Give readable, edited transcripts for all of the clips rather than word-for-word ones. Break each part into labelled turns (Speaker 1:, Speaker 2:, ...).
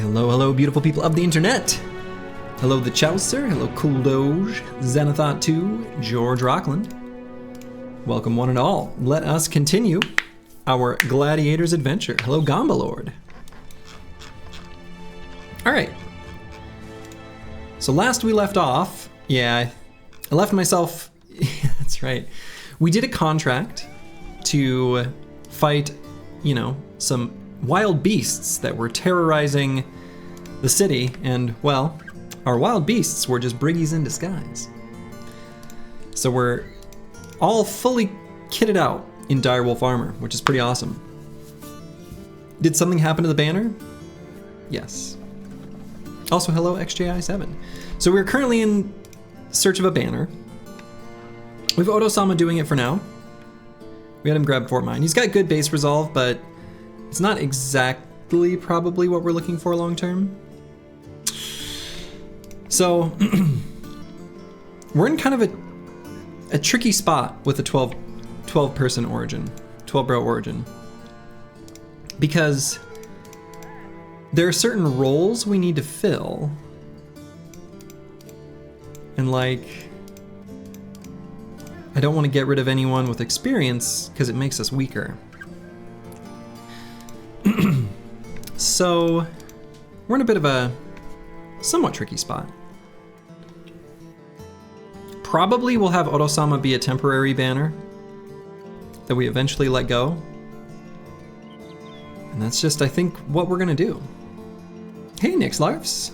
Speaker 1: Hello, hello, beautiful people of the internet. Hello, the Chaucer. Hello, Cool Doge, Xenothought 2, George Rockland. Welcome, one and all. Let us continue our Gladiators adventure. Hello, Gamba Lord. All right. So last we left off, I left myself. That's right. We did a contract to fight, some wild beasts that were terrorizing the city, and well, our wild beasts were just briggies in disguise. So we're all fully kitted out in direwolf armor, which is pretty awesome. Did something happen to the banner? Yes. Also, hello XJI7. So we're currently in search of a banner. We have Oto-sama doing it for now. We had him grab Fort Mine. He's got good base resolve, but it's not exactly probably what we're looking for long term. So we're in kind of a tricky spot with the 12 person origin, 12 bro origin, because there are certain roles we need to fill, and I don't want to get rid of anyone with experience because it makes us weaker. So we're in a bit of a somewhat tricky spot. Probably we'll have Oto-sama be a temporary banner that we eventually let go. And that's just, I think, what we're gonna do. Hey, Nixlarfs.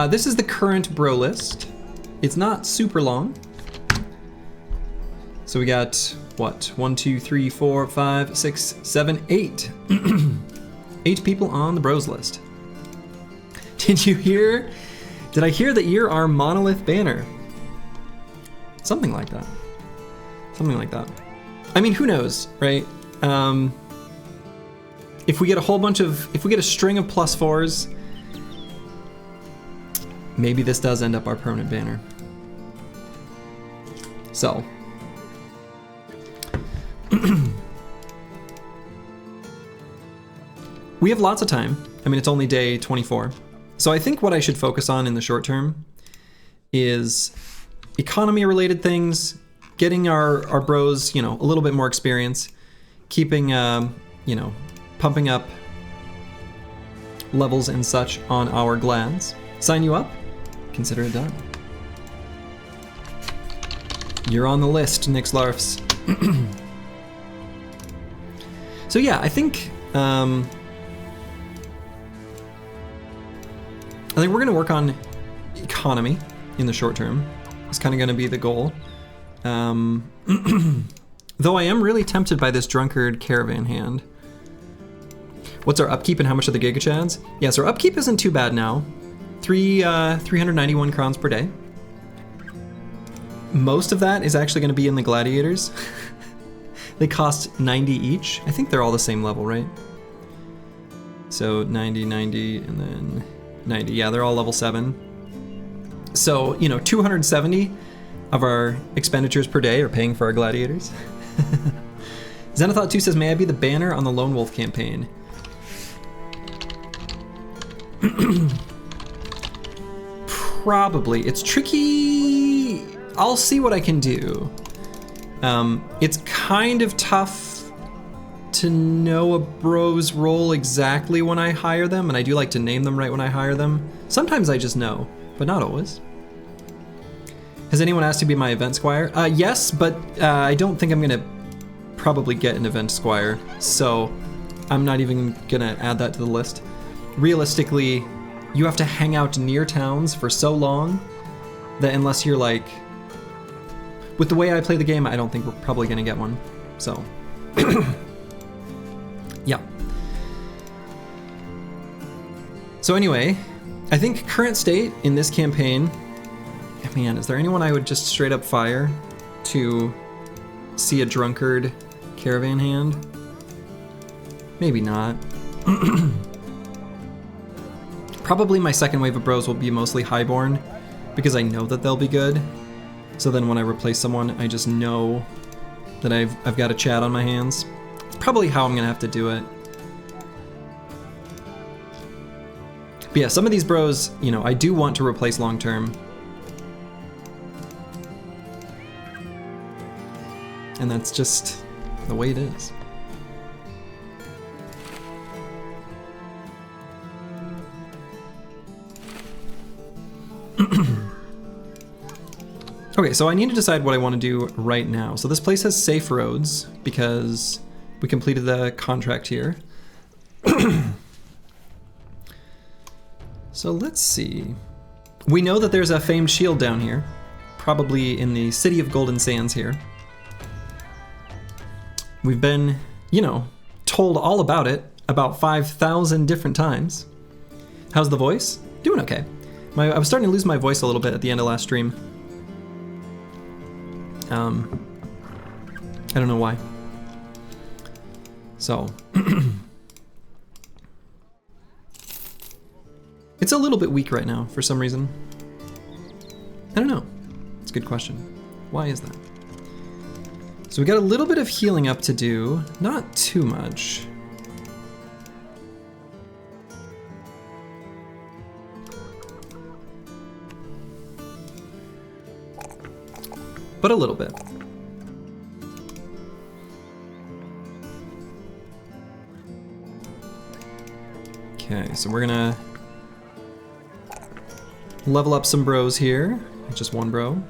Speaker 1: This is the current bro list. It's not super long. So we got, what, 1, 2, 3, 4, 5, 6, 7, 8. 8 people on the bros list. Did I hear that you're our Monolith banner? Something like that. Something like that. I mean, who knows, right? If we get if we get a string of +4s, maybe this does end up our permanent banner. So. We have lots of time. I mean, it's only day 24. So I think what I should focus on in the short term is economy related things, getting our bros, a little bit more experience, keeping, pumping up levels and such on our glads. Sign you up, consider it done. You're on the list, Nixlarfs. So yeah, I think we're gonna work on economy in the short term. It's kind of gonna be the goal. Though I am really tempted by this drunkard caravan hand. What's our upkeep and how much are the gigachads? Yeah, so our upkeep isn't too bad now. 391 crowns per day. Most of that is actually gonna be in the Gladiators. They cost 90 each. I think they're all the same level, right? So 90, 90, and then 90. Yeah, they're all level 7. So, 270 of our expenditures per day are paying for our Gladiators. Xenothought 2 says, may I be the banner on the Lone Wolf campaign? Probably. It's tricky. I'll see what I can do. It's kind of tough to know a bro's role exactly when I hire them, and I do like to name them right when I hire them. Sometimes I just know, but not always. Has anyone asked to be my event squire? Yes, but I don't think I'm gonna probably get an event squire, so I'm not even gonna add that to the list. Realistically, you have to hang out near towns for so long that unless you're with the way I play the game, I don't think we're probably gonna get one, so. Yeah. So anyway, I think current state in this campaign, man, is there anyone I would just straight up fire to see a drunkard caravan hand? Maybe not. Probably my second wave of bros will be mostly highborn because I know that they'll be good. So then when I replace someone, I just know that I've got a chat on my hands. It's probably how I'm gonna have to do it. But yeah, some of these bros, you know, I do want to replace long term. And that's just the way it is. Okay, so I need to decide what I want to do right now. So this place has safe roads because we completed the contract here. So let's see. We know that there's a famed shield down here, probably in the city of Golden Sands here. We've been, you know, told all about it about 5,000 different times. How's the voice? Doing okay. I was starting to lose my voice a little bit at the end of last stream. I don't know why. So. It's a little bit weak right now for some reason. I don't know. It's a good question. Why is that? So we got a little bit of healing up to do, not too much. But a little bit. Okay, so we're gonna level up some bros here. Just one bro.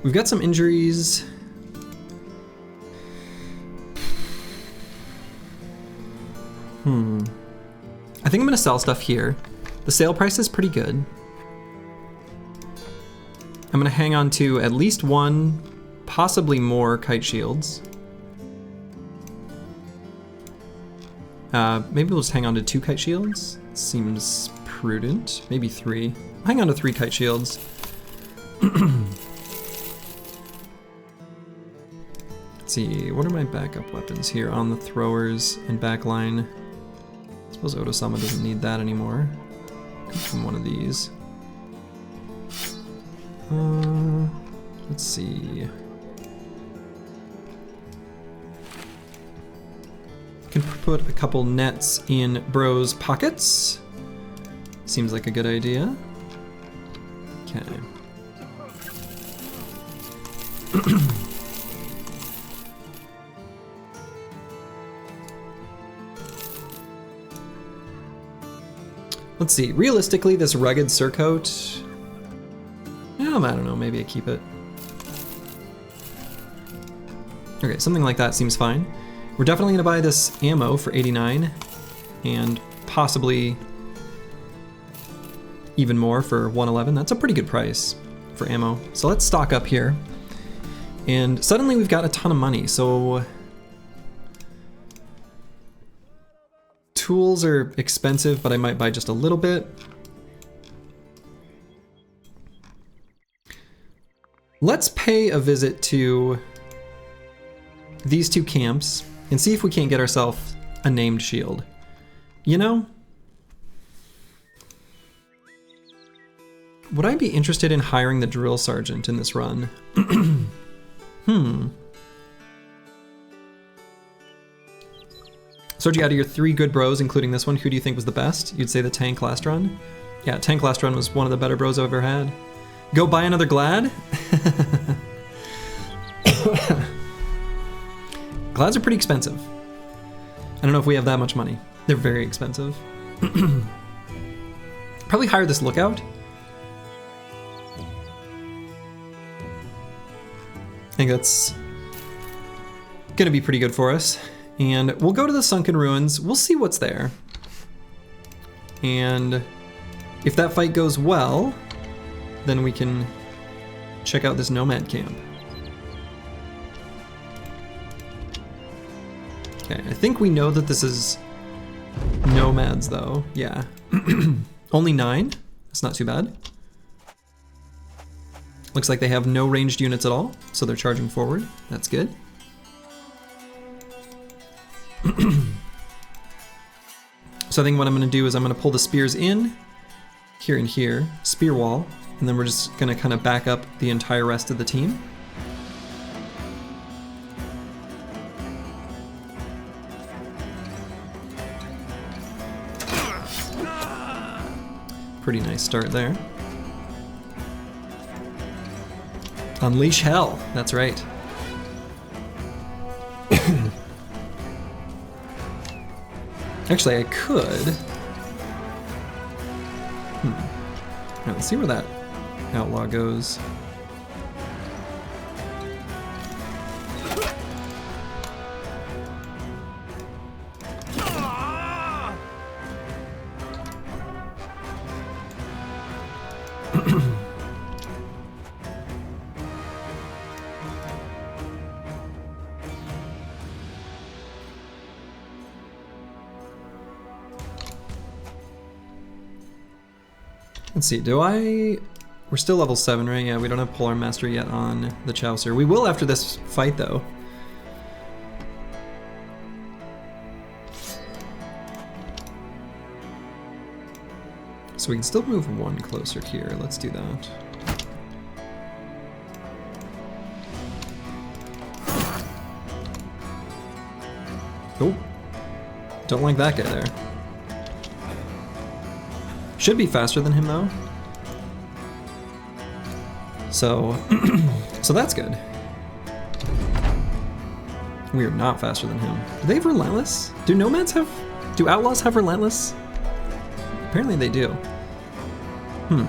Speaker 1: We've got some injuries. I think I'm gonna sell stuff here. The sale price is pretty good. I'm gonna hang on to at least one, possibly more kite shields. Maybe we'll just hang on to 2 kite shields. Seems prudent. Maybe 3. Hang on to 3 kite shields. Let's see, what are my backup weapons here on the throwers and backline? I suppose Otosama doesn't need that anymore. Could from one of these. Let's see. Can put a couple nets in bros' pockets. Seems like a good idea. Okay. Let's see. Realistically, this rugged surcoat. I don't know. Maybe I keep it. Okay, something like that seems fine. We're definitely gonna buy this ammo for 89 and possibly even more for 111. That's a pretty good price for ammo. So let's stock up here. And suddenly we've got a ton of money, so tools are expensive, but I might buy just a little bit. Let's pay a visit to these 2 camps and see if we can't get ourselves a named shield. You know? Would I be interested in hiring the drill sergeant in this run? Sorted out of your 3 good bros, including this one, who do you think was the best? You'd say the tank last run? Yeah, tank last run was one of the better bros I've ever had. Go buy another Glad? Glads are pretty expensive. I don't know if we have that much money. They're very expensive. Probably hire this lookout. I think that's gonna be pretty good for us. And we'll go to the sunken ruins. We'll see what's there. And if that fight goes well, then we can check out this nomad camp. Okay, I think we know that this is nomads though. Yeah. Only 9? That's not too bad. Looks like they have no ranged units at all, so they're charging forward. That's good. So I think what I'm gonna do is I'm gonna pull the spears in, here and here, spear wall, and then we're just gonna kind of back up the entire rest of the team. Pretty nice start there. Unleash hell, that's right. Actually, I could. Now, let's see where that outlaw goes. Let's see, we're still level 7, right? Yeah, we don't have Polar Master yet on the Chaucer. We will after this fight, though. So we can still move one closer here. Let's do that. Oh, don't like that guy there. Should be faster than him though. So, so that's good. We are not faster than him. Do they have Relentless? Do Outlaws have Relentless? Apparently they do. I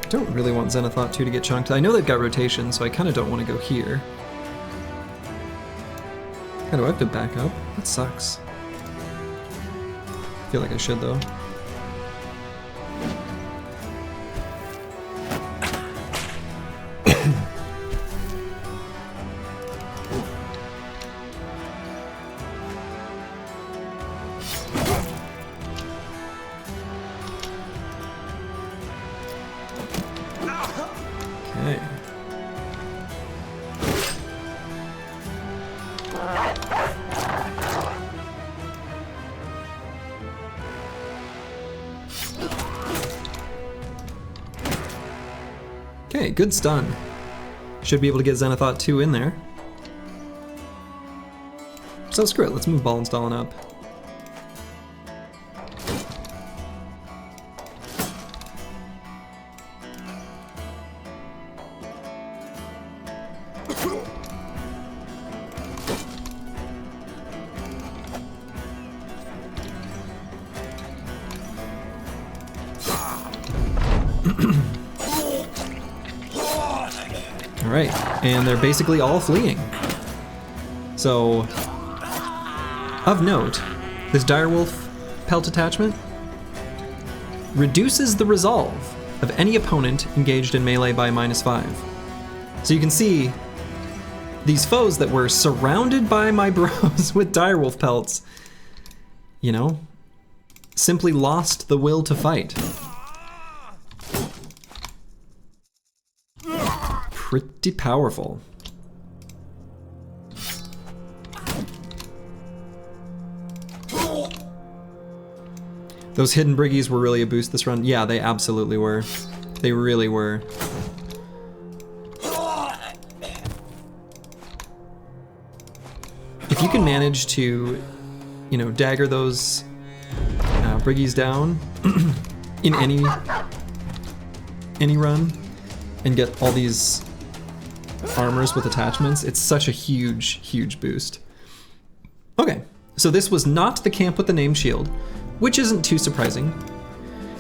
Speaker 1: don't really want Zenithot 2 to get chunked. I know they've got rotation, so I kind of don't want to go here. How do I have to back up? That sucks. I feel like I should though. Okay. Okay, good stun. Should be able to get Zenithot 2 in there. So screw it, let's move Ball and Stalin up. Alright, and they're basically all fleeing. So, of note, this Direwolf pelt attachment reduces the resolve of any opponent engaged in melee by -5. So you can see these foes that were surrounded by my bros with Direwolf pelts, you know, simply lost the will to fight. Pretty powerful. Those hidden briggies were really a boost this run. Yeah, they absolutely were. They really were. If you can manage to, you know, dagger those briggies down in any run and get all these armors with attachments, it's such a huge, huge boost. Okay, so this was not the camp with the name shield, which isn't too surprising.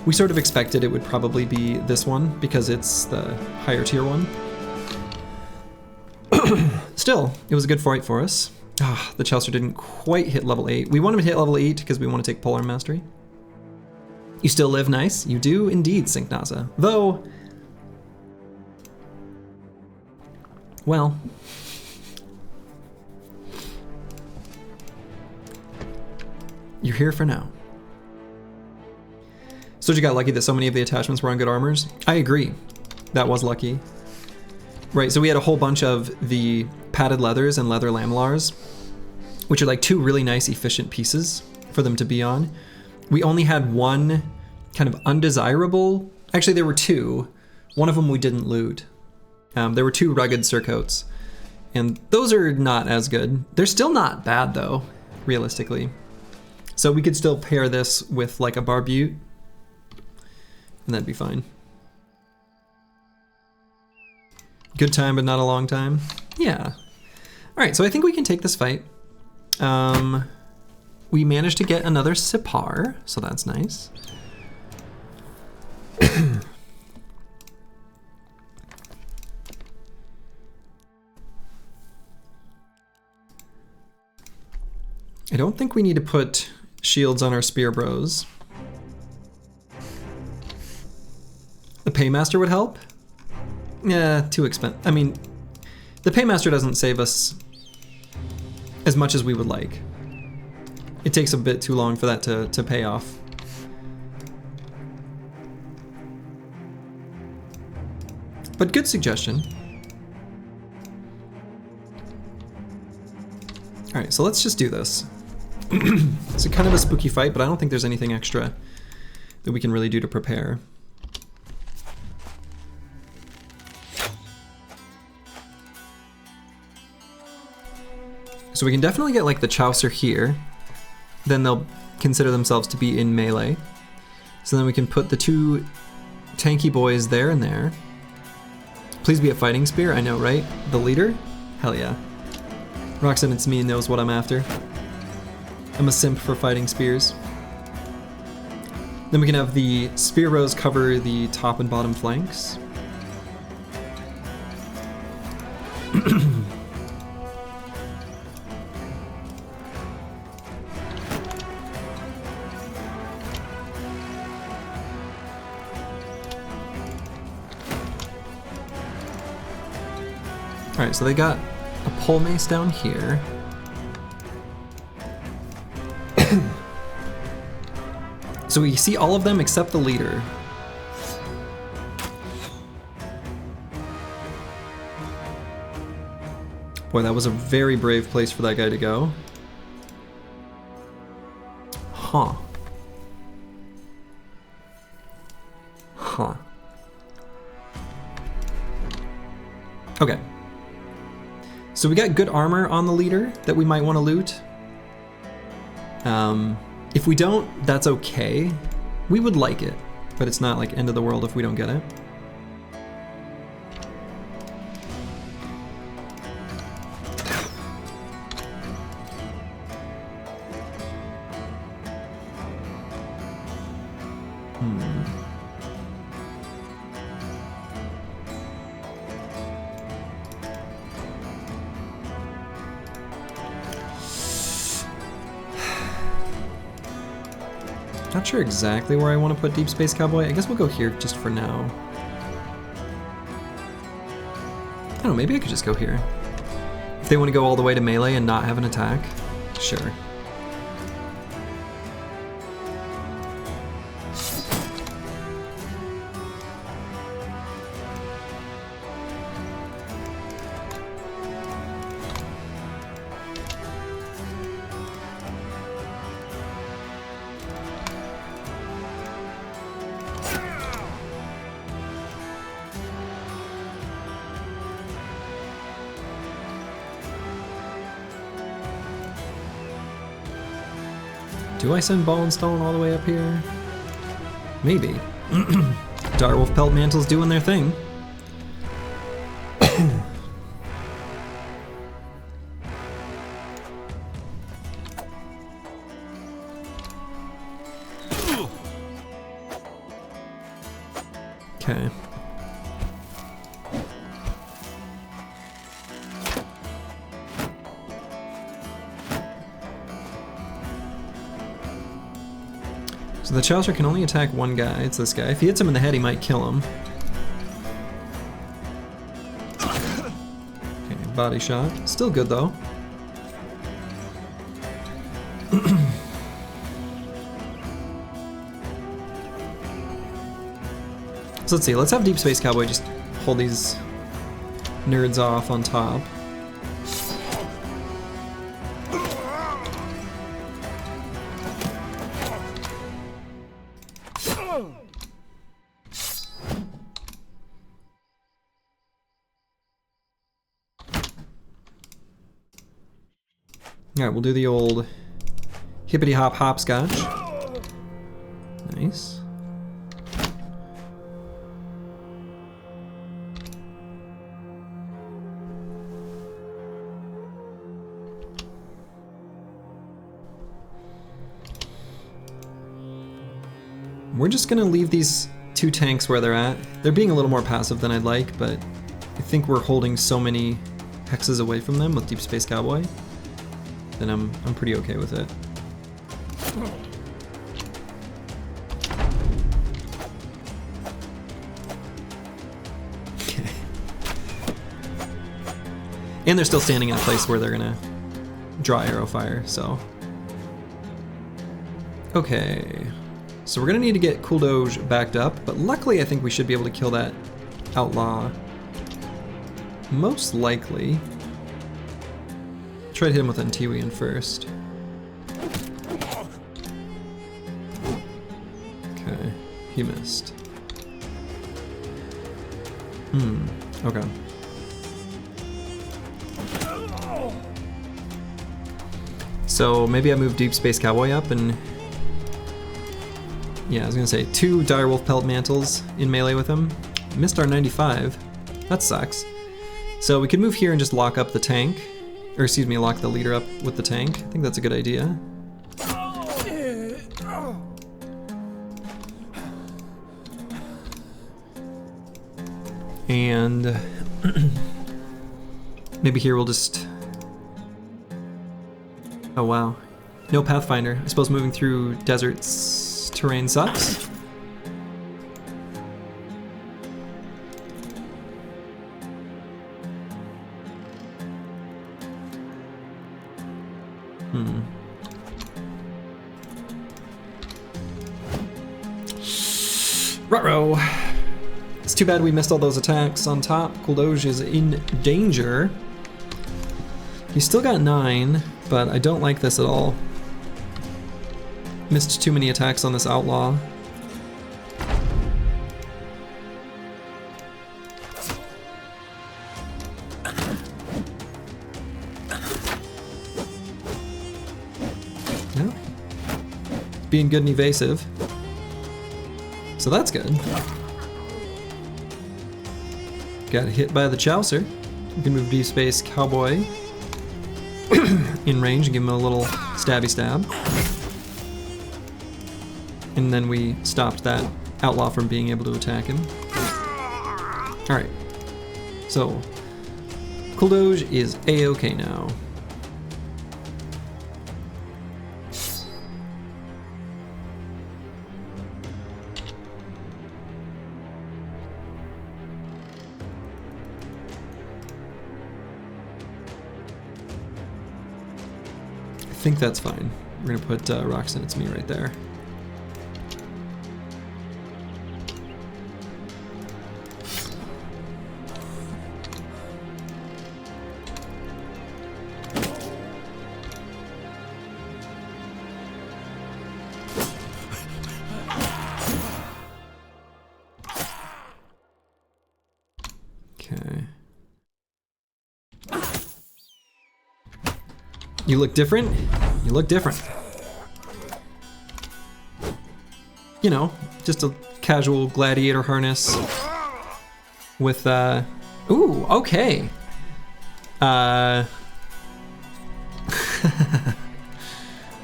Speaker 1: We sort of expected it would probably be this one because it's the higher tier one. Still, it was a good fight for us. The Chaucer didn't quite hit level 8. We want him to hit level 8 because we want to take Polar Mastery. You still live nice? You do indeed, Syncnaza. Though, well, you're here for now. So you got lucky that so many of the attachments were on good armors? I agree. That was lucky. Right, so we had a whole bunch of the padded leathers and leather lamellars, which are like two really nice, efficient pieces for them to be on. We only had one kind of undesirable, actually there were two. One of them we didn't loot. There were two rugged surcoats, and those are not as good. They're still not bad though, realistically. So we could still pair this with like a barbute, and that'd be fine. Good time, but not a long time. Yeah. All right, so I think we can take this fight. We managed to get another Sipar, so that's nice. I don't think we need to put shields on our spear bros. The Paymaster would help? Yeah, too expensive. I mean, the Paymaster doesn't save us as much as we would like. It takes a bit too long for that to pay off. But good suggestion. All right, so let's just do this. It's a kind of a spooky fight, but I don't think there's anything extra that we can really do to prepare. So we can definitely get like the Chaucer here. Then they'll consider themselves to be in melee. So then we can put the two tanky boys there and there. Please be a fighting spear, I know, right? The leader? Hell yeah. Roxanne, it's me, knows what I'm after. I'm a simp for fighting spears. Then we can have the spear rows cover the top and bottom flanks. Alright, so they got a pole mace down here. So we see all of them except the leader. Boy, that was a very brave place for that guy to go. Huh. Huh. Okay. So we got good armor on the leader that we might want to loot. If we don't, that's okay. We would like it, but it's not like end of the world if we don't get it. Not sure exactly where I want to put Deep Space Cowboy. I guess we'll go here just for now. I don't know, maybe I could just go here. If they want to go all the way to melee and not have an attack, sure. Do I send Ball and Stone all the way up here? Maybe. Direwolf Pelt Mantles doing their thing. Okay. So the Chaucer can only attack one guy, it's this guy. If he hits him in the head, he might kill him. Okay, body shot. Still good though. So let's see, let's have Deep Space Cowboy just hold these nerds off on top. Alright, we'll do the old Hippity hop hopscotch. Nice. We're just gonna leave these 2 tanks where they're at. They're being a little more passive than I'd like, but I think we're holding so many hexes away from them with Deep Space Cowboy that I'm pretty okay with it. Okay. And they're still standing in a place where they're gonna draw arrow fire, so. Okay. So we're gonna need to get Kuldoj backed up, but luckily I think we should be able to kill that outlaw. Most likely. Try to hit him with Antiwian first. Okay, he missed. Okay. So maybe I move Deep Space Cowboy up and... Yeah, I was gonna say 2 Direwolf Pelt Mantles in melee with him. Missed our 95. That sucks. So we could move here and just lock up the tank. Or excuse me, lock the leader up with the tank. I think that's a good idea. And maybe here we'll just... Oh wow. No Pathfinder. I suppose moving through deserts terrain sucks. Ruh-roh. It's too bad we missed all those attacks on top. Kuldoj is in danger. He's still got 9, but I don't like this at all. Missed too many attacks on this outlaw. No. Being good and evasive. So that's good. Got hit by the Chaucer. We can move Deep Space Cowboy in range and give him a little stabby stab. And then we stopped that outlaw from being able to attack him. Alright. So, Kuldoj is A-okay now. I think that's fine. We're gonna put Roxanne, it's me right there. You look different? You look different. You know, just a casual gladiator harness with, ooh, okay.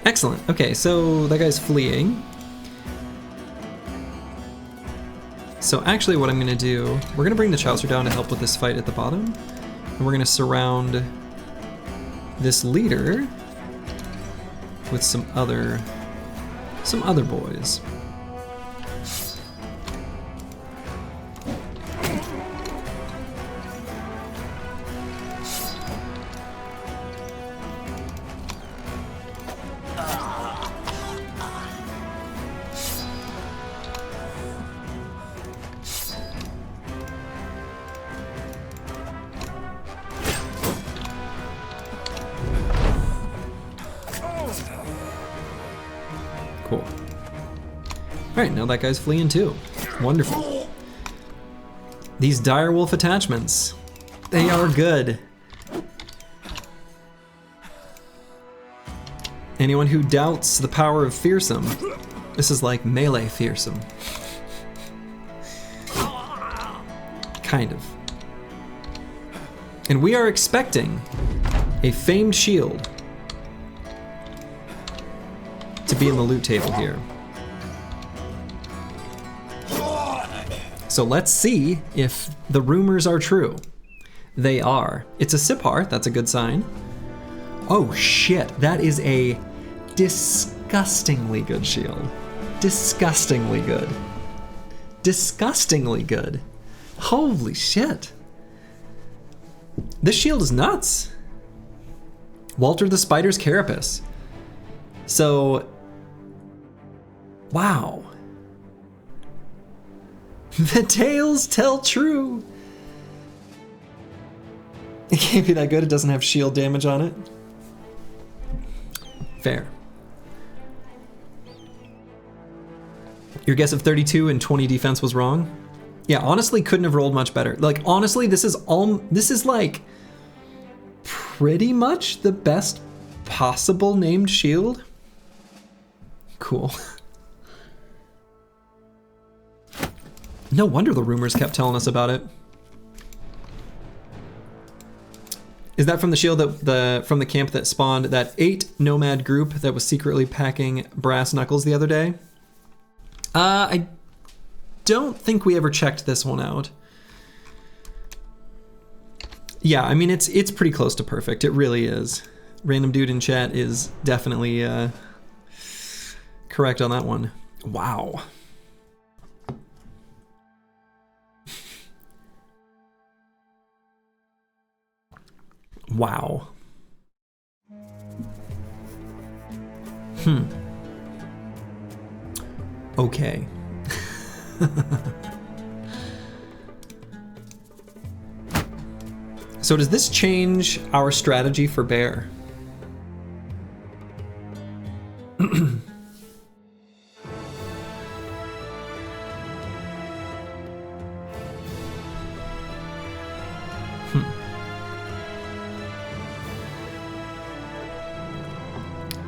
Speaker 1: Excellent. Okay, so that guy's fleeing. So actually what I'm gonna do, we're gonna bring the Chaucer down to help with this fight at the bottom. And we're gonna surround this leader with some other boys. Cool. Alright, now that guy's fleeing too. Wonderful. These direwolf attachments, they are good. Anyone who doubts the power of fearsome, this is like melee fearsome. Kind of. And we are expecting a famed shield to be in the loot table here. So let's see if the rumors are true. They are. It's a Sipar, that's a good sign. Oh shit, that is a disgustingly good shield. Disgustingly good. Disgustingly good. Holy shit. This shield is nuts. Walter the Spider's Carapace. So, wow. The tales tell true. It can't be that good, it doesn't have shield damage on it. Fair. Your guess of 32 and 20 defense was wrong? Yeah, honestly, couldn't have rolled much better. Like, honestly, this is like pretty much the best possible named shield. Cool. No wonder the rumors kept telling us about it. Is that from the shield that from the camp that spawned that 8 nomad group that was secretly packing brass knuckles the other day? I don't think we ever checked this one out. Yeah, I mean it's pretty close to perfect. It really is. Random dude in chat is definitely correct on that one. Wow. Wow. Okay. So does this change our strategy for bear?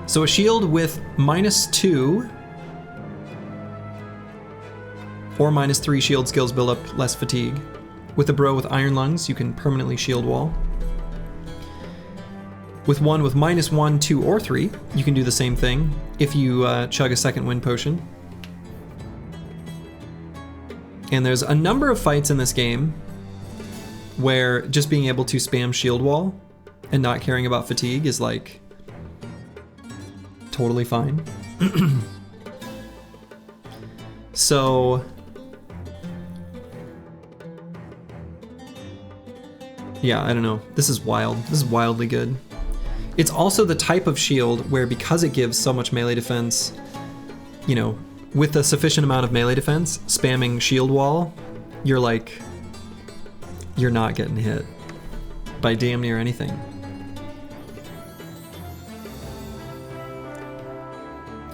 Speaker 1: So a shield with -2 or -3 shield skills build up less fatigue. With a bro with iron lungs, you can permanently shield wall. With one with -1, 2, or 3, you can do the same thing if you chug a second wind potion. And there's a number of fights in this game where just being able to spam shield wall and not caring about fatigue is like totally fine. So yeah, I don't know. This is wild. This is wildly good. It's also the type of shield where, because it gives so much melee defense, you know, with a sufficient amount of melee defense, spamming shield wall, you're not getting hit by damn near anything.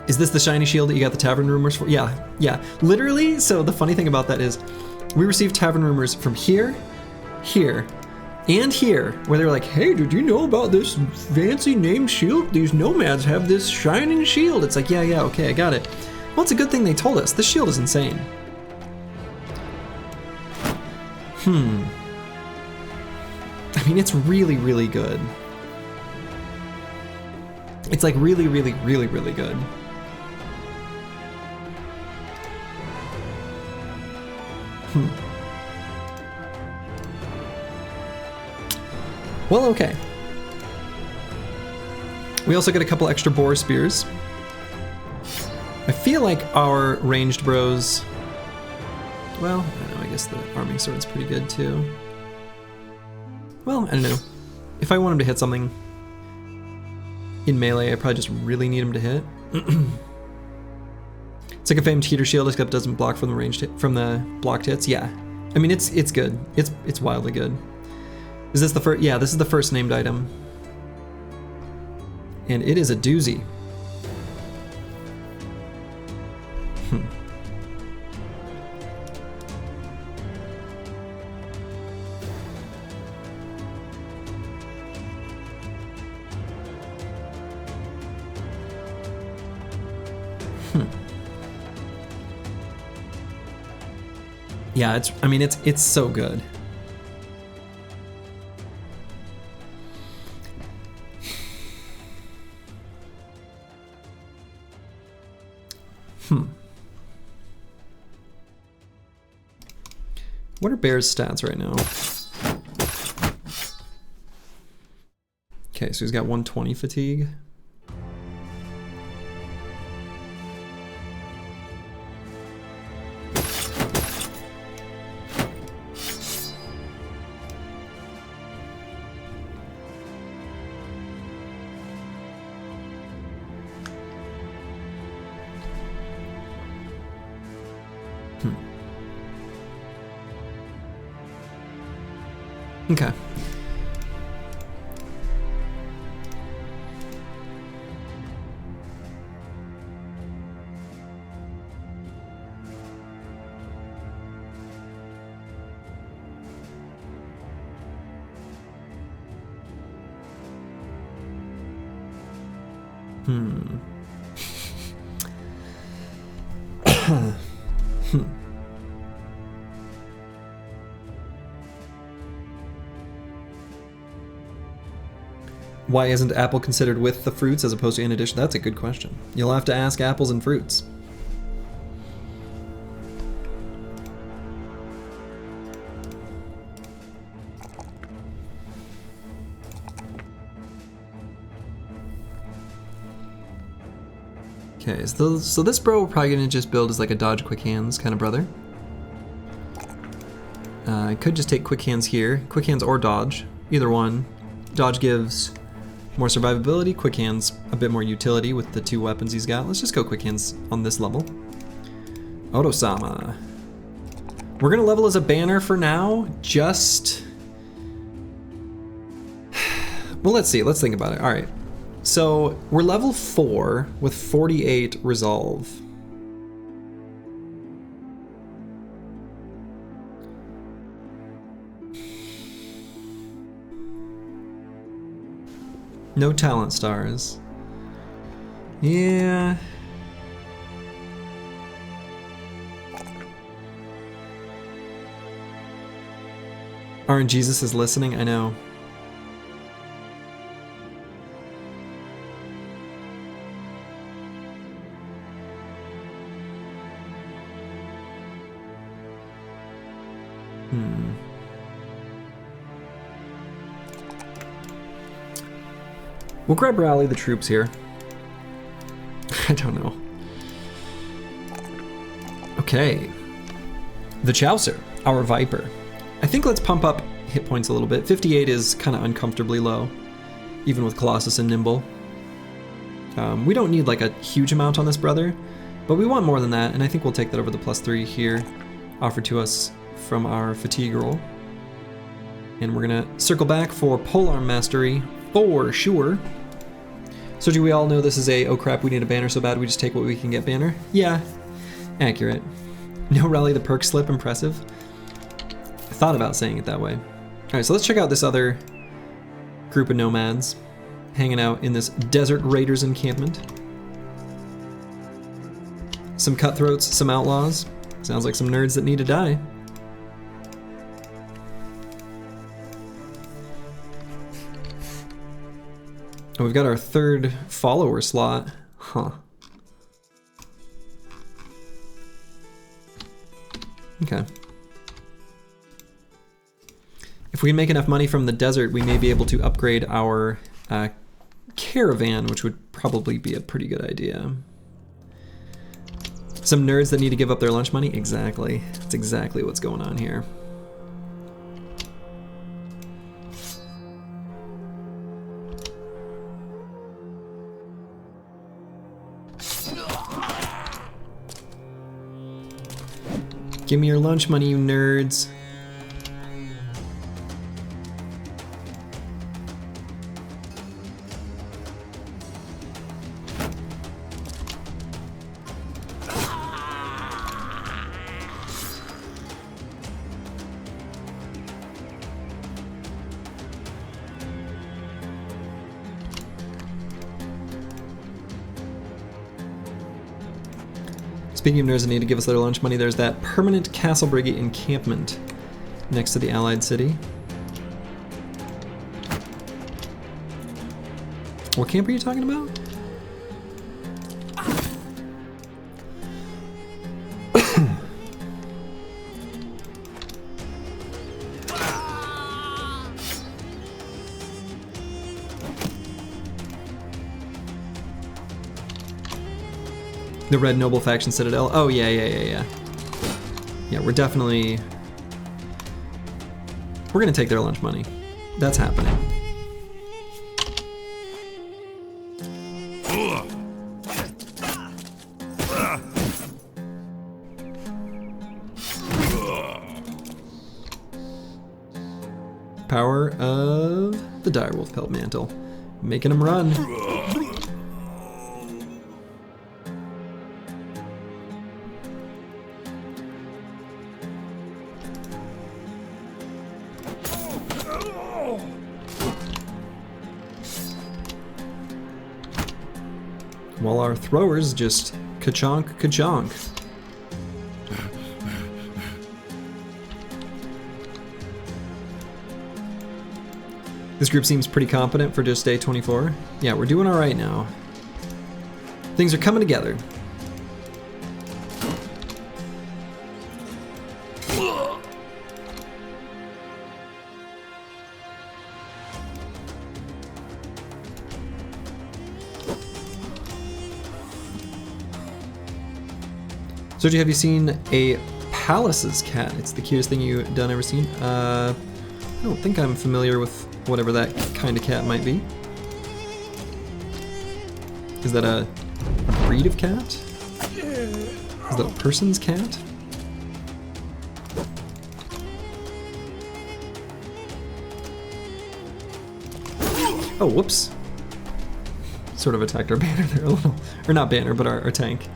Speaker 1: Is this the shiny shield that you got the tavern rumors for? Yeah, yeah. Literally, so the funny thing about that is we received tavern rumors from here, here, and here, where they were like, hey, did you know about this fancy named shield? These nomads have this shining shield. It's like, yeah, okay, I got it. Well, it's a good thing they told us. This shield is insane. I mean, it's really, really good. It's like really, really, really, really good. Well, okay. We also get a couple extra boar spears. I feel like our ranged bros, well, I don't know, I guess the arming sword's pretty good too. Well, I don't know. If I want him to hit something in melee, I probably just really need him to hit. It's like a famed heater shield, except it doesn't block from the ranged from the blocked hits. Yeah, I mean it's good. It's wildly good. Is this the first? Yeah, this is the first named item, and it is a doozy. Yeah, it's so good. What are Bear's stats right now? Okay, so he's got 120 fatigue. Okay. Why isn't apple considered with the fruits as opposed to in addition? That's a good question. You'll have to ask apples and fruits. Okay, so this bro we're probably gonna just build as like a dodge quick hands kind of brother. I could just take quick hands here, quick hands or dodge, either one. Dodge gives more survivability, quick hands a bit more utility with the 2 weapons he's got. Let's just go quick hands on this level. Oto-sama. We're gonna level as a banner for now, just... Well, let's see, let's think about it. All right, so we're level 4 with 48 resolve. No talent stars. Yeah. Aren't Jesus is listening? I know. We'll grab rally the troops here. I don't know. Okay. The Chaucer, our Viper. I think let's pump up hit points a little bit. 58 is kind of uncomfortably low, even with Colossus and Nimble. We don't need like a huge amount on this brother, but we want more than that, and I think we'll take that over the +3 here, offered to us from our fatigue roll. And we're gonna circle back for Polearm Mastery for sure. So do we all know this is a, oh crap, we need a banner so bad we just take what we can get banner? Yeah, accurate. No rally the perk slip, impressive. I thought about saying it that way. All right, so let's check out this other group of nomads hanging out in this Desert Raiders encampment. Some cutthroats, some outlaws. Sounds like some nerds that need to die. Oh, we've got our 3rd follower slot. Huh. Okay. If we can make enough money from the desert, we may be able to upgrade our caravan, which would probably be a pretty good idea. Some nerds that need to give up their lunch money? Exactly. That's exactly what's going on here. Give me your lunch money, you nerds. Speaking of nerds that need to give us their lunch money, there's that permanent Castle Briggy encampment next to the Allied city. What camp are you talking about? The Red Noble Faction Citadel. Oh, yeah. Yeah, we're definitely... We're gonna take their lunch money. That's happening. Power of the Direwolf Pelt Mantle. Making them run. While our throwers just ka-chonk, ka-chonk. This group seems pretty competent for just day 24. Yeah, we're doing all right now. Things are coming together. Soji, have you seen a Palace's cat? It's the cutest thing you've ever seen. I don't think I'm familiar with whatever that kind of cat might be. Is that a breed of cat? Is that a person's cat? Oh, whoops. Sort of attacked our banner there a little. Or not banner, but our tank.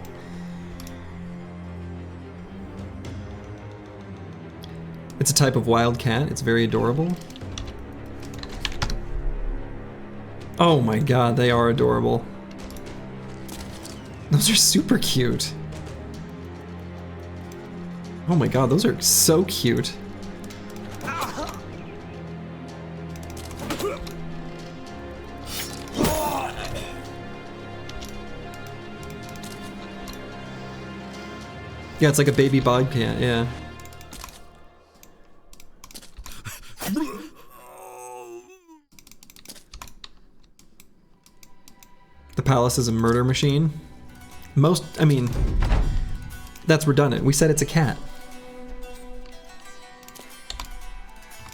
Speaker 1: It's a type of wild cat. It's very adorable. Oh my god, they are adorable. Those are super cute. Oh my god, those are so cute. Yeah, it's like a baby bobcat, yeah. The palace is a murder machine. I mean, that's redundant. We said it's a cat.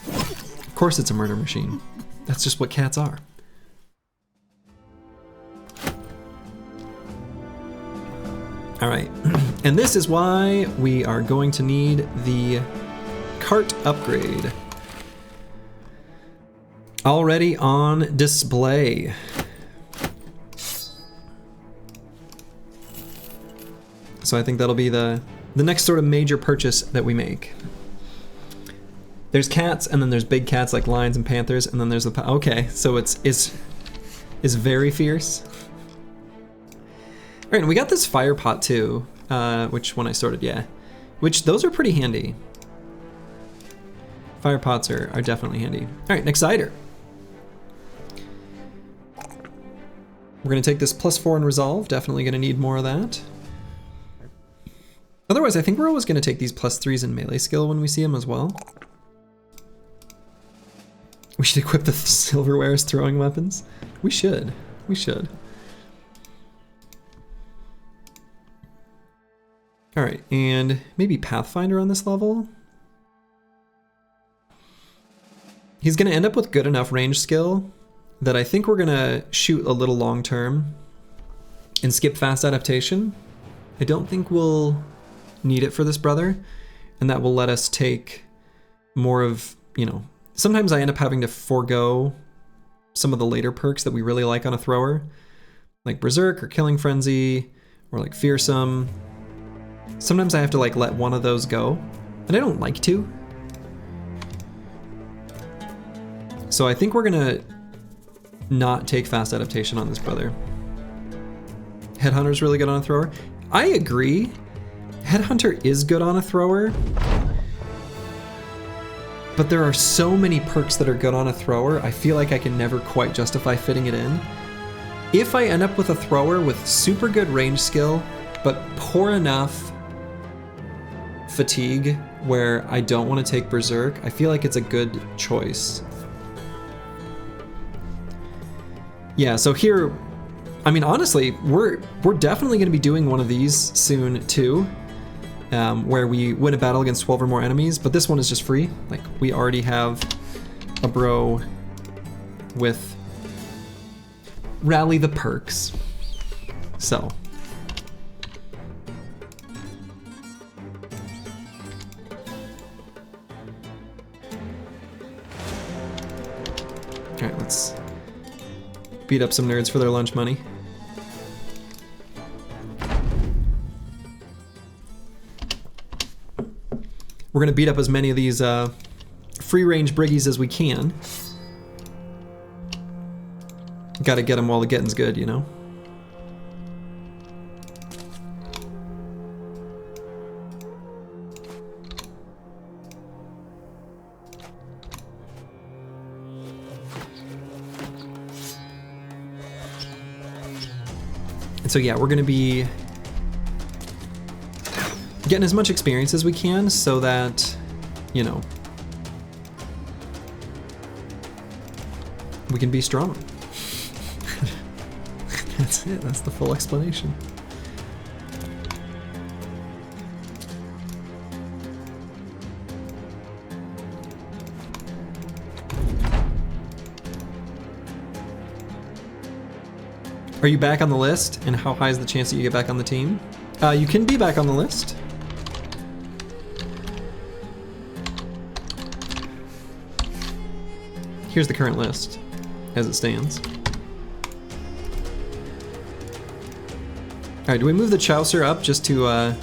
Speaker 1: Of course it's a murder machine. That's just what cats are. All right, and this is why we are going to need the cart upgrade. Already on display. So I think that'll be the next sort of major purchase that we make. There's cats, and then there's big cats like lions and panthers, and then there's the... Okay, so it's very fierce. All right, and we got this fire pot too, which when I sorted, yeah. Which, those are pretty handy. Fire pots are definitely handy. All right, next cider. We're gonna take this +4 in resolve, definitely gonna need more of that. Otherwise, I think we're always gonna take these +3s in melee skill when we see them as well. We should equip the silverware as throwing weapons. We should. All right, and maybe Pathfinder on this level. He's gonna end up with good enough range skill that I think we're gonna shoot a little long term and skip fast adaptation. I don't think we'll need it for this brother, and that will let us take more of, you know, sometimes I end up having to forego some of the later perks that we really like on a thrower, like Berserk or Killing Frenzy or like Fearsome. Sometimes I have to like let one of those go, and I don't like to. So I think we're gonna not take fast adaptation on this brother. Headhunter's really good on a thrower. I agree. Headhunter is good on a thrower, but there are so many perks that are good on a thrower, I feel like I can never quite justify fitting it in. If I end up with a thrower with super good range skill, but poor enough fatigue where I don't want to take Berserk, I feel like it's a good choice. Yeah, so here, I mean, honestly, we're definitely going to be doing one of these soon too, where we win a battle against 12 or more enemies, but this one is just free. Like, we already have a bro with Rally the perks, so. All right, let's beat up some nerds for their lunch money. We're gonna beat up as many of these free-range briggies as we can. Gotta get them while the getting's good, you know? And so yeah, we're gonna be getting as much experience as we can so that, you know, we can be strong. That's it, that's the full explanation. Are you back on the list? And how high is the chance that you get back on the team? You can be back on the list. Here's the current list as it stands. Alright, do we move the Chaucer up just to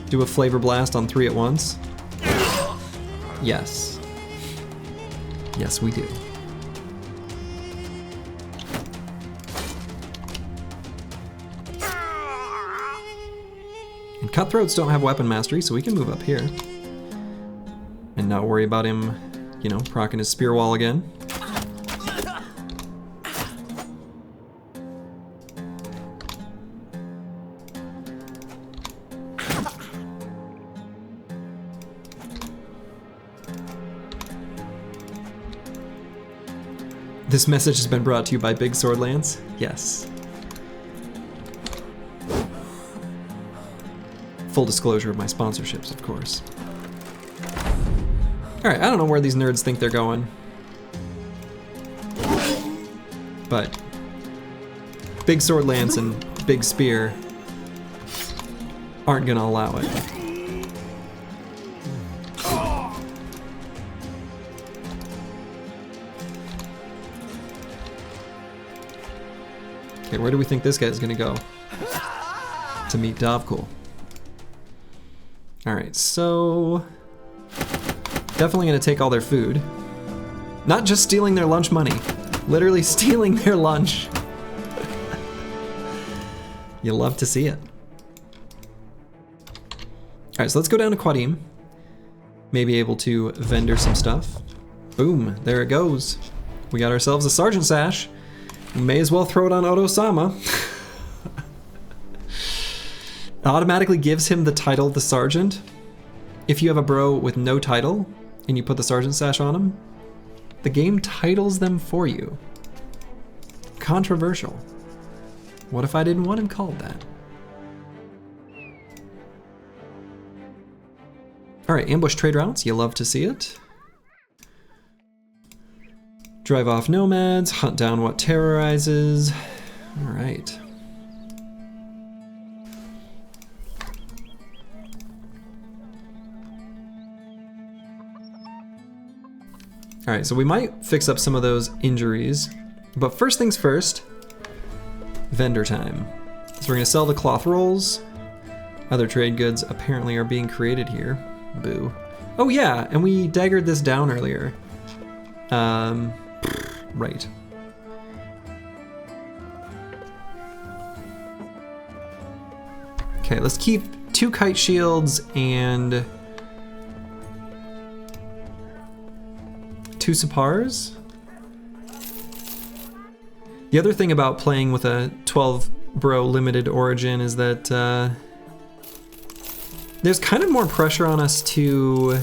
Speaker 1: do a flavor blast on 3 at once? Yes. Yes, we do. And Cutthroats don't have weapon mastery, so we can move up here. And not worry about him, you know, proccing his spear wall again. This message has been brought to you by Big Sword Lance. Yes. Full disclosure of my sponsorships, of course. Alright, I don't know where these nerds think they're going. But Big Sword Lance and Big Spear aren't gonna allow it. Okay, where do we think this guy's gonna go? To meet Dovcool. Alright, so definitely gonna take all their food. Not just stealing their lunch money, literally stealing their lunch. You love to see it. Alright, so let's go down to Quadim. Maybe able to vendor some stuff. Boom, there it goes. We got ourselves a Sergeant Sash. We may as well throw it on Oto-sama. It automatically gives him the title of the Sergeant. If you have a bro with no title, and you put the Sergeant Sash on him, the game titles them for you. Controversial. What if I didn't want him called that? Alright, ambush trade routes, you love to see it. Drive off nomads, hunt down what terrorizes. Alright. Alright, so we might fix up some of those injuries, but first things first, vendor time. So we're gonna sell the cloth rolls. Other trade goods apparently are being created here. Boo. Oh yeah, and we daggered this down earlier. Right. Okay, let's keep 2 kite shields and 2 Sapars. The other thing about playing with a 12 bro limited origin is that there's kind of more pressure on us to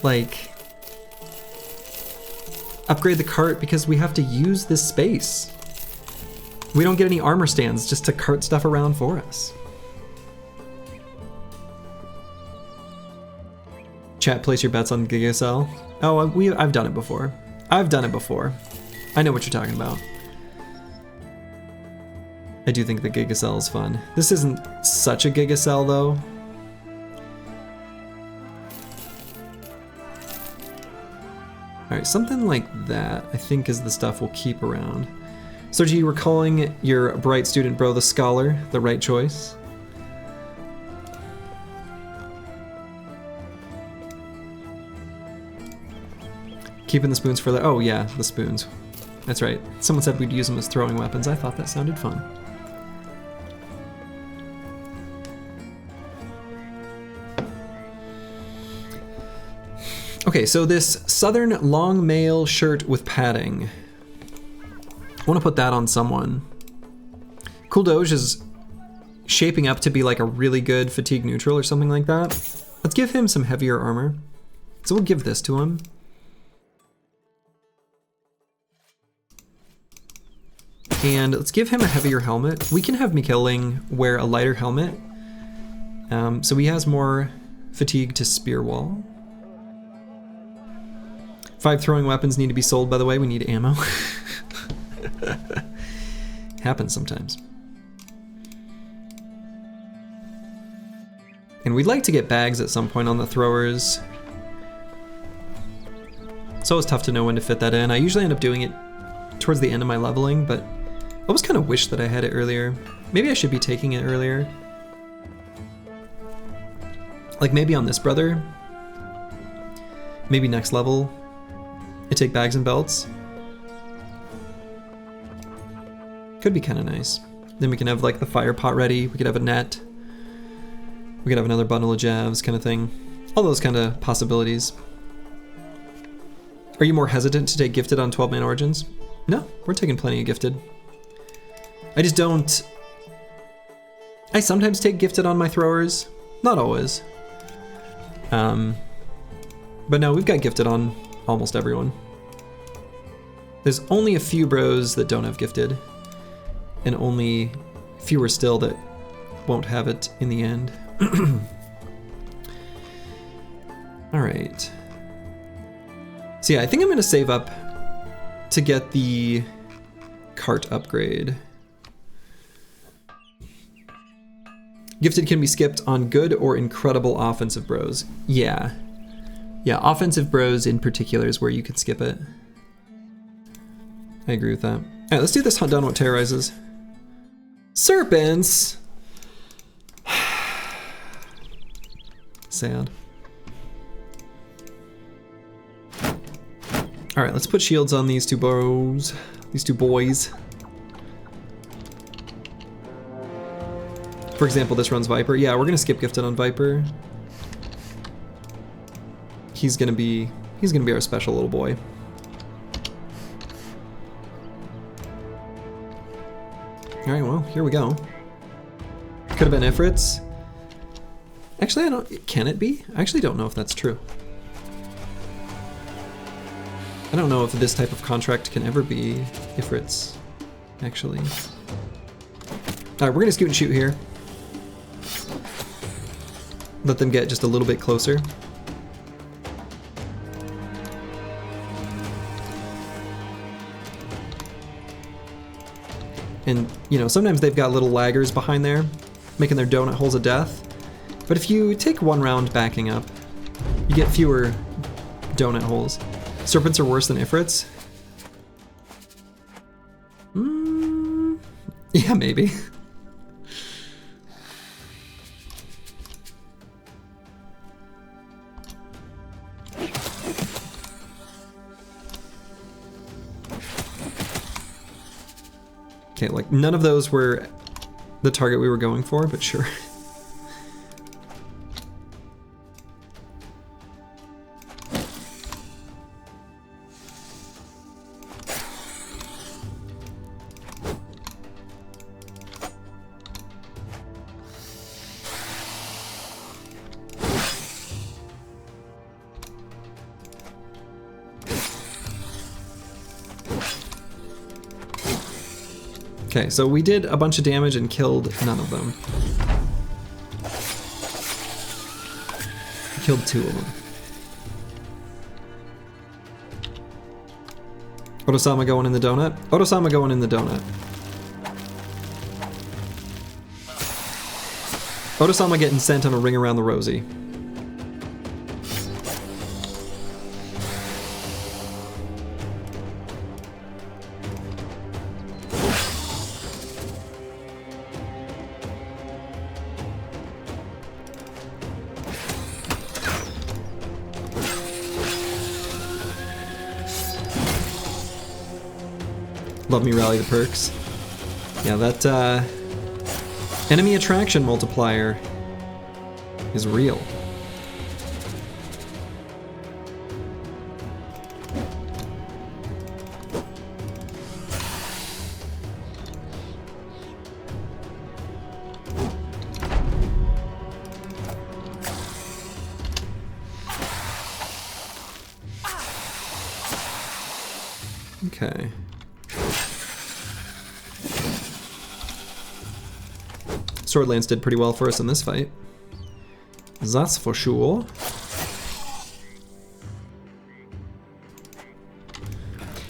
Speaker 1: like upgrade the cart because we have to use this space. We don't get any armor stands just to cart stuff around for us. Chat, place your bets on Gigasell. Oh, I've done it before. I've done it before. I know what you're talking about. I do think the Gigasell is fun. This isn't such a Gigasell though. Alright, something like that I think is the stuff we'll keep around. So you were calling your bright student bro the scholar the right choice? Keeping the spoons for the... Oh yeah, the spoons. That's right. Someone said we'd use them as throwing weapons. I thought that sounded fun. Okay, so this southern long mail shirt with padding. I want to put that on someone. Cool Doge is shaping up to be like a really good fatigue neutral or something like that. Let's give him some heavier armor. So we'll give this to him. And let's give him a heavier helmet. We can have Mikkeling wear a lighter helmet. So he has more fatigue to spear wall. 5 throwing weapons need to be sold, by the way. We need ammo. Happens sometimes. And we'd like to get bags at some point on the throwers. It's always tough to know when to fit that in. I usually end up doing it towards the end of my leveling, but I always kind of wish that I had it earlier. Maybe I should be taking it earlier. Like maybe on this brother. Maybe next level. I take bags and belts. Could be kind of nice. Then we can have like the fire pot ready. We could have a net. We could have another bundle of jabs kind of thing. All those kind of possibilities. Are you more hesitant to take gifted on 12-man origins? No, we're taking plenty of gifted. I just don't... I sometimes take gifted on my throwers. Not always. But no, we've got gifted on almost everyone. There's only a few bros that don't have gifted. And only fewer still that won't have it in the end. Alright. So yeah, I think I'm going to save up to get the cart upgrade. Gifted can be skipped on good or incredible offensive bros. Yeah. Yeah, offensive bros in particular is where you can skip it. I agree with that. Alright, let's do this hunt down what terrorizes. Serpents! Sad. Alright, let's put shields on these two bros. These two boys. For example, this runs Viper. Yeah, we're gonna skip gifted on Viper. He's gonna be our special little boy. Alright, well, here we go. Could have been Ifrits. Actually, I don't... Can it be? I actually don't know if that's true. I don't know if this type of contract can ever be Ifrits, actually. Alright, we're gonna scoot and shoot here. Let them get just a little bit closer. And, you know, sometimes they've got little laggers behind there, making their donut holes of death. But if you take one round backing up, you get fewer donut holes. Serpents are worse than Ifrits? Yeah, maybe. Okay, like none of those were the target we were going for, but sure. Okay, so we did a bunch of damage and killed none of them. We killed 2 of them. Otosama going in the donut? Otosama going in the donut. Otosama getting sent on a ring around the rosy. Love me rally the perks. Yeah, that enemy attraction multiplier is real. Okay. Swordlance did pretty well for us in this fight. That's for sure.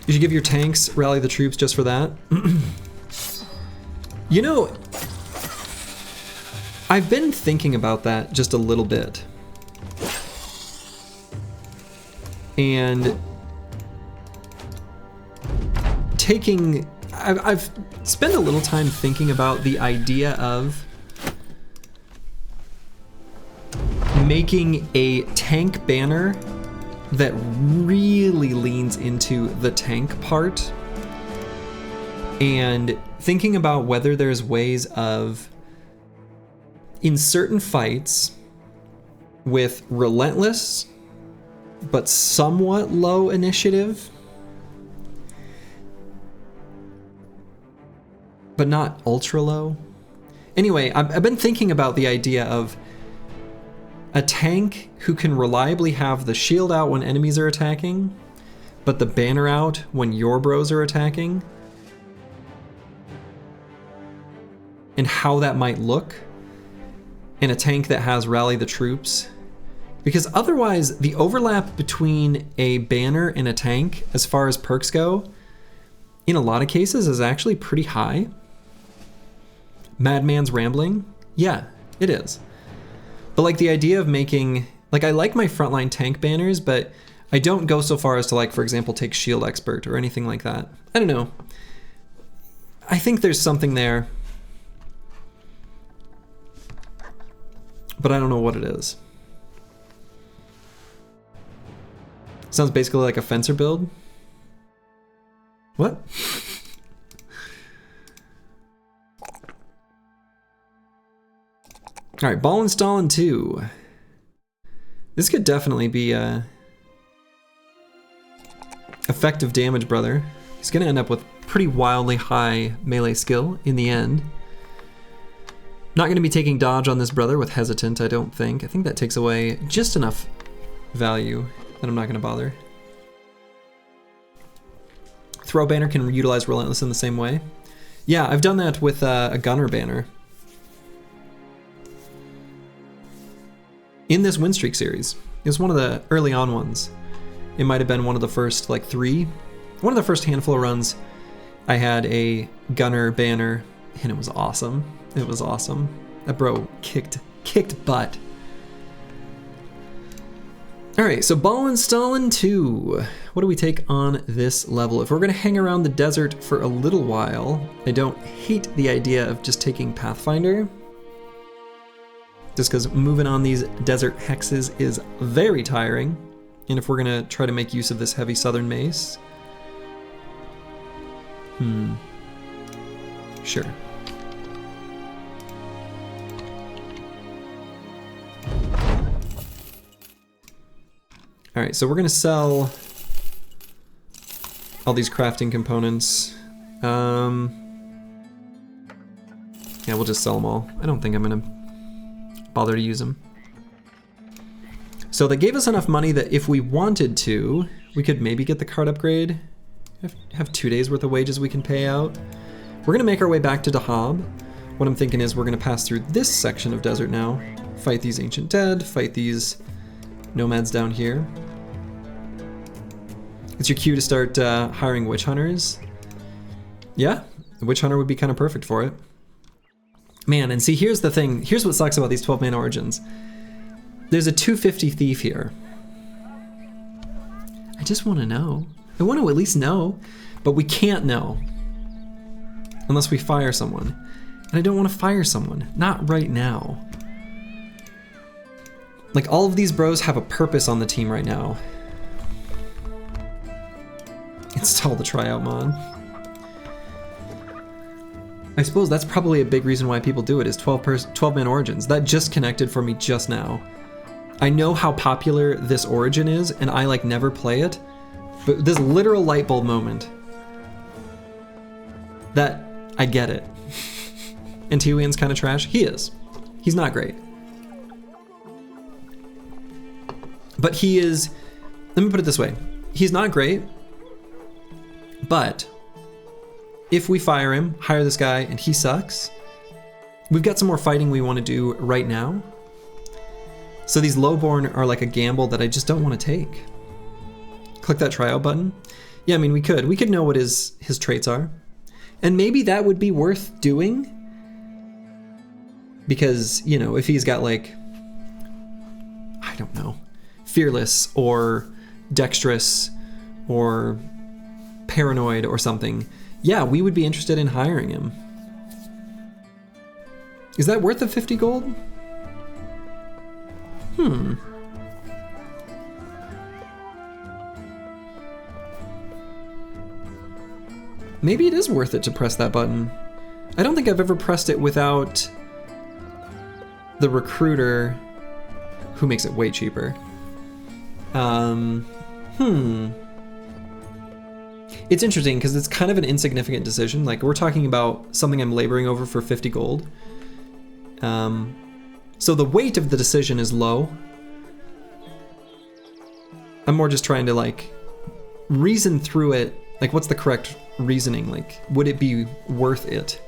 Speaker 1: You should give your tanks rally the troops just for that. You know, I've been thinking about that just a little bit. And I've spent a little time thinking about the idea of making a tank banner that really leans into the tank part, and thinking about whether there's ways of, in certain fights with relentless but somewhat low initiative, but not ultra low. Anyway, I've been thinking about the idea of a tank who can reliably have the shield out when enemies are attacking, but the banner out when your bros are attacking, and how that might look in a tank that has rally the troops. Because otherwise, the overlap between a banner and a tank, as far as perks go, in a lot of cases is actually pretty high. Madman's Rambling? Yeah, it is. But like the idea of making, like I like my frontline tank banners, but I don't go so far as to, like, for example, take Shield Expert or anything like that. I don't know. I think there's something there, but I don't know what it is. Sounds basically like a fencer build. What? All right, Ball Installing 2. This could definitely be a effective damage brother. He's gonna end up with pretty wildly high melee skill in the end. Not gonna be taking dodge on this brother with Hesitant, I don't think. I think that takes away just enough value that I'm not gonna bother. Throw banner can utilize Relentless in the same way. Yeah, I've done that with a Gunner banner. In this Winstreak series. It was one of the early on ones. It might have been one of the first, like, 3. One of the first handful of runs, I had a Gunner banner, and it was awesome. It was awesome. That bro kicked butt. All right, so Ball Installing 2. What do we take on this level? If we're gonna hang around the desert for a little while, I don't hate the idea of just taking Pathfinder, just because moving on these desert hexes is very tiring. And if we're gonna try to make use of this heavy southern mace, sure. Alright, so we're gonna sell all these crafting components. Yeah, we'll just sell them all. I don't think I'm gonna bother to use them. So they gave us enough money that if we wanted to, we could maybe get the cart upgrade. Have 2 days worth of wages we can pay out. We're gonna make our way back to Dahab. What I'm thinking is we're gonna pass through this section of desert now, fight these ancient dead, fight these nomads down here. It's your cue to start hiring witch hunters. Yeah, the witch hunter would be kind of perfect for it. Man, and see, here's the thing. Here's what sucks about these 12-man origins. There's a 250 thief here. I just want to know. I want to at least know, but we can't know unless we fire someone. And I don't want to fire someone, not right now. Like, all of these bros have a purpose on the team right now. Install the tryout mod. I suppose that's probably a big reason why people do it, is 12-man origins. That just connected for me just now. I know how popular this origin is, and I like never play it, but this literal light bulb moment, that I get it. And Tiwian's kind of trash. He is. He's not great. But he is, let me put it this way. He's not great, but if we fire him, hire this guy, and he sucks, we've got some more fighting we want to do right now. So these lowborn are like a gamble that I just don't want to take. Click that tryout button. Yeah, I mean, we could know what his traits are. And maybe that would be worth doing. Because, you know, if he's got like, I don't know, fearless or dexterous or paranoid or something, yeah, we would be interested in hiring him. Is that worth the 50 gold? Maybe it is worth it to press that button. I don't think I've ever pressed it without the recruiter, who makes it way cheaper. It's interesting because it's kind of an insignificant decision. Like, we're talking about something I'm laboring over for 50 gold. So the weight of the decision is low. I'm more just trying to like reason through it. Like, what's the correct reasoning? Like, would it be worth it?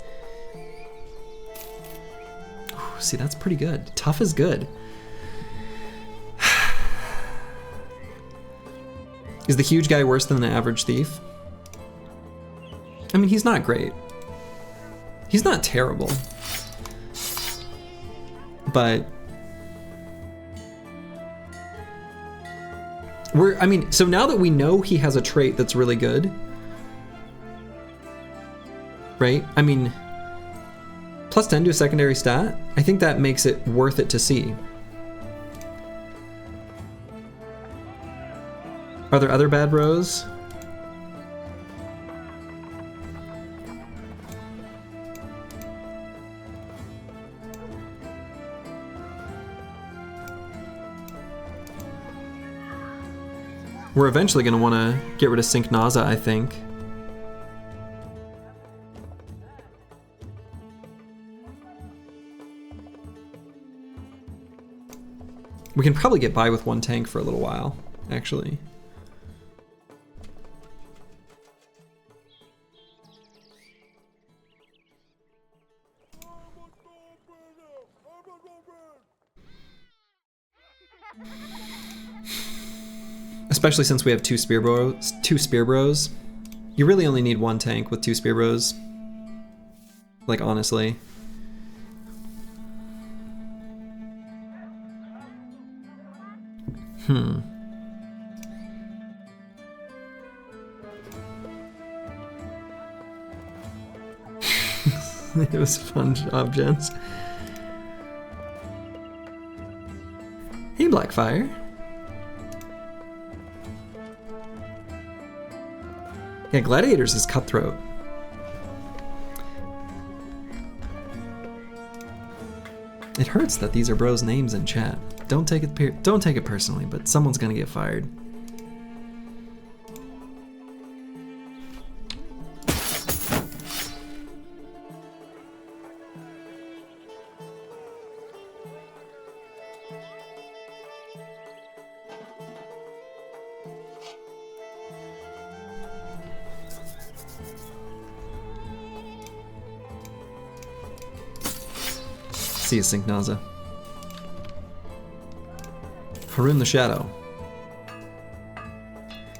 Speaker 1: Ooh, see, that's pretty good. Tough is good. Is the huge guy worse than the average thief? I mean, he's not great. He's not terrible. But so now that we know he has a trait that's really good, right? I mean, plus 10 to a secondary stat, I think that makes it worth it to see. Are there other bad bros? We're eventually going to want to get rid of Sync Naza, I think. We can probably get by with one tank for a little while, actually. Especially since we have two spear bros. You really only need one tank with two spear bros. Like, honestly. It was a fun job, gents. Hey, Blackfire. Yeah, Gladiators is cutthroat. It hurts that these are bros' names in chat. Don't take it personally, but someone's gonna get fired. See you, Sync Naza. Haroon the Shadow.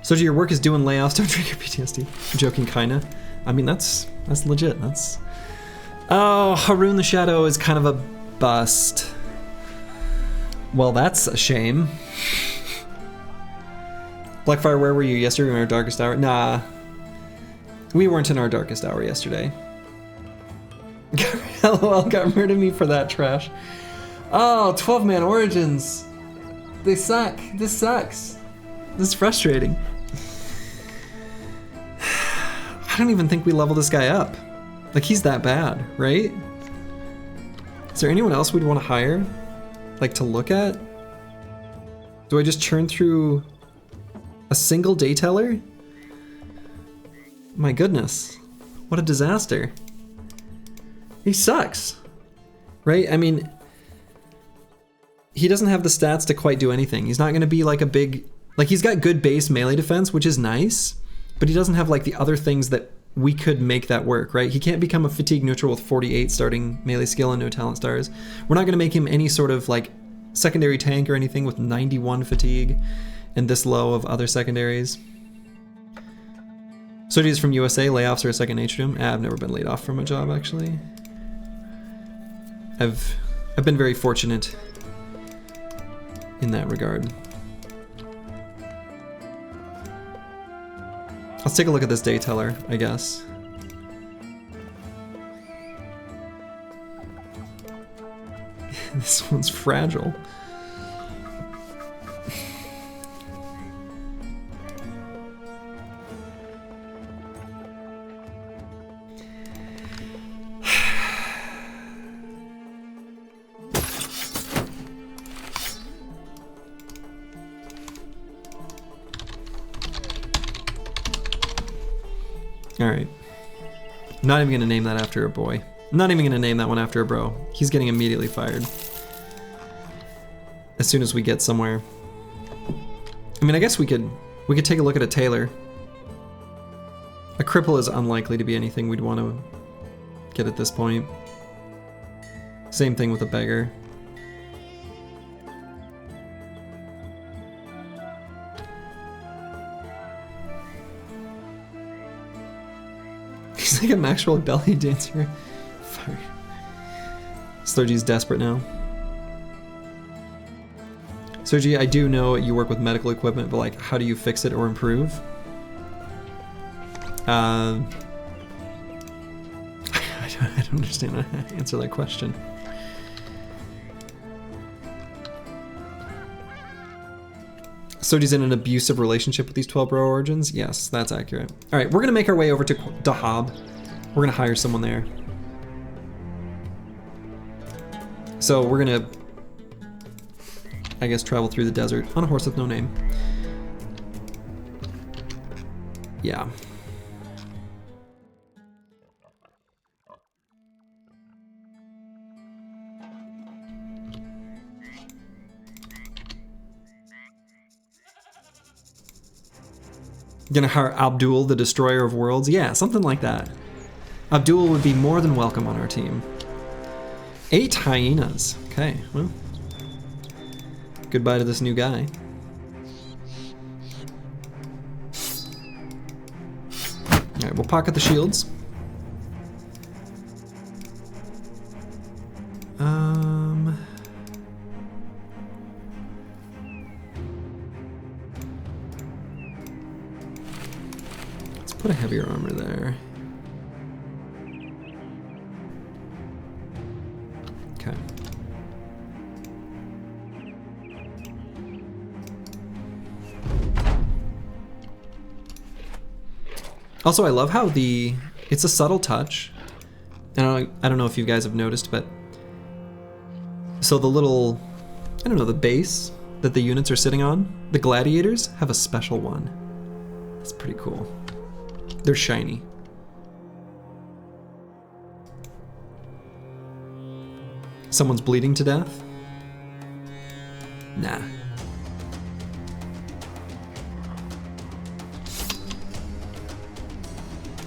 Speaker 1: So your work is doing layoffs, don't trigger PTSD. I'm joking, kinda. I mean, that's legit. That's. Oh, Haroon the Shadow is kind of a bust. Well, that's a shame. Blackfire, where were you yesterday in our darkest hour? Nah. We weren't in our darkest hour yesterday. LOL got rid of me for that trash. Oh, 12-man origins. They suck. This sucks. This is frustrating. I don't even think we level this guy up. Like, he's that bad, right? Is there anyone else we'd want to hire? Like, to look at? Do I just churn through a single dayteller? My goodness. What a disaster. He sucks. Right? I mean, he doesn't have the stats to quite do anything. He's not going to be like a big... Like, he's got good base melee defense, which is nice, but he doesn't have like the other things that we could make that work, right? He can't become a fatigue neutral with 48 starting melee skill and no talent stars. We're not going to make him any sort of like secondary tank or anything with 91 fatigue and this low of other secondaries. Soji's from USA, layoffs are a second nature to him. I've never been laid off from a job, actually. I've been very fortunate in that regard. Let's take a look at this dayteller, I guess. This one's fragile. Alright. I'm not even gonna name that after a boy. I'm not even gonna name that one after a bro. He's getting immediately fired. As soon as we get somewhere. I mean, I guess we could take a look at a tailor. A cripple is unlikely to be anything we'd want to get at this point. Same thing with a beggar. He's like a Maxwell belly dancer. Fire. Slurgy's desperate now. Sergi, I do know you work with medical equipment, but like, how do you fix it or improve? I don't understand how to answer that question. Sergi's in an abusive relationship with these 12 bro origins? Yes, that's accurate. All right, we're gonna make our way over to Dahab. We're gonna hire someone there. So we're gonna, I guess, travel through the desert on a horse with no name. Yeah. Gonna hire Abdul, the destroyer of worlds? Yeah, something like that. Abdul would be more than welcome on our team. 8 hyenas. Okay, well. Goodbye to this new guy. Alright, we'll pocket the shields. Let's put a heavier armor there. Okay. Also, I love how it's a subtle touch. And I don't know if you guys have noticed, but so the little, I don't know, the base that the units are sitting on, the Gladiators have a special one. That's pretty cool. They're shiny. Someone's bleeding to death? Nah.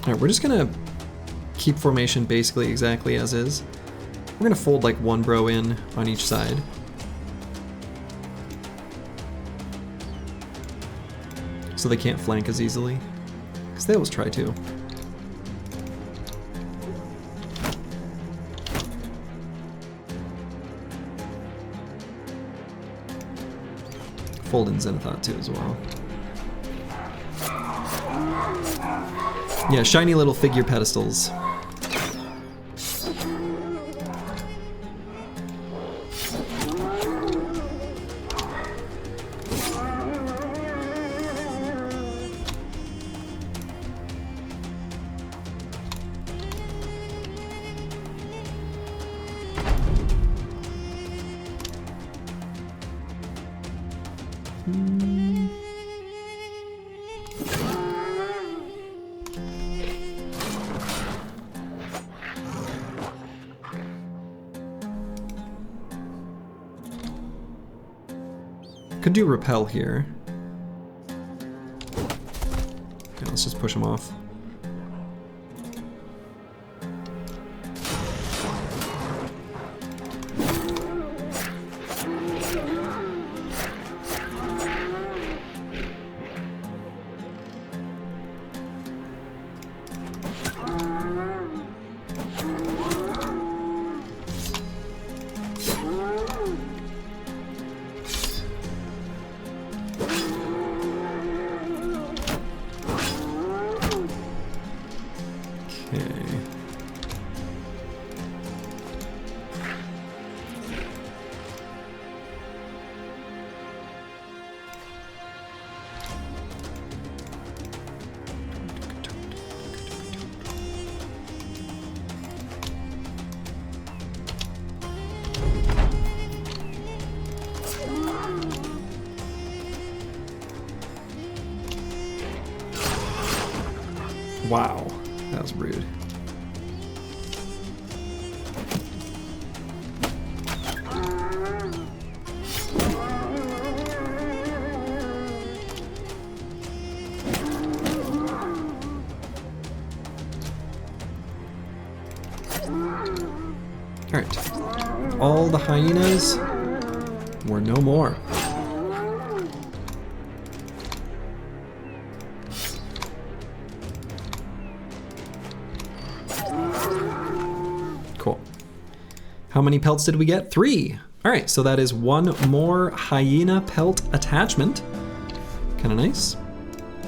Speaker 1: Alright, we're just gonna keep formation basically exactly as is. We're gonna fold like one bro in on each side. So they can't flank as easily. Because they always try to. Fold in Zenithot too as well. Yeah, shiny little figure pedestals. Could do repel here. Okay, let's just push him off. Wow, that was rude. All right, all the hyenas were no more. Cool. How many pelts did we get? 3. All right, so that is 1 more hyena pelt attachment. Kind of nice.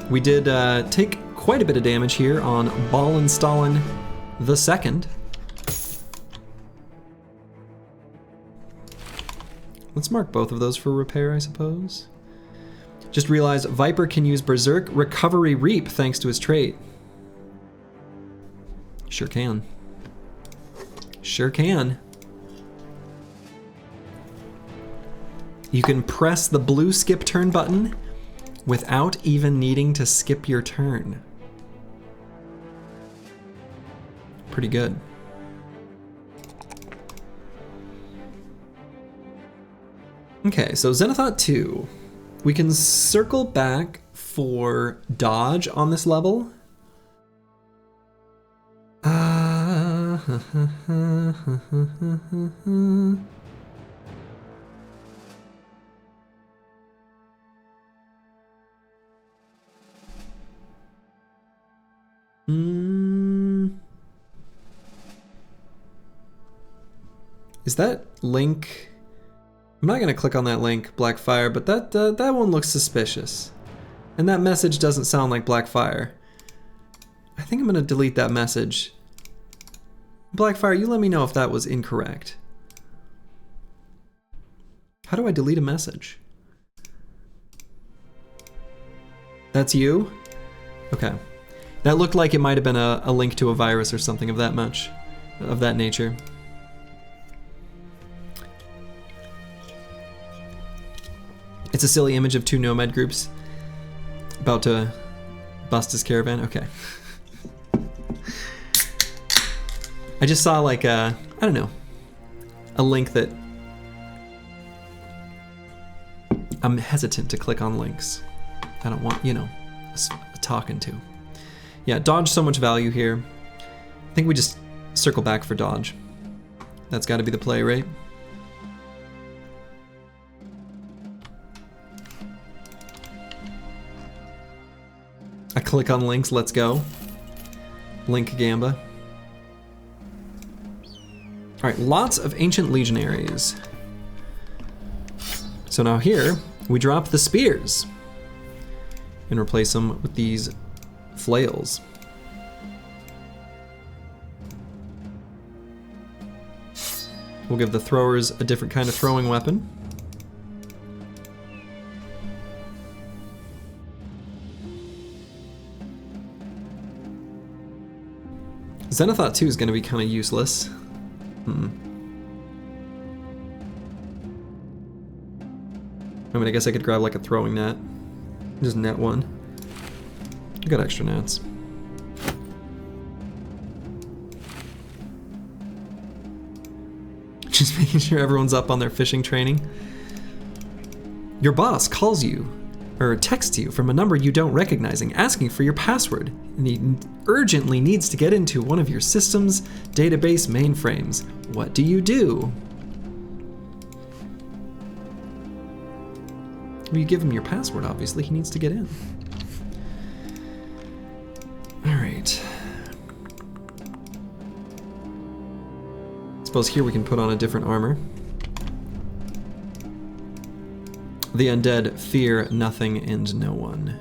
Speaker 1: We did take quite a bit of damage here on Ballenstallen the Second. Let's mark both of those for repair, I suppose. Just realized Viper can use Berserk Recovery Reap thanks to his trait. Sure can. Sure can. You can press the blue skip turn button without even needing to skip your turn. Pretty good. Okay, so Zenithot 2. We can circle back for dodge on this level. Is that link? I'm not gonna click on that link, Blackfire, but that one looks suspicious. And that message doesn't sound like Blackfire. I think I'm gonna delete that message. Blackfire, you let me know if that was incorrect. How do I delete a message? That's you? Okay. That looked like it might have been a link to a virus or something of that nature. It's a silly image of 2 nomad groups about to bust his caravan. Okay. I just saw like I don't know, a link that I'm hesitant to click on links. I don't want, you know, a talking to. Yeah, dodge so much value here. I think we just circle back for dodge. That's got to be the play, right? I click on links, let's go. Link Gamba. Alright, lots of ancient legionaries. So now here, we drop the spears and replace them with these flails. We'll give the throwers a different kind of throwing weapon. Xenothought 2 is going to be kind of useless. I mean, I guess I could grab like a throwing net. Just net one. I got extra nets. Just making sure everyone's up on their fishing training. Your boss calls you, or texts you from a number you don't recognize, asking for your password, and he urgently needs to get into one of your system's database mainframes. What do you do? Well, you give him your password, obviously. He needs to get in. Alright. Suppose here we can put on a different armor. The undead fear nothing and no one.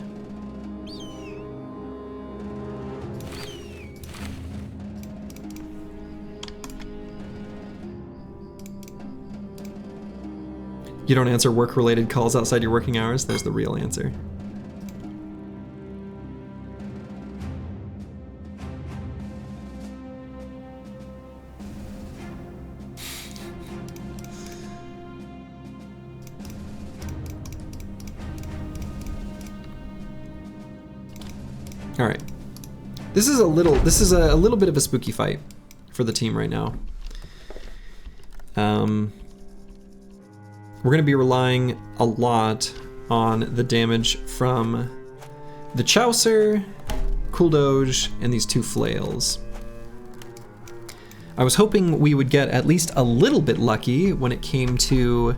Speaker 1: You don't answer work-related calls outside your working hours? There's the real answer. All right. This is a little bit of a spooky fight for the team right now. We're going to be relying a lot on the damage from the Chaucer, Kuldoj, and these two flails. I was hoping we would get at least a little bit lucky when it came to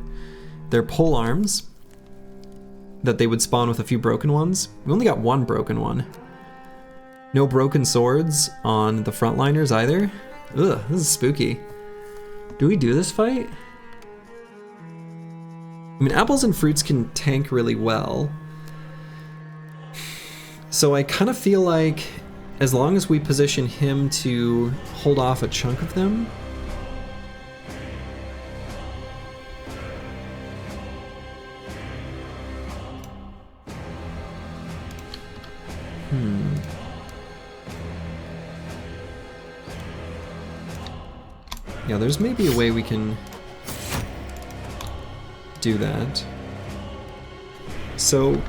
Speaker 1: their pole arms, that they would spawn with a few broken ones. We only got one broken one. No broken swords on the frontliners either. Ugh, this is spooky. Do we do this fight? I mean, apples and fruits can tank really well. So I kind of feel like as long as we position him to hold off a chunk of them. Yeah, there's maybe a way we can do that. So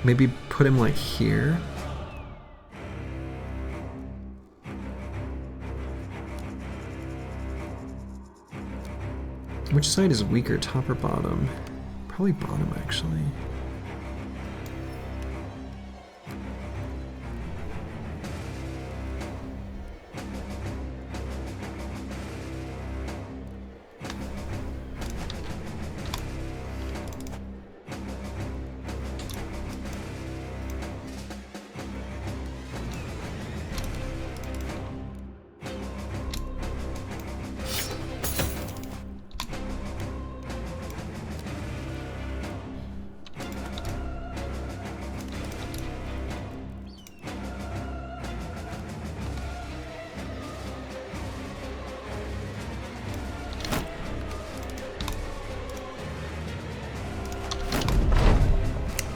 Speaker 1: maybe put him like here. Which side is weaker, top or bottom? Probably bottom, actually.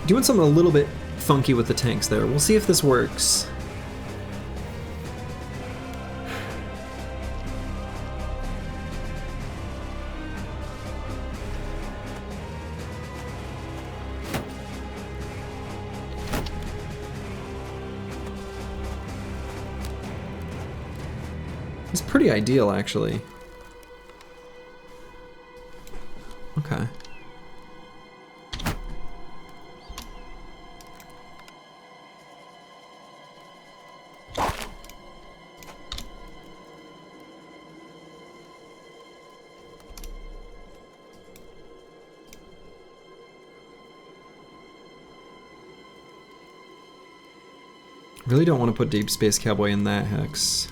Speaker 1: Doing something a little bit funky with the tanks there. We'll see if this works. It's pretty ideal, actually. Okay. Really don't want to put Deep Space Cowboy in that hex.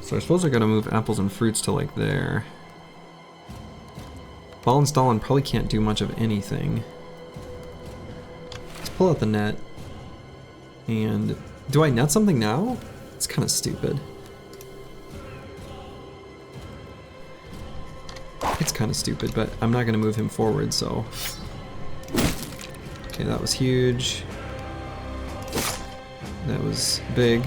Speaker 1: So I suppose I gotta move apples and fruits to like there. Ball and Stalin probably can't do much of anything. Let's pull out the net. And do I net something now? It's kind of stupid. It's kind of stupid, but I'm not gonna move him forward, so. Okay, that was huge. That was big.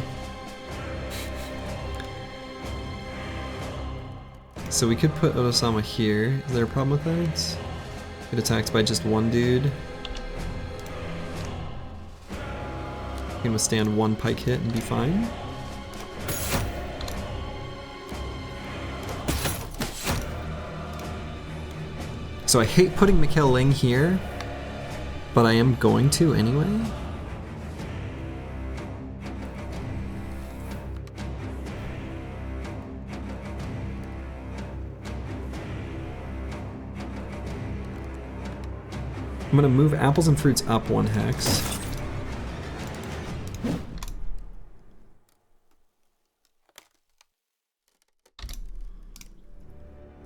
Speaker 1: So we could put Otosama here. Is there a problem with that? Get attacked by just one dude. You can withstand one pike hit and be fine. So I hate putting Mikhail Ling here, but I am going to anyway. I'm gonna move apples and fruits up one hex.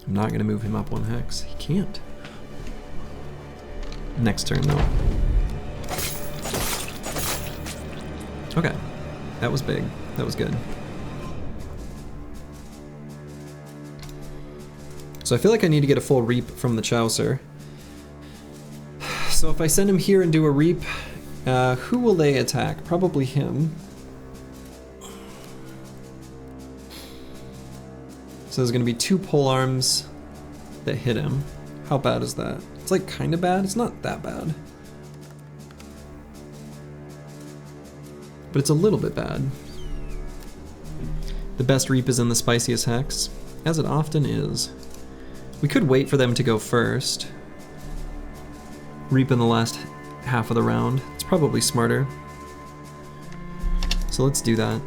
Speaker 1: I'm not gonna move him up one hex. He can't. Next turn though. Okay, that was big. That was good. So I feel like I need to get a full reap from the Chaucer. So if I send him here and do a reap, who will they attack? Probably him. So there's gonna be 2 polearms that hit him. How bad is that? It's like kinda bad, it's not that bad. But it's a little bit bad. The best reap is in the spiciest hex, as it often is. We could wait for them to go first. Reap in the last half of the round. It's probably smarter. So let's do that.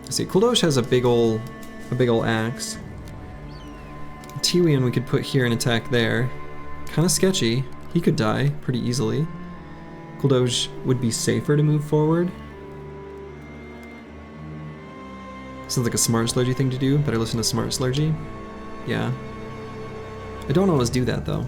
Speaker 1: See, Kuldosh has a big ol' axe. Tiwian we could put here and attack there. Kinda sketchy. He could die pretty easily. Kuldosh would be safer to move forward. Sounds like a smart slurgy thing to do. Better listen to smart slurgy. Yeah. I don't always do that though.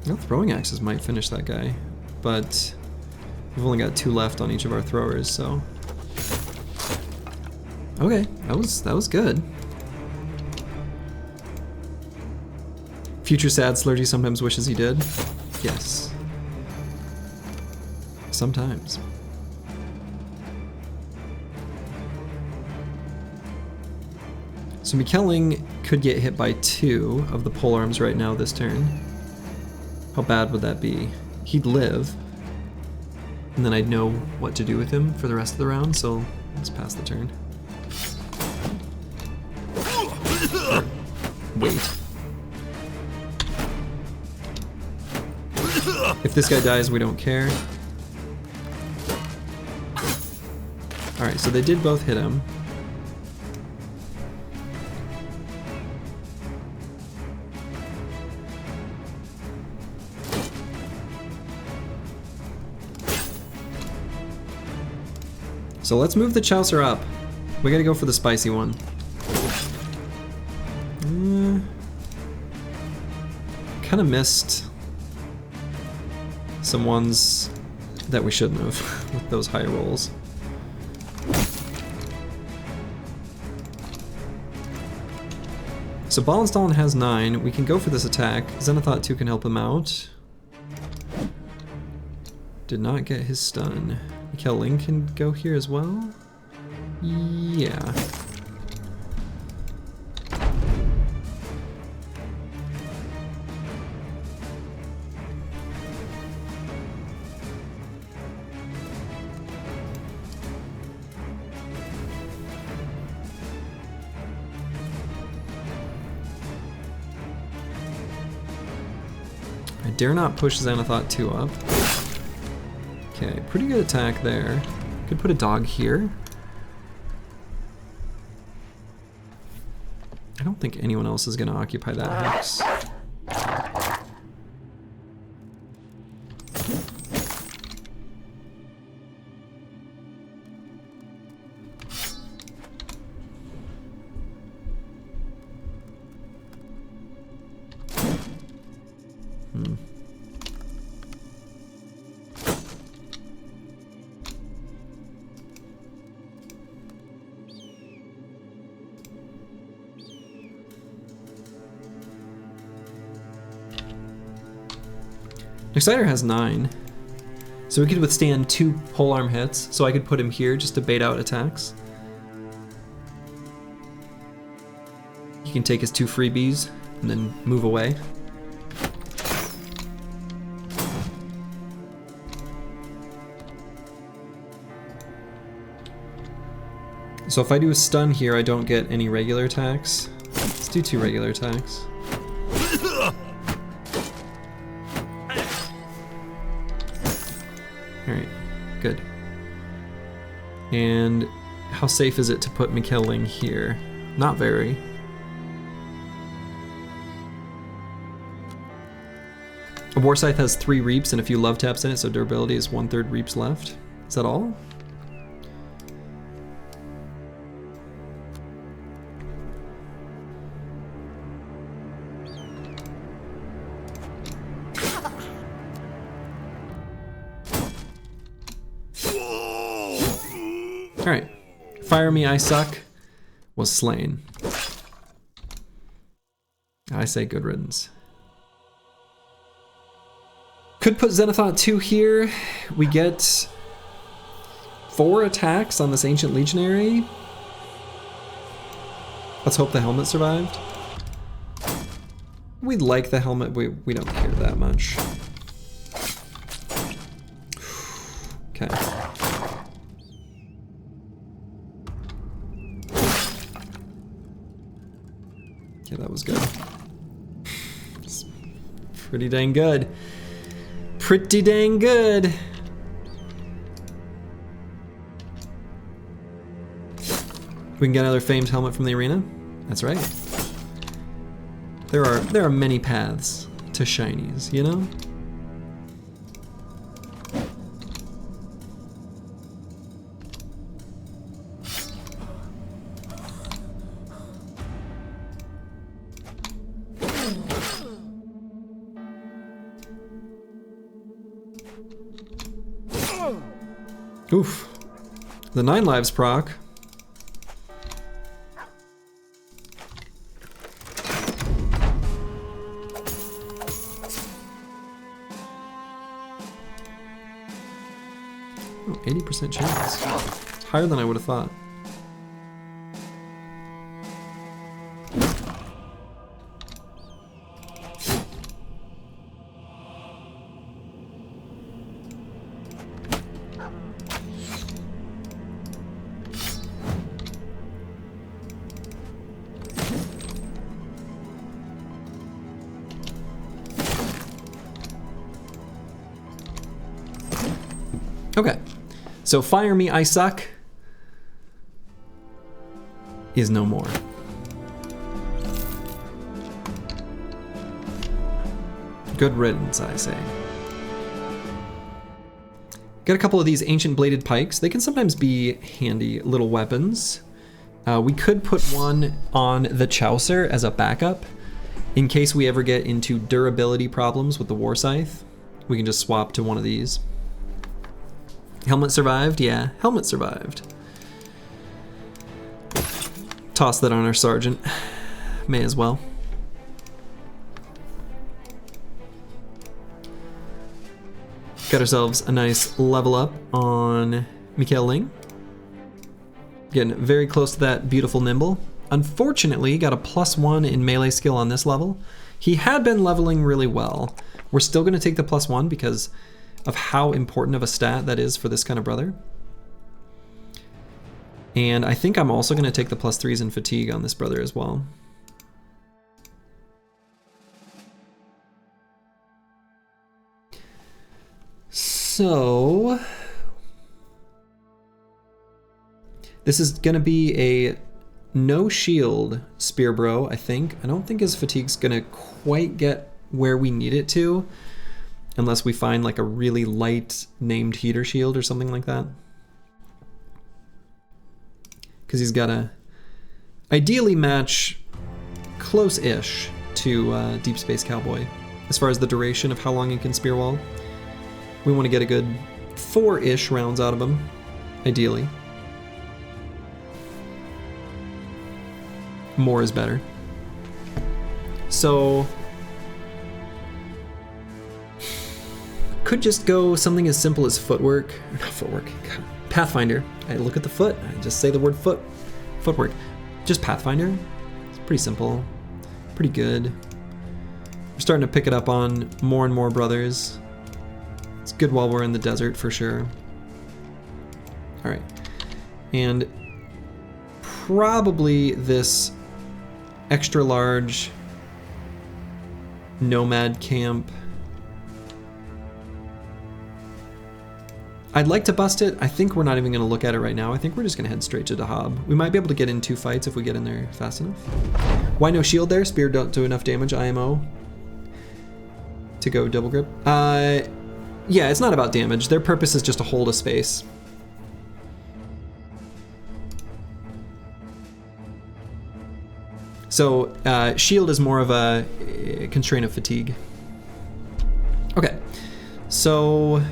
Speaker 1: Well, throwing axes might finish that guy, but we've only got 2 left on each of our throwers, so. Okay, that was good. Future sad slurgy sometimes wishes he did. Yes. Sometimes. So Mikelling could get hit by 2 of the polearms right now this turn. How bad would that be? He'd live, and then I'd know what to do with him for the rest of the round, so let's pass the turn. Wait. If this guy dies, we don't care. Alright, so they did both hit him. So let's move the Chaucer up. We gotta go for the spicy one. Kinda missed some ones that we shouldn't have with those high rolls. So Ballenstallen has 9. We can go for this attack. Zenithot 2 can help him out. Did not get his stun. Mikhail Ling can go here as well? Yeah. I dare not push Xanathot 2 up. Okay, pretty good attack there. Could put a dog here. I don't think anyone else is going to occupy that hex. Exciter has 9, so we could withstand 2 polearm hits, so I could put him here just to bait out attacks. He can take his 2 freebies and then move away. So if I do a stun here, I don't get any regular attacks. Let's do 2 regular attacks. Alright, good. And how safe is it to put Mikkelling here? Not very. A War Scythe has 3 reaps and a few love taps in it, so durability is 1/3 reaps left. Is that all? Alright. Fire Me, I Suck was slain. I say good riddance. Could put Xanathot 2 here. We get 4 attacks on this Ancient Legionary. Let's hope the helmet survived. We like the helmet, we don't care that much. Okay. Okay, that was good. It's pretty dang good. Pretty dang good. We can get another famed helmet from the arena. That's right. There are many paths to shinies, you know? Oof. The 9 lives proc. Oh, 80% chance. It's higher than I would have thought. Okay, so Fire Me, I Suck is no more. Good riddance, I say. Got a couple of these ancient bladed pikes. They can sometimes be handy little weapons. We could put one on the Chaucer as a backup in case we ever get into durability problems with the War Scythe. We can just swap to one of these. Helmet survived? Yeah, helmet survived. Toss that on our sergeant. May as well. Got ourselves a nice level up on Mikkelling. Getting very close to that beautiful nimble. Unfortunately, got a +1 in melee skill on this level. He had been leveling really well. We're still going to take the +1 because of how important of a stat that is for this kind of brother. And I think I'm also going to take the +3s in fatigue on this brother as well. So this is gonna be a no shield spear bro, I think. I don't think his fatigue's gonna quite get where we need it to, unless we find like a really light named heater shield or something like that. Because he's gotta ideally match close-ish to Deep Space Cowboy as far as the duration of how long he can spear wall. We want to get a good 4-ish rounds out of him, ideally. More is better. So could just go something as simple as footwork. Not footwork. God. Pathfinder. I look at the foot. I just say the word footwork. Just Pathfinder. It's pretty simple. Pretty good. We're starting to pick it up on more and more brothers. It's good while we're in the desert for sure. All right. And probably this extra large nomad camp. I'd like to bust it. I think we're not even going to look at it right now. I think we're just going to head straight to Dahab. We might be able to get in 2 fights if we get in there fast enough. Why no shield there? Spear don't do enough damage, IMO. To go double grip. Yeah, it's not about damage. Their purpose is just to hold a space. So shield is more of a constraint of fatigue. Okay, so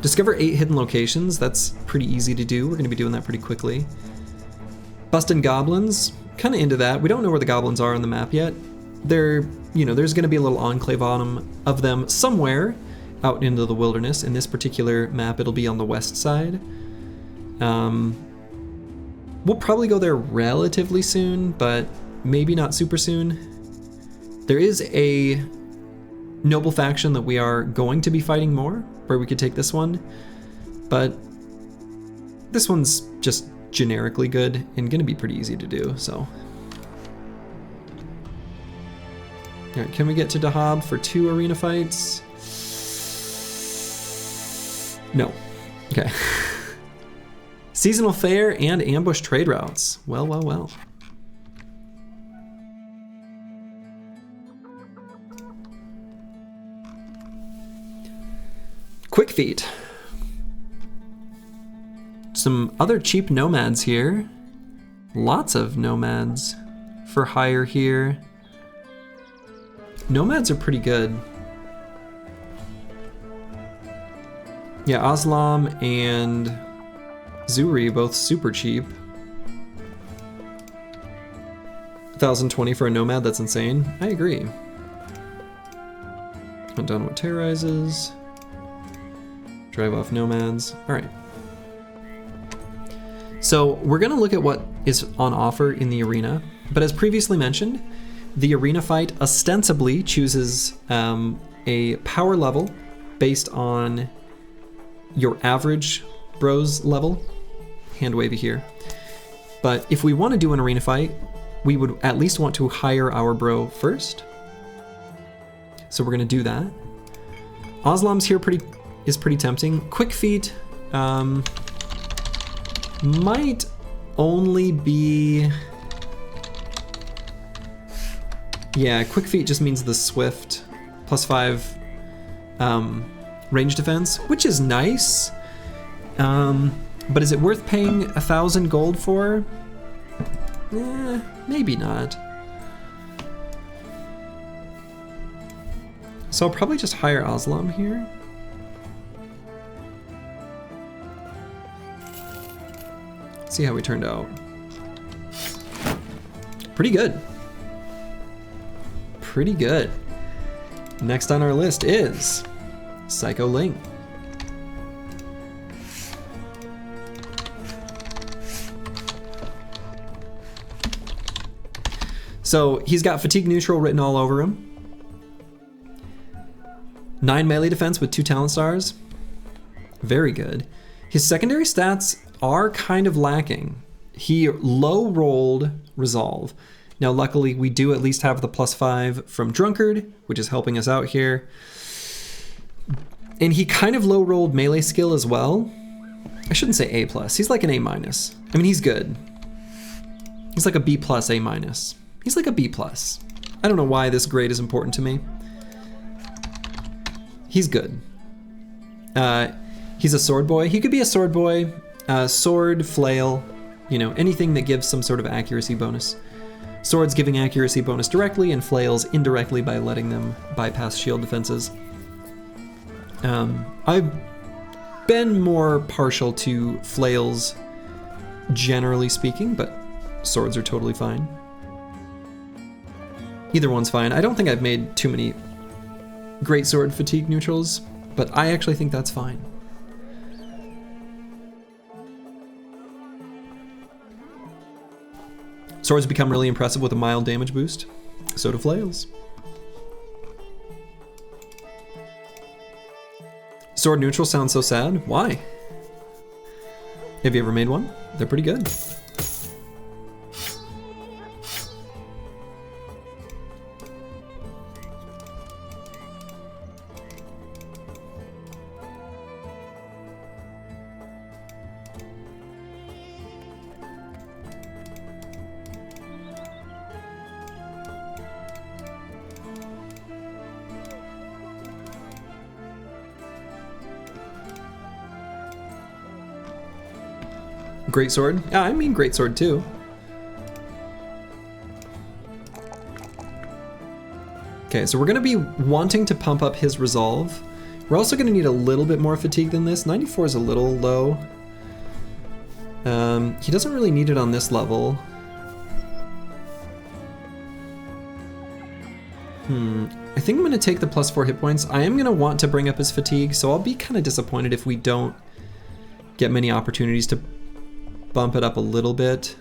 Speaker 1: discover 8 hidden locations. That's pretty easy to do. We're gonna be doing that pretty quickly. Busting goblins, kind of into that. We don't know where the goblins are on the map yet. They're, there's gonna be a little enclave of them somewhere out into the wilderness. In this particular map, it'll be on the west side. We'll probably go there relatively soon, but maybe not super soon. There is a noble faction that we are going to be fighting more, where we could take this one, but this one's just generically good and gonna be pretty easy to do, so. All right, can we get to Dahab for 2 arena fights? No, okay. Seasonal fair and ambush trade routes. Well, well, well. Quick feet. Some other cheap nomads here. Lots of nomads for hire here. Nomads are pretty good. Yeah, Aslam and Zuri, both super cheap. 1,020 for a nomad, that's insane. I agree. Hunt down what terrorizes. Drive off nomads. All right. So we're gonna look at what is on offer in the arena, but as previously mentioned, the arena fight ostensibly chooses a power level based on your average bros level. Hand wavy here. But if we want to do an arena fight, we would at least want to hire our bro first. So we're gonna do that. Aslam's here is pretty tempting. Quick feet might only be, yeah, quick feet just means the swift +5 range defense, which is nice. But is it worth paying 1,000 gold for? Maybe not. So I'll probably just hire Aslam here. See how we turned out. Pretty good. Pretty good. Next on our list is Psycho Ling. So he's got fatigue neutral written all over him. 9 melee defense with 2 talent stars. Very good. His secondary stats are kind of lacking. He low rolled resolve. Now luckily we do at least have the +5 from Drunkard, which is helping us out here. And he kind of low-rolled melee skill as well. I shouldn't say A+. He's like an A-. I mean, he's good. He's like a B+, A-. He's like a B+. I don't know why this grade is important to me. He's good. He's a sword boy. He could be a sword boy, sword, flail, you know, anything that gives some sort of accuracy bonus. Swords giving accuracy bonus directly, and flails indirectly by letting them bypass shield defenses. I've been more partial to flails, generally speaking, but swords are totally fine. Either one's fine. I don't think I've made too many great sword fatigue neutrals, but I actually think that's fine. Swords become really impressive with a mild damage boost. So do flails. Sword neutral sounds so sad. Why? Have you ever made one? They're pretty good. Great sword? Yeah, I mean great sword too. Okay, so we're gonna be wanting to pump up his resolve. We're also gonna need a little bit more fatigue than this. 94 is a little low. He doesn't really need it on this level. I think I'm gonna take the +4 hit points. I am gonna want to bring up his fatigue, so I'll be kind of disappointed if we don't get many opportunities to bump it up a little bit.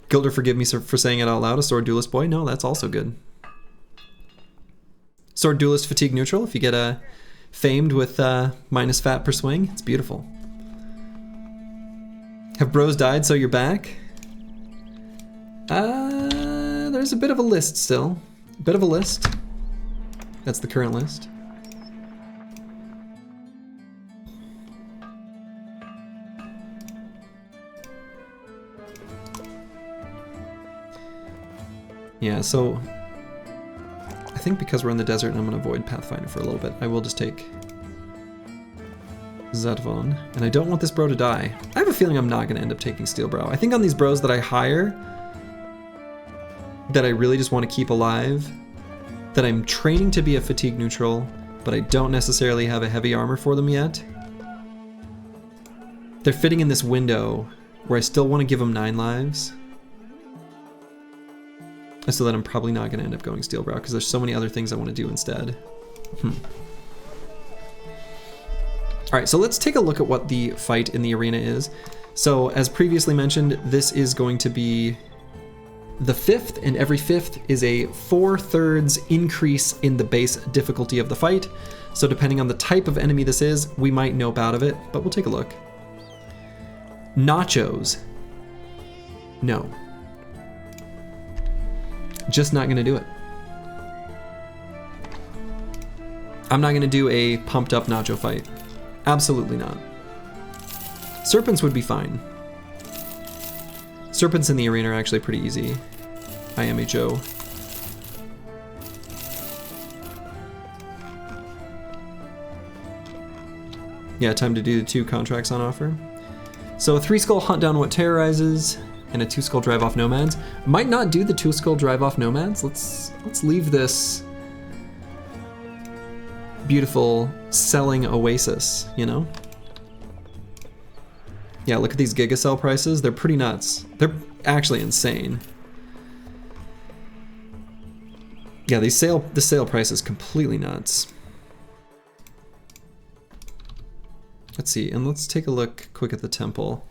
Speaker 1: Gilder, forgive me for saying it out loud. A sword duelist boy? No, that's also good. Sword duelist fatigue neutral. If you get a famed with minus fat per swing, it's beautiful. Have bros died so you're back? There's a bit of a list still. A bit of a list. That's the current list. Yeah, so I think because we're in the desert and I'm gonna avoid Pathfinder for a little bit, I will just take Zetvon. And I don't want this bro to die. I have a feeling I'm not gonna end up taking Steelbrow. I think on these bros that I hire, that I really just want to keep alive, that I'm training to be a fatigue neutral, but I don't necessarily have a heavy armor for them yet. They're fitting in this window where I still want to give them 9 lives. So that I'm probably not going to end up going Steelbrow because there's so many other things I want to do instead. Alright, so let's take a look at what the fight in the arena is. So as previously mentioned, this is going to be the 5th, and every 5th is a 4/3 increase in the base difficulty of the fight. So depending on the type of enemy this is, we might nope out of it, but we'll take a look. Nachos. No. Just not gonna do it. I'm not gonna do a pumped up nacho fight. Absolutely not. Serpents would be fine. Serpents in the arena are actually pretty easy. IMHO. Yeah, time to do the 2 contracts on offer. So a 3-skull hunt down what terrorizes, and a 2-skull drive off nomads. Might not do the 2-skull drive off nomads. Let's leave this beautiful selling oasis, you know? Yeah, look at these gigacell prices. They're pretty nuts. They're actually insane. Yeah, the sale price is completely nuts. Let's see, and let's take a look quick at the temple.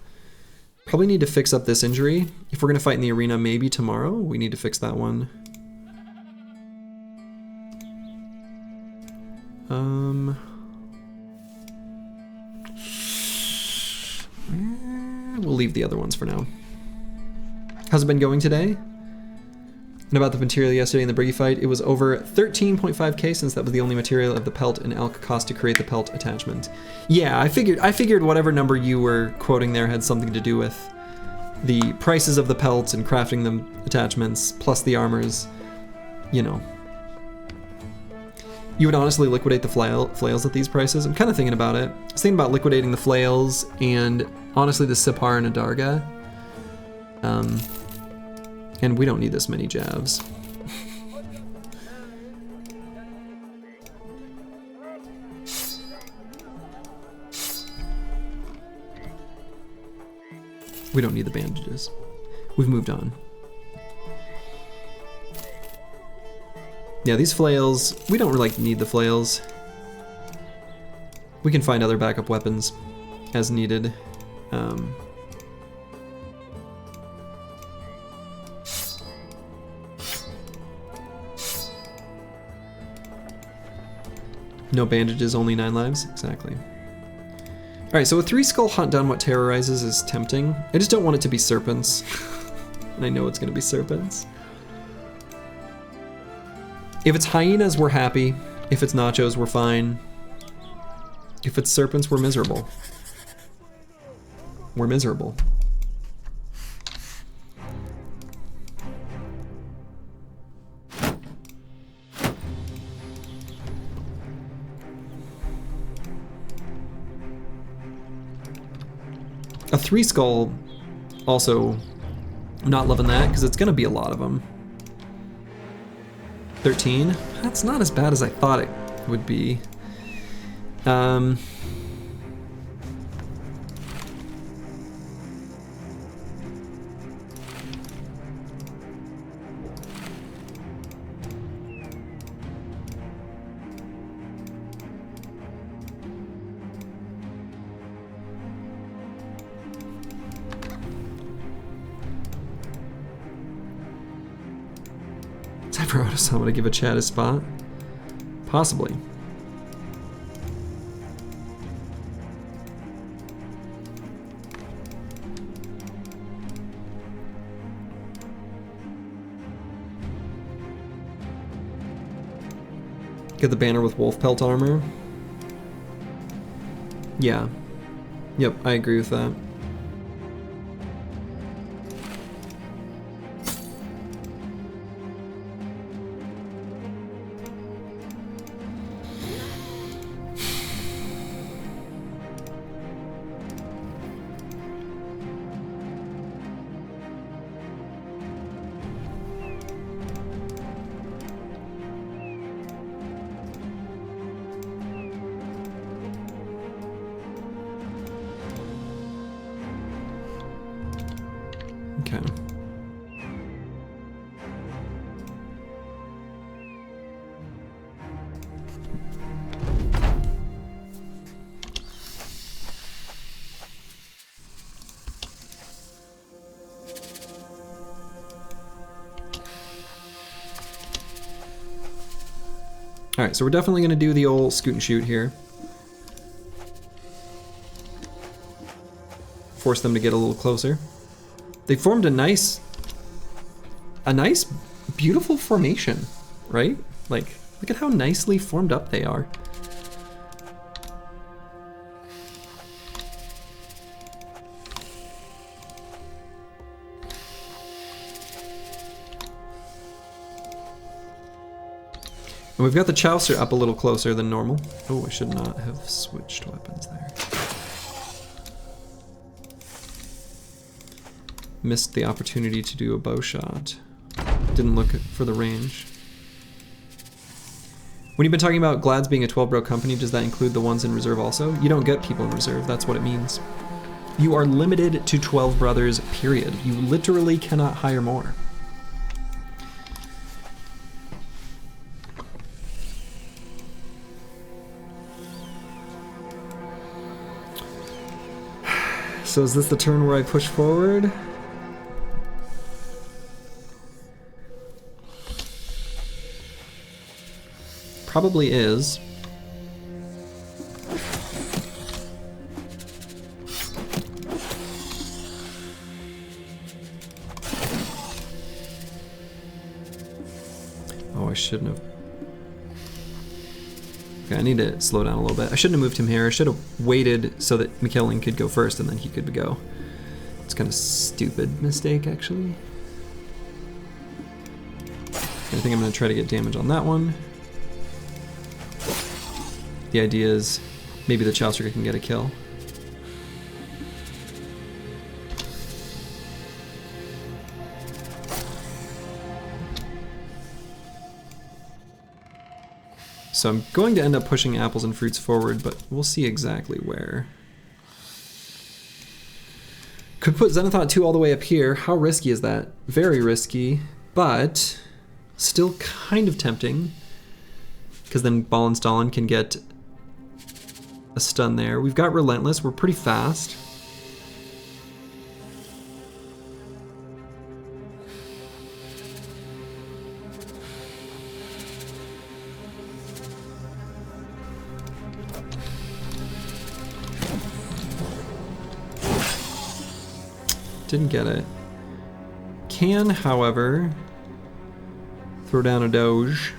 Speaker 1: Probably need to fix up this injury. If we're gonna fight in the arena maybe tomorrow, we need to fix that one. We'll leave the other ones for now. How's it been going today? And about the material yesterday in the Briggy fight, it was over 13.5k since that was the only material of the pelt and elk cost to create the pelt attachment. Yeah, I figured whatever number you were quoting there had something to do with the prices of the pelts and crafting them attachments, plus the armors, you know. You would honestly liquidate the flails at these prices? I'm kind of thinking about it. I was thinking about liquidating the flails and honestly the Sipar and Adarga. And we don't need this many jabs. We don't need the bandages. We've moved on. Yeah, these flails, we don't really need the flails. We can find other backup weapons as needed. No bandages, only 9 lives? Exactly. Alright, so a 3-skull hunt down what terrorizes is tempting. I just don't want it to be serpents. And I know it's gonna be serpents. If it's hyenas, we're happy. If it's nachos, we're fine. If it's serpents, we're miserable. We're miserable. A 3-skull, also not loving that, because it's going to be a lot of them. 13? That's not as bad as I thought it would be. Someone to give a chat a spot? Possibly. Get the banner with wolf pelt armor. Yeah. Yep, I agree with that. Okay. All right, so we're definitely going to do the old scoot and shoot here. Force them to get a little closer. They formed a nice, beautiful formation, right? Like, look at how nicely formed up they are. And we've got the Chaucer up a little closer than normal. Oh, I should not have switched weapons there. Missed the opportunity to do a bow shot. Didn't look for the range. When you've been talking about Glads being a 12-bro company, does that include the ones in reserve also? You don't get people in reserve, that's what it means. You are limited to 12 brothers, period. You literally cannot hire more. So is this the turn where I push forward? Probably is. I shouldn't have. Okay, I need to slow down a little bit. I shouldn't have moved him here. I should have waited so that McKilling could go first and then he could go. It's kind of stupid mistake, actually. I think I'm going to try to get damage on that one. The idea is maybe the Chowstricker can get a kill. So I'm going to end up pushing apples and fruits forward, but we'll see exactly where. Could put Zenithot 2 all the way up here. How risky is that? Very risky, but still kind of tempting. Because then Ballenstallen can get a stun there. We've got Relentless. We're pretty fast. Didn't get it. Can, however, throw down a Doge.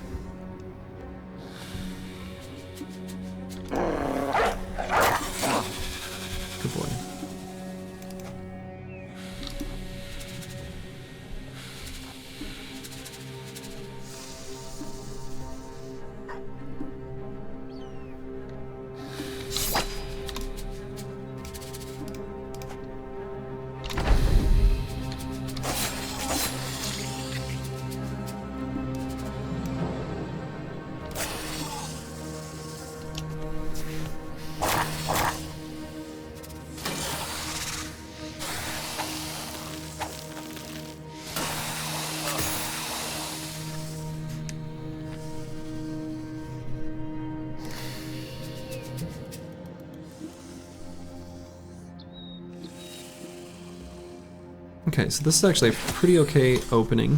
Speaker 1: Good boy. Okay, so this is actually a pretty okay opening.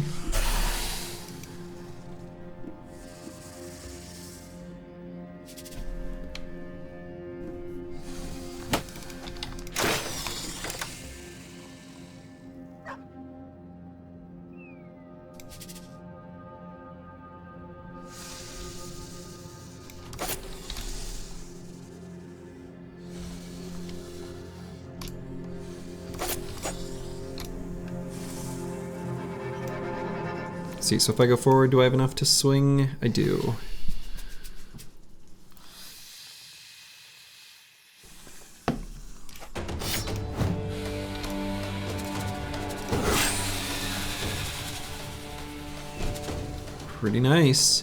Speaker 1: See, so if I go forward, do I have enough to swing? I do. Pretty nice.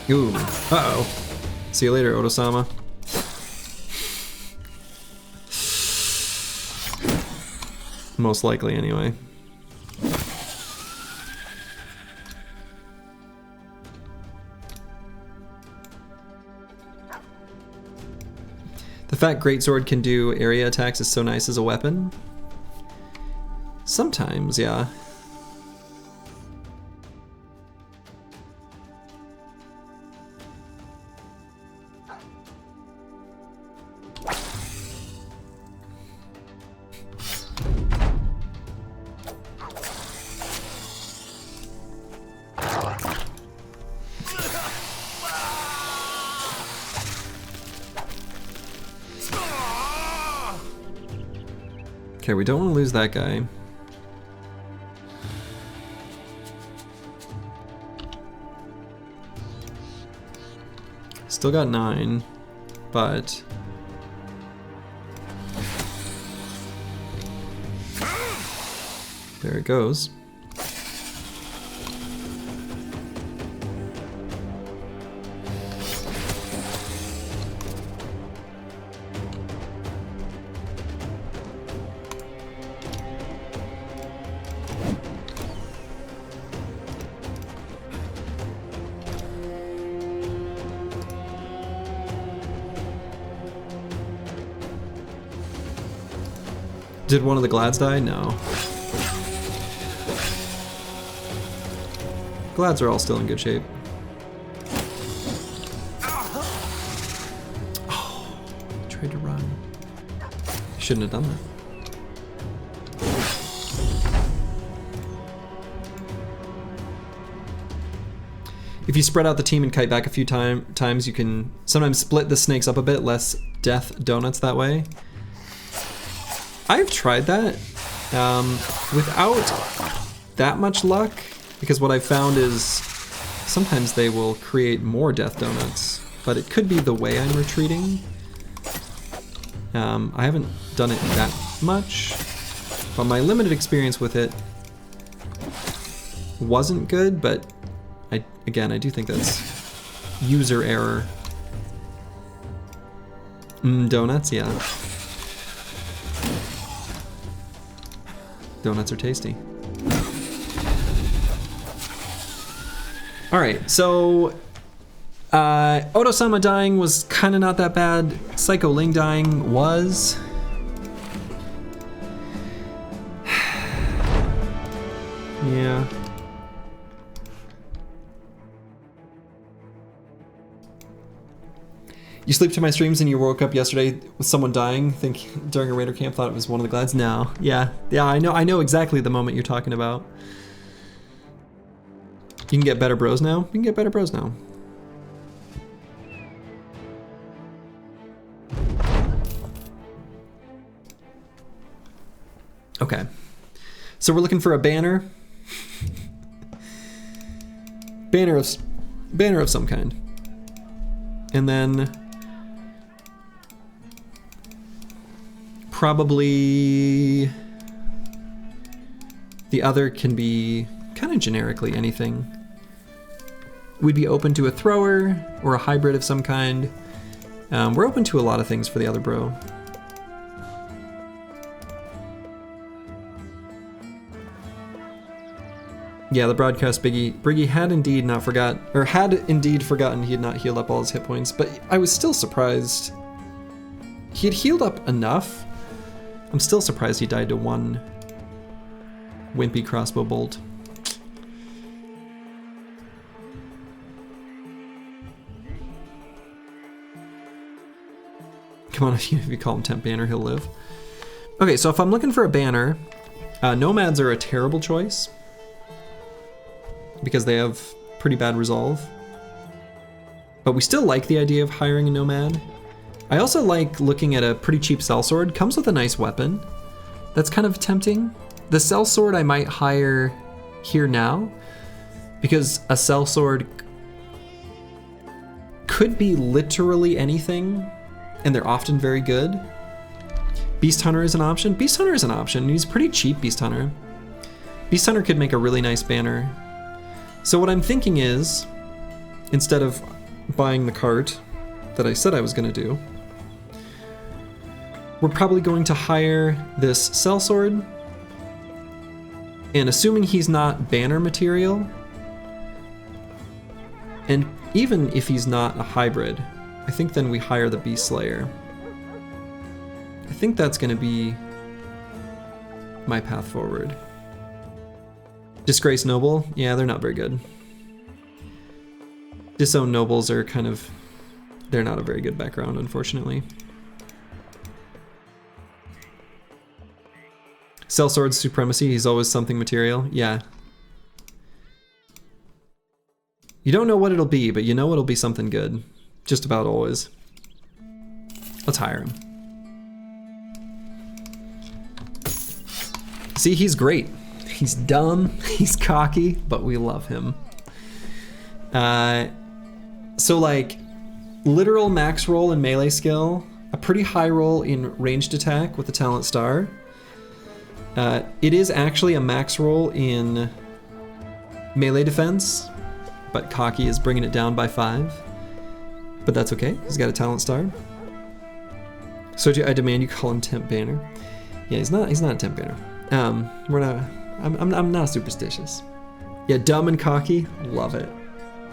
Speaker 1: Ooh, uh-oh. See you later, Oto-sama. Most likely, anyway. The fact Greatsword can do area attacks is so nice as a weapon. Sometimes, yeah. Okay, we don't want to lose that guy. Still got 9, but... there it goes. Did one of the Glads die? No. Glads are all still in good shape. Oh, tried to run. Shouldn't have done that. If you spread out the team and kite back a few times, you can sometimes split the snakes up a bit, less death donuts that way. I've tried that without that much luck, because what I've found is sometimes they will create more death donuts, but it could be the way I'm retreating. I haven't done it that much, but my limited experience with it wasn't good, but again, I do think that's user error. Donuts, yeah. Donuts are tasty. All right, so Oto-sama dying was kind of not that bad. Psycho Ling dying was. Yeah. You sleep to my streams and you woke up yesterday with someone dying, think during a raider camp, thought it was one of the Glads? No. Yeah, I know exactly the moment you're talking about. You can get better bros now? You can get better bros now. Okay. So we're looking for a banner. Banner of some kind. And then probably the other can be kind of generically anything. We'd be open to a thrower or a hybrid of some kind. We're open to a lot of things for the other bro. Yeah, the broadcast Briggy had indeed forgotten he had not healed up all his hit points, but I was still surprised. He had healed up enough. I'm still surprised he died to one wimpy crossbow bolt. Come on, if you call him Temp Banner, he'll live. Okay, so if I'm looking for a banner, nomads are a terrible choice because they have pretty bad resolve. But we still like the idea of hiring a nomad. I also like looking at a pretty cheap sellsword. Comes with a nice weapon. That's kind of tempting. The sellsword I might hire here now because a sellsword could be literally anything, and they're often very good. Beast Hunter is an option. Beast Hunter is an option. He's pretty cheap, Beast Hunter. Beast Hunter could make a really nice banner. So what I'm thinking is, instead of buying the cart that I said I was going to do, we're probably going to hire this sellsword, and assuming he's not banner material, and even if he's not a hybrid, I think then we hire the Beast Slayer. I think that's going to be my path forward. Disgrace Noble, yeah, they're not very good. Disown Nobles are kind of, they're not a very good background, unfortunately. Sellsword's Supremacy, he's always something material, yeah. You don't know what it'll be, but you know it'll be something good. Just about always. Let's hire him. See, he's great. He's dumb, he's cocky, but we love him. So like, literal max roll in melee skill, a pretty high roll in ranged attack with the talent star. It is actually a max roll in melee defense, but cocky is bringing it down by 5. But that's okay, he's got a talent star. So I demand you call him Temp Banner. Yeah, he's not a Temp Banner. I'm not superstitious. Yeah, dumb and cocky, love it.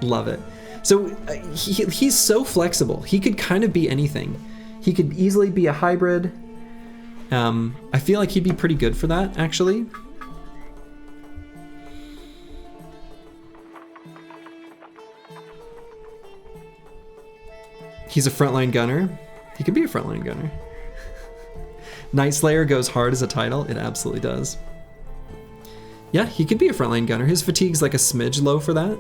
Speaker 1: Love it. So he's so flexible. He could kind of be anything. He could easily be a hybrid. I feel like he'd be pretty good for that, actually. He's a frontline gunner. He could be a frontline gunner. Night Slayer goes hard as a title. It absolutely does. Yeah, he could be a frontline gunner. His fatigue's like a smidge low for that,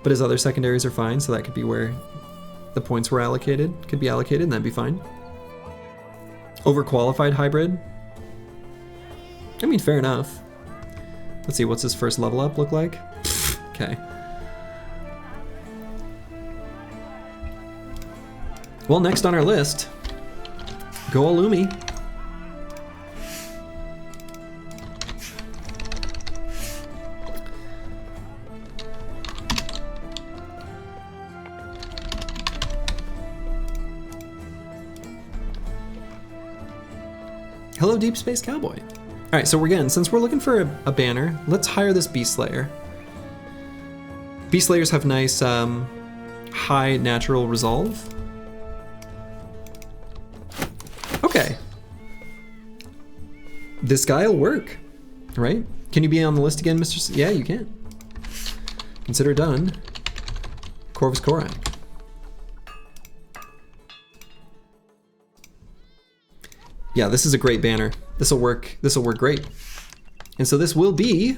Speaker 1: but his other secondaries are fine, so that could be where the points were allocated. Could be allocated, and that'd be fine. Overqualified hybrid. I mean, fair enough. Let's see, what's his first level up look like? Okay. Well, next on our list, go Illumi. Hello, Deep Space Cowboy. All right, so since we're looking for a banner, let's hire this Beast Slayer. Beast Slayers have nice high natural resolve. Okay. This guy will work, right? Can you be on the list again, Mr. Yeah, you can. Consider done. Corvus Korak. Yeah, this is a great banner. This'll work great. And so this will be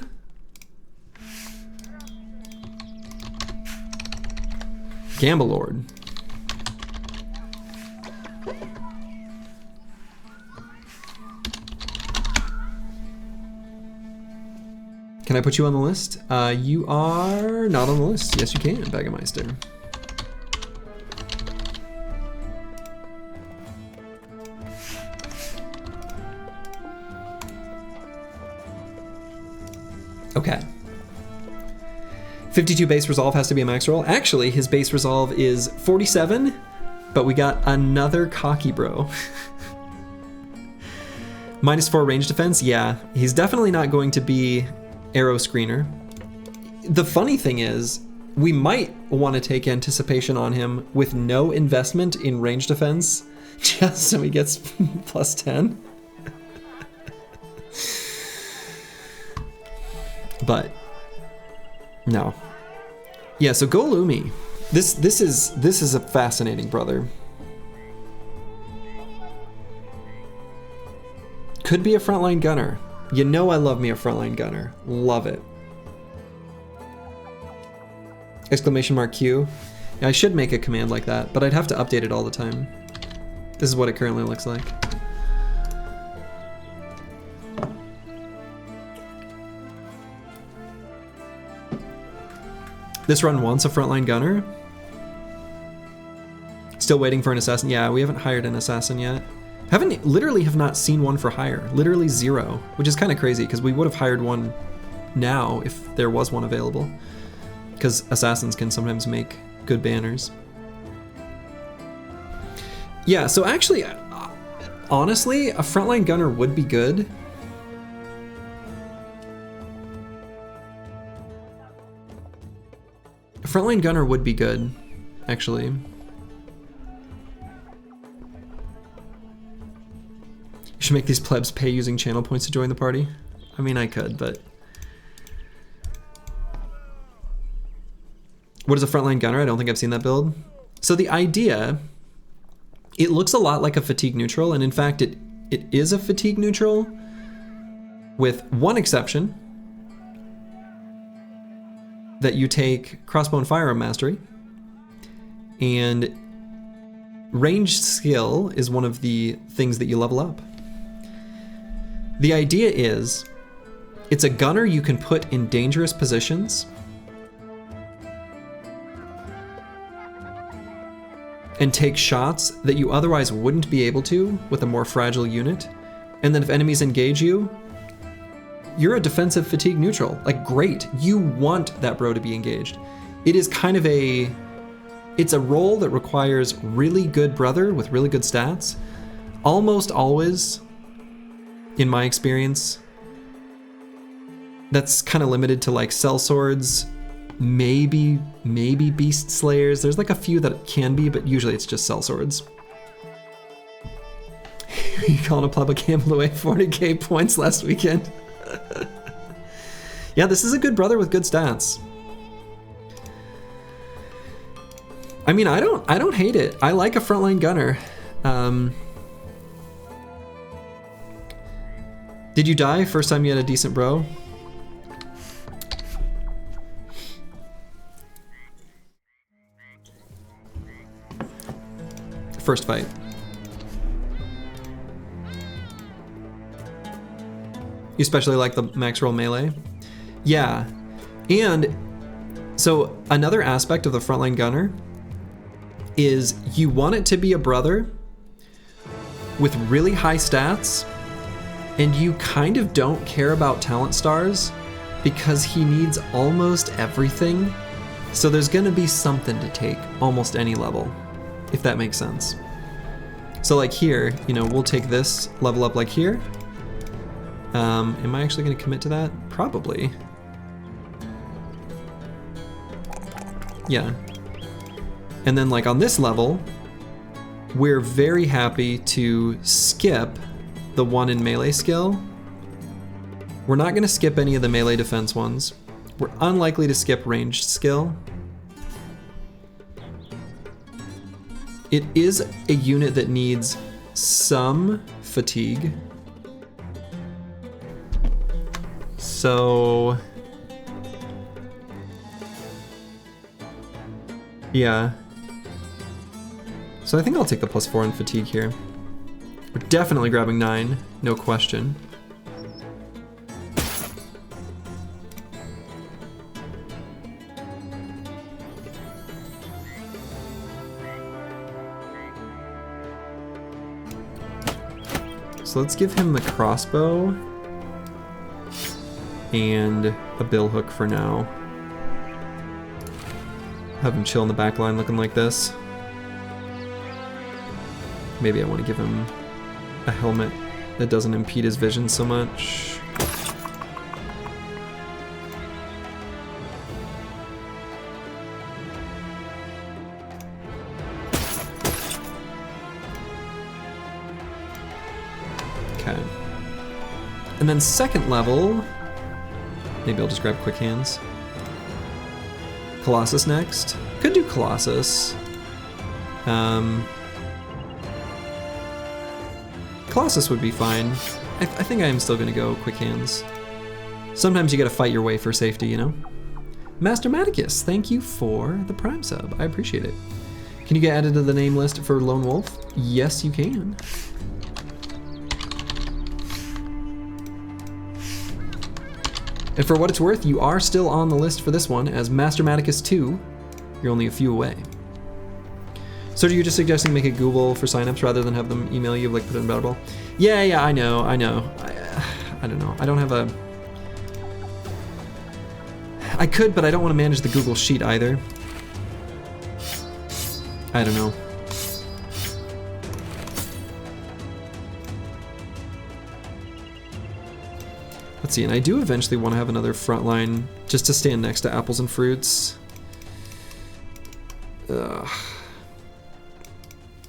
Speaker 1: Gamble Lord. Can I put you on the list? You are not on the list. Yes, you can, Baggermeister. Okay. 52 base resolve has to be a max roll. Actually, his base resolve is 47, but we got another cocky bro. -4 range defense, yeah. He's definitely not going to be arrow screener. The funny thing is, we might want to take anticipation on him with no investment in range defense, just so he gets +10. But no. Yeah, so go Illumi. This is a fascinating brother. Could be a frontline gunner. You know I love me a frontline gunner. Love it. Exclamation mark Q. Yeah, I should make a command like that, but I'd have to update it all the time. This is what it currently looks like. This run wants a frontline gunner. Still waiting for an assassin. Yeah, we haven't hired an assassin yet. Literally have not seen one for hire. Literally 0, which is kind of crazy because we would have hired one now if there was one available. Because assassins can sometimes make good banners. Yeah, so actually, honestly, a frontline gunner would be good. A frontline gunner would be good, actually. You should make these plebs pay using channel points to join the party. I mean, I could, but... What is a frontline gunner? I don't think I've seen that build. So the idea, it looks a lot like a fatigue neutral, and in fact, it is a fatigue neutral with one exception, that you take crossbow and firearm mastery, and ranged skill is one of the things that you level up. The idea is, it's a gunner you can put in dangerous positions and take shots that you otherwise wouldn't be able to with a more fragile unit. And then if enemies engage you, you're a defensive fatigue neutral. Like, great, you want that bro to be engaged. It is kind of it's a role that requires really good brother with really good stats. Almost always, in my experience, that's kind of limited to like sellswords, maybe beast slayers. There's like a few that can be, but usually it's just sellswords. You calling a public gamble away 40k points last weekend. Yeah, this is a good brother with good stats. I mean, I don't hate it. I like a frontline gunner. Did you die first time you had a decent bro? First fight. You especially like the max roll melee? Yeah. And so another aspect of the frontline gunner is you want it to be a brother with really high stats, and you kind of don't care about talent stars because he needs almost everything. So there's gonna be something to take almost any level, if that makes sense. So like here, you know, we'll take this level up like here. Am I actually gonna commit to that? Probably. Yeah. And then like on this level, we're very happy to skip the one in melee skill. We're not gonna skip any of the melee defense ones. We're unlikely to skip ranged skill. It is a unit that needs some fatigue. So, yeah. So I think I'll take the +4 in fatigue here. We're definitely grabbing 9, no question. So let's give him the crossbow and a bill hook for now. Have him chill in the back line looking like this. Maybe I want to give him a helmet that doesn't impede his vision so much. Okay. And then second level, maybe I'll just grab quick hands. Colossus next. Could do Colossus. Colossus would be fine. I think I am still gonna go quick hands. Sometimes you gotta fight your way for safety, you know? Master Maticus, thank you for the Prime sub. I appreciate it. Can you get added to the name list for Lone Wolf? Yes, you can. And for what it's worth, you are still on the list for this one as Master Maticus 2. You're only a few away. So are you just suggesting make it Google for signups rather than have them email you, like put it in Battle Ball? Yeah, I know. I don't know. I don't have a... I could, but I don't want to manage the Google Sheet either. I don't know. Let's see, and I do eventually want to have another frontline just to stand next to apples and fruits. Ugh.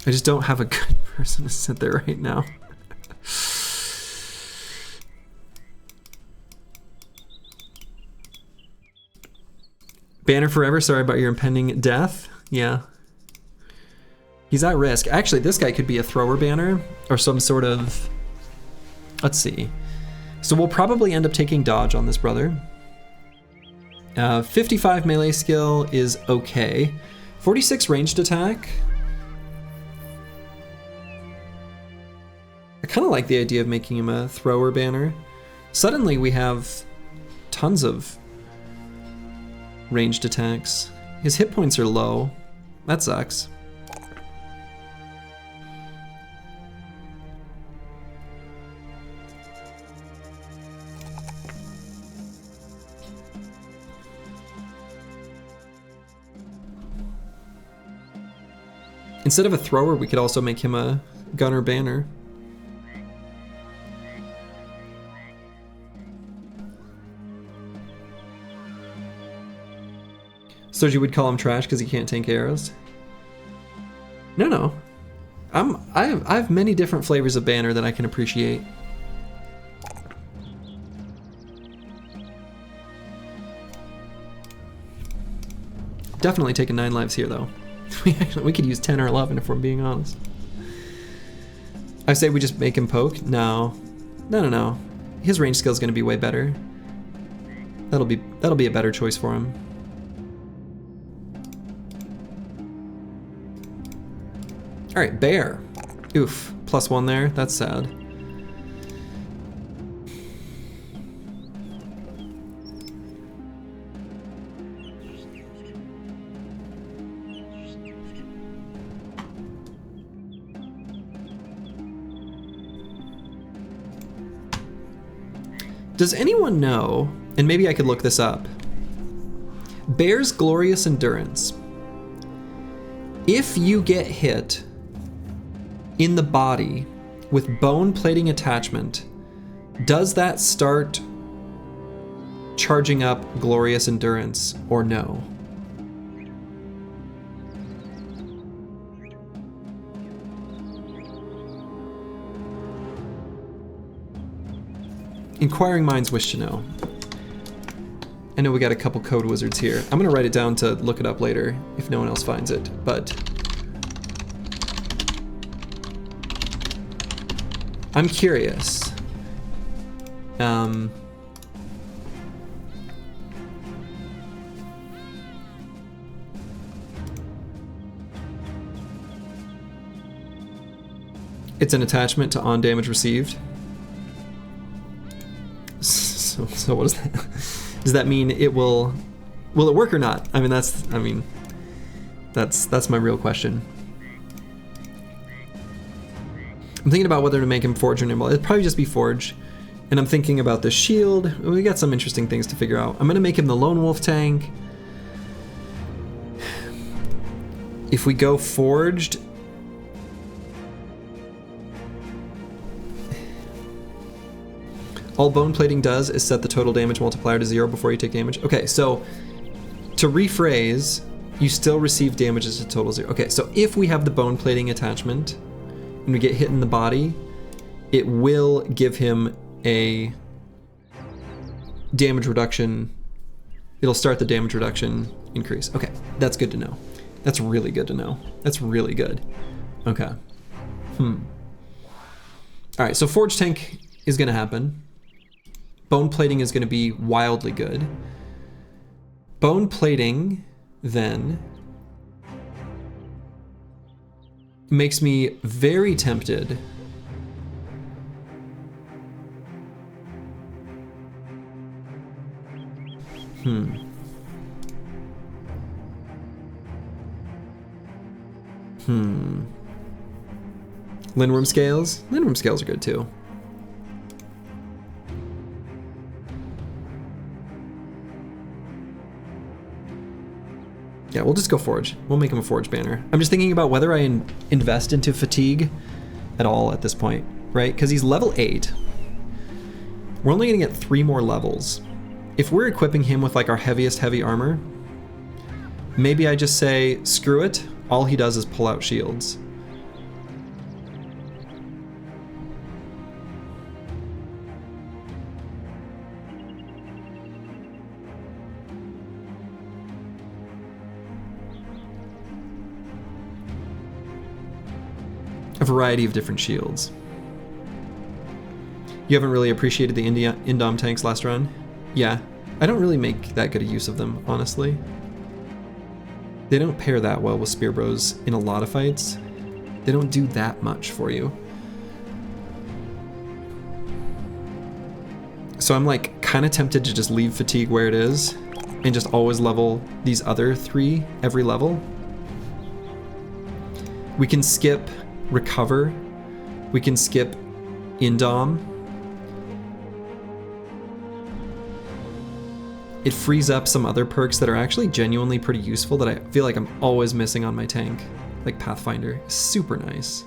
Speaker 1: I just don't have a good person to sit there right now. Banner forever, sorry about your impending death. Yeah. He's at risk. Actually, this guy could be a thrower banner or some sort of... Let's see. So we'll probably end up taking dodge on this brother. 55 melee skill is okay. 46 ranged attack. I kind of like the idea of making him a thrower banner. Suddenly we have tons of ranged attacks. His hit points are low. That sucks. Instead of a thrower, we could also make him a gunner banner. So you would call him trash because he can't tank arrows? No. I have many different flavors of banner that I can appreciate. Definitely taking 9 lives here, though. We could use 10 or 11 if we're being honest. I say we just make him poke. No. His range skill is going to be way better. That'll be a better choice for him. All right, bear. Oof, +1 there. That's sad. Does anyone know, and maybe I could look this up, Bear's Glorious Endurance. If you get hit in the body with bone plating attachment, does that start charging up Glorious Endurance or no? Inquiring minds wish to know. I know we got a couple code wizards here. I'm gonna write it down to look it up later if no one else finds it, but I'm curious. It's an attachment to on damage received. So what is that? Does that mean it will it work or not? I mean that's my real question. I'm thinking about whether to make him forge or nimble. It'd probably just be forge. And I'm thinking about the shield. We got some interesting things to figure out. I'm gonna make him the lone wolf tank. If we go forged, all bone plating does is set the total damage multiplier to 0 before you take damage. Okay, so to rephrase, you still receive damages to total 0. Okay, so if we have the bone plating attachment and we get hit in the body, it will give him a damage reduction. It'll start the damage reduction increase. Okay, that's good to know. That's really good to know. That's really good. Okay. All right, so forge tank is gonna happen. Bone plating is going to be wildly good. Bone plating, then, makes me very tempted Lindworm scales? Lindworm scales are good too. Yeah, we'll just go forge. We'll make him a forge banner. I'm just thinking about whether I invest into fatigue at all at this point, right? Because he's level 8. We're only gonna get 3 more levels. If we're equipping him with like our heaviest heavy armor, maybe I just say, screw it. All he does is pull out shields. A variety of different shields. You haven't really appreciated the Indom tanks last run? Yeah, I don't really make that good a use of them, honestly. They don't pair that well with Spear Bros in a lot of fights. They don't do that much for you. So I'm like kind of tempted to just leave fatigue where it is and just always level these other 3 every level. We can skip recover. We can skip Indom. It frees up some other perks that are actually genuinely pretty useful that I feel like I'm always missing on my tank. Like Pathfinder, super nice.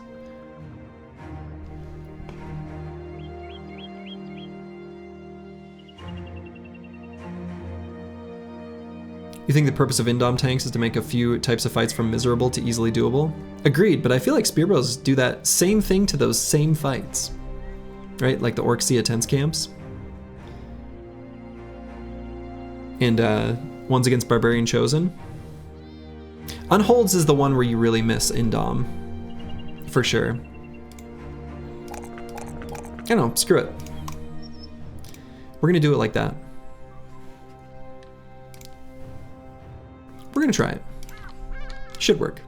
Speaker 1: You think the purpose of Indom tanks is to make a few types of fights from miserable to easily doable? Agreed, but I feel like Spearbros do that same thing to those same fights. Right? Like the Orxia tense camps. And ones against Barbarian Chosen. Unholds is the one where you really miss Indom. For sure. I don't know, screw it. We're gonna do it like that. We're gonna try it. Should work.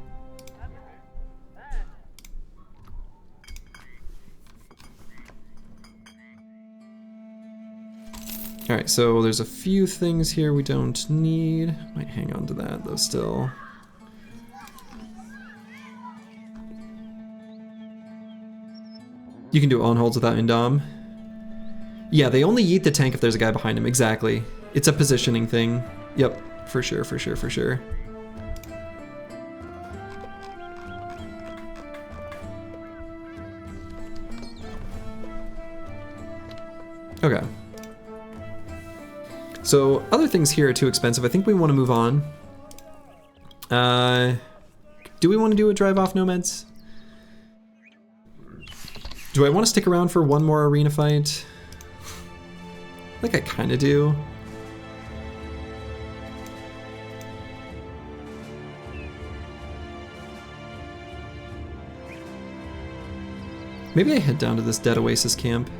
Speaker 1: All right, so there's a few things here we don't need. Might hang on to that though still. You can do on-holds without Indom. Yeah, they only yeet the tank if there's a guy behind him, exactly. It's a positioning thing. Yep, for sure, for sure, for sure. Okay. So other things here are too expensive. I think we want to move on. Do we want to do a drive off nomads? Do I want to stick around for one more arena fight? I think I kind of do. Maybe I head down to this Dead Oasis camp.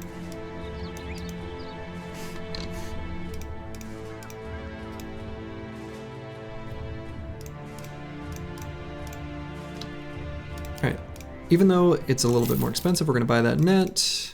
Speaker 1: Alright, even though it's a little bit more expensive, we're gonna buy that net.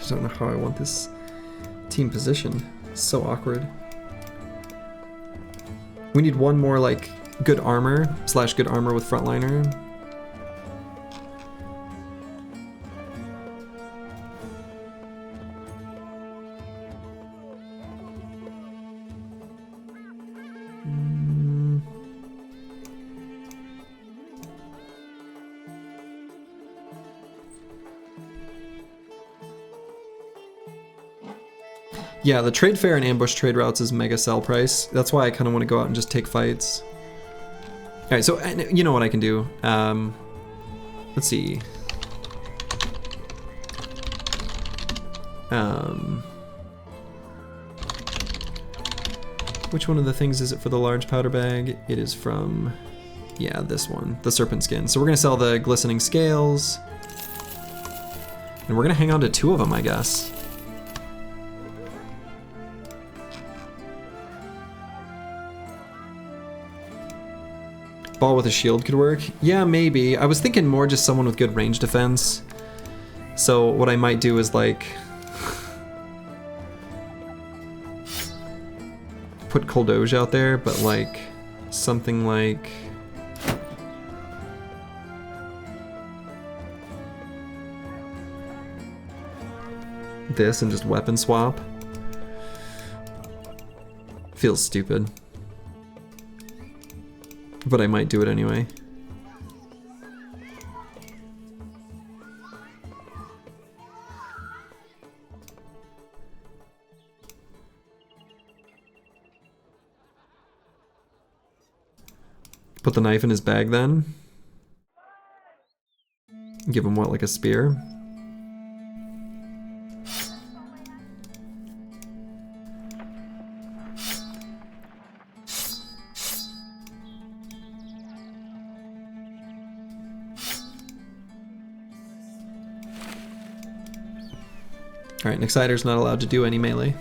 Speaker 1: I don't know how I want this team positioned. It's so awkward. We need one more like good armor / good armor with frontliner. Yeah, the trade fair and ambush trade routes is mega sell price. That's why I kind of want to go out and just take fights. All right, so you know what I can do. Let's see. Which one of the things is it for the large powder bag? It is from, yeah, this one, the serpent skin. So we're gonna sell the glistening scales. And we're gonna hang on to 2 of them, I guess. Ball with a shield could work. Yeah, maybe. I was thinking more just someone with good range defense. So what I might do is like put Koldoge out there, but like something like this and just weapon swap. Feels stupid. But I might do it anyway. Put the knife in his bag then. Give him what, like a spear? Alright, Nixider's not allowed to do any melee.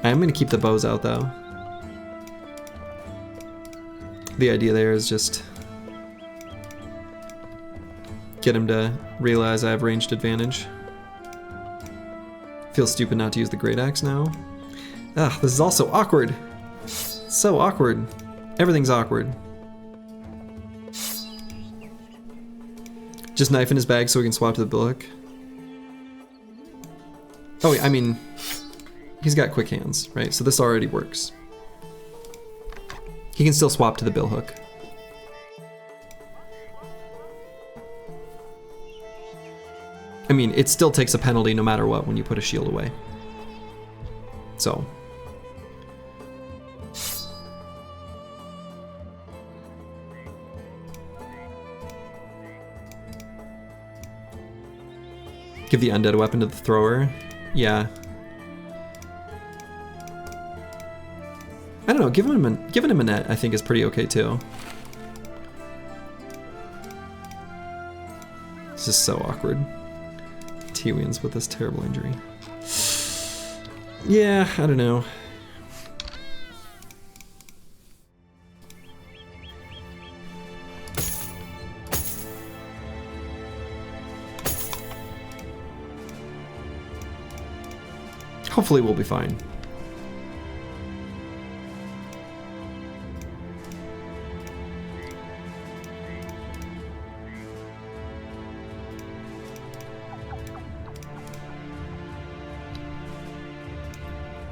Speaker 1: I am going to keep the bows out though. The idea there is just get him to realize I have ranged advantage. Feels stupid not to use the great axe now. Ugh, this is also awkward. So awkward. Everything's awkward. Just knife in his bag so we can swap to the bilhook. Oh, I mean, he's got quick hands, right? So this already works. He can still swap to the billhook. I mean, it still takes a penalty no matter what when you put a shield away. So. Give the undead weapon to the thrower. Yeah. I don't know, giving him a net I think is pretty okay too. This is so awkward. T-Wins with this terrible injury. Yeah, I don't know. Hopefully we'll be fine.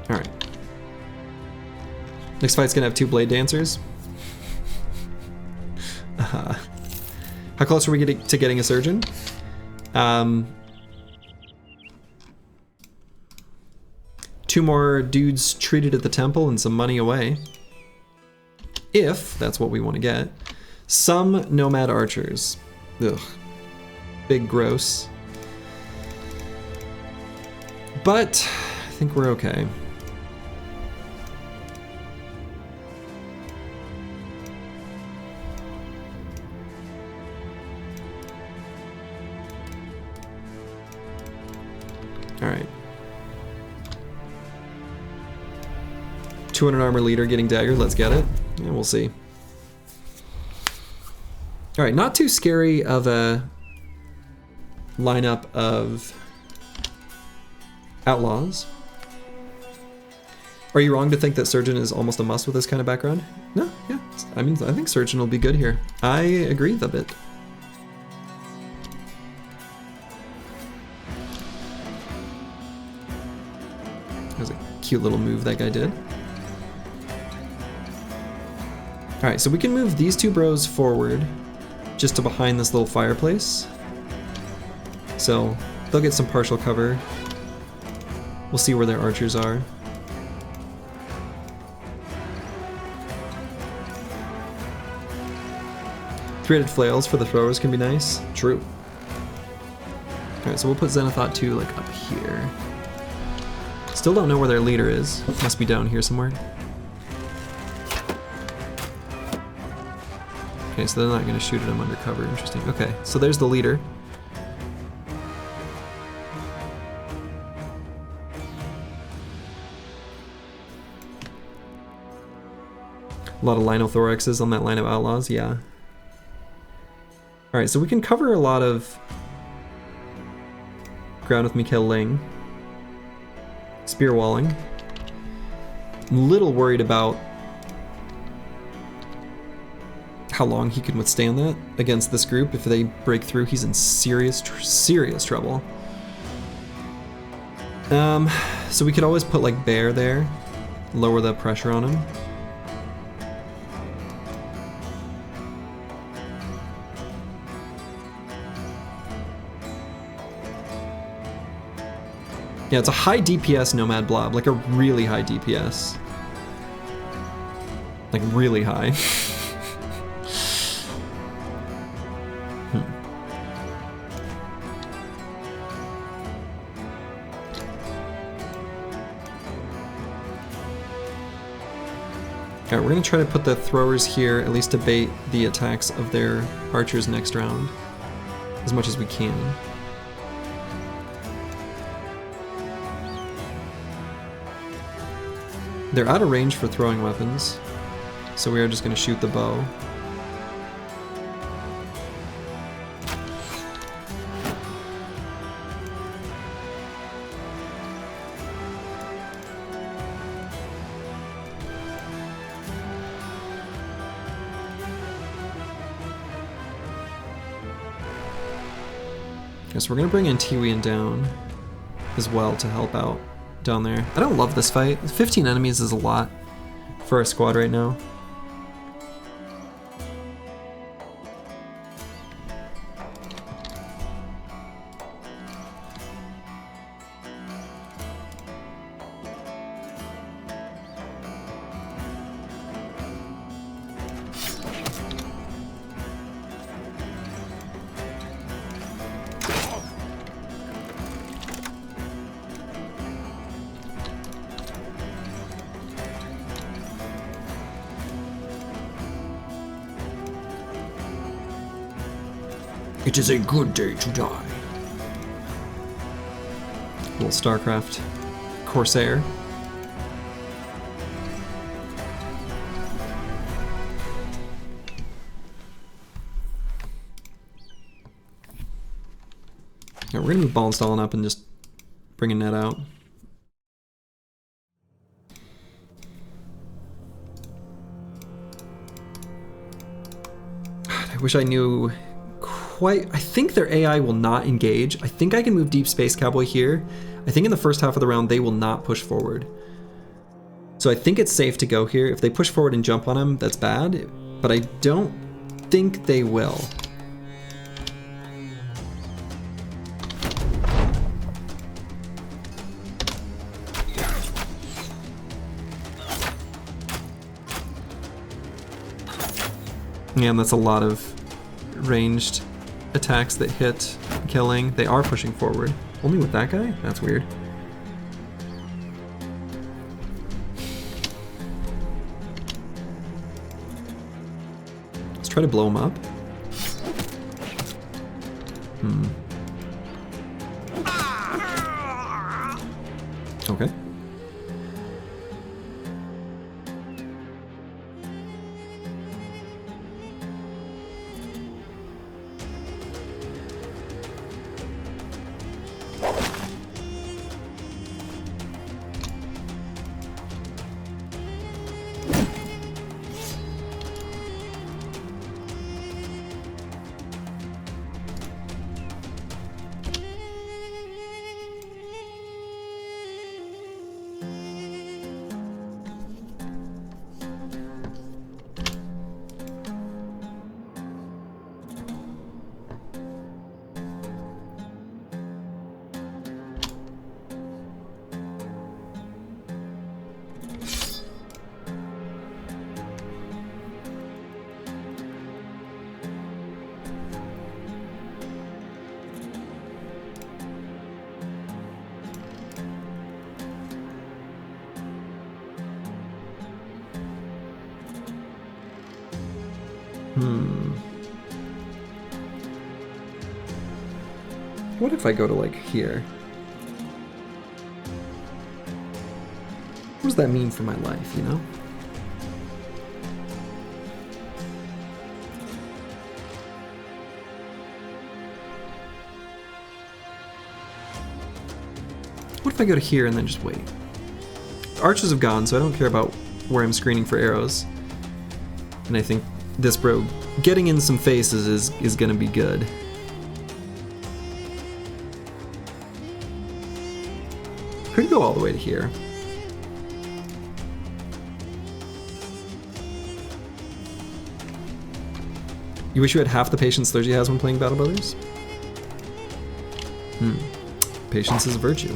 Speaker 1: Alright. Next fight's gonna have 2 blade dancers. How close are we to getting a surgeon? 2 more dudes treated at the temple and some money away. If that's what we want to get. Some nomad archers. Ugh. Big gross. But I think we're okay. All right. 200 armor leader getting dagger, let's get it. Yeah, we'll see. All right, not too scary of a lineup of outlaws. Are you wrong to think that Surgeon is almost a must with this kind of background? No, yeah. I mean, I think Surgeon will be good here. I agree with a bit. That was a cute little move that guy did. All right, so we can move these 2 bros forward just to behind this little fireplace. So they'll get some partial cover. We'll see where their archers are. Three-headed flails for the throwers can be nice. True. All right, so we'll put Zenithot 2 like up here. Still don't know where their leader is. Must be down here somewhere. Okay, so they're not going to shoot at him undercover. Interesting. Okay, so there's the leader. A lot of Linothoraxes on that line of outlaws, yeah. Alright, so we can cover a lot of ground with Mikhail Ling. Spear walling. I'm a little worried about how long he can withstand that against this group. If they break through, he's in serious trouble. So we could always put like Bear there, lower the pressure on him. Yeah, it's a high DPS Nomad Blob, like a really high DPS. Like really high. Alright, we're going to try to put the throwers here, at least to bait the attacks of their archers next round, as much as we can. They're out of range for throwing weapons, so we are just going to shoot the bow. Okay, so we're gonna bring in Tiwian down as well to help out down there. I don't love this fight. 15 enemies is a lot for our squad right now.
Speaker 2: It is a good day to die.
Speaker 1: Little StarCraft Corsair. Yeah, we're gonna move ball installing up and just bring a net out. I wish I knew quite. I think their AI will not engage. I think I can move Deep Space Cowboy here. I think in the first half of the round they will not push forward. So I think it's safe to go here. If they push forward and jump on him, that's bad. But I don't think they will. Yeah, and that's a lot of ranged attacks that hit killing. They are pushing forward. Only with that guy? That's weird. Let's try to blow him up. Okay. What if I go to like here? What does that mean for my life, you know? What if I go to here and then just wait? Archers have gone, so I don't care about where I'm screening for arrows. And I think this bro getting in some faces is gonna be good. Could go all the way to here. You wish you had half the patience Thurgy has when playing Battle Brothers? Patience is a virtue.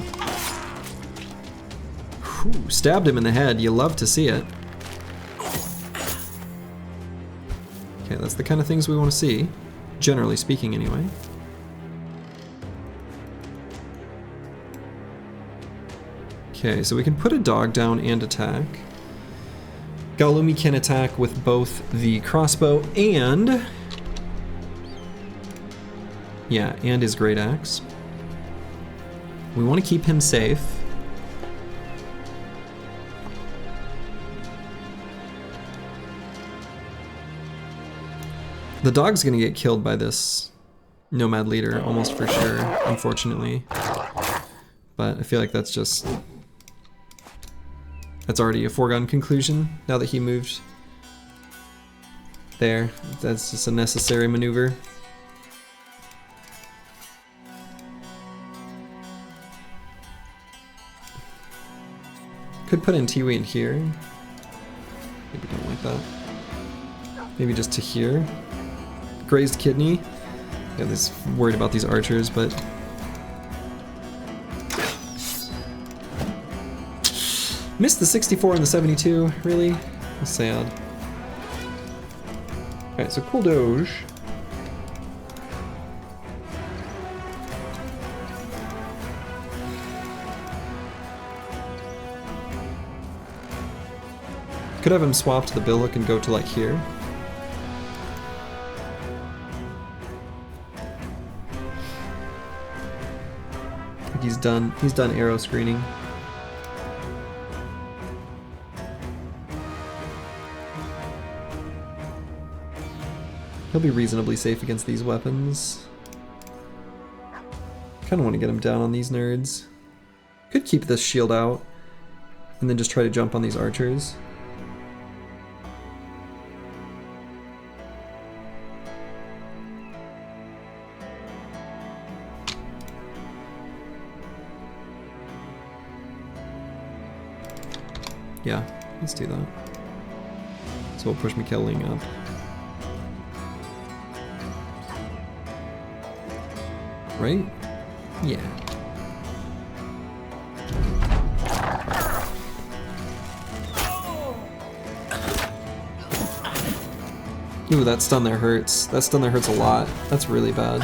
Speaker 1: Whew, stabbed him in the head. You love to see it. Okay, that's the kind of things we want to see. Generally speaking, anyway. Okay, so we can put a dog down and attack. Galumi can attack with both the crossbow and... yeah, and his great axe. We want to keep him safe. The dog's gonna get killed by this nomad leader, almost for sure, unfortunately. But I feel like that's just... that's already a foregone conclusion now that he moved there. That's just a necessary maneuver. Could put in Tiwi in here. Maybe don't like that. Maybe just to here. Grazed kidney. Yeah, this worried about these archers, but missed the 64 and the 72. Really? That's sad. All right, so cool Doge. Could have him swap to the bilhook and go to like here. He's done arrow screening. He'll be reasonably safe against these weapons. Kinda want to get him down on these nerds. Could keep this shield out and then just try to jump on these archers. Yeah, let's do that. So we'll push McKelling up. Right? Yeah. Ooh, that stun there hurts. That stun there hurts a lot. That's really bad.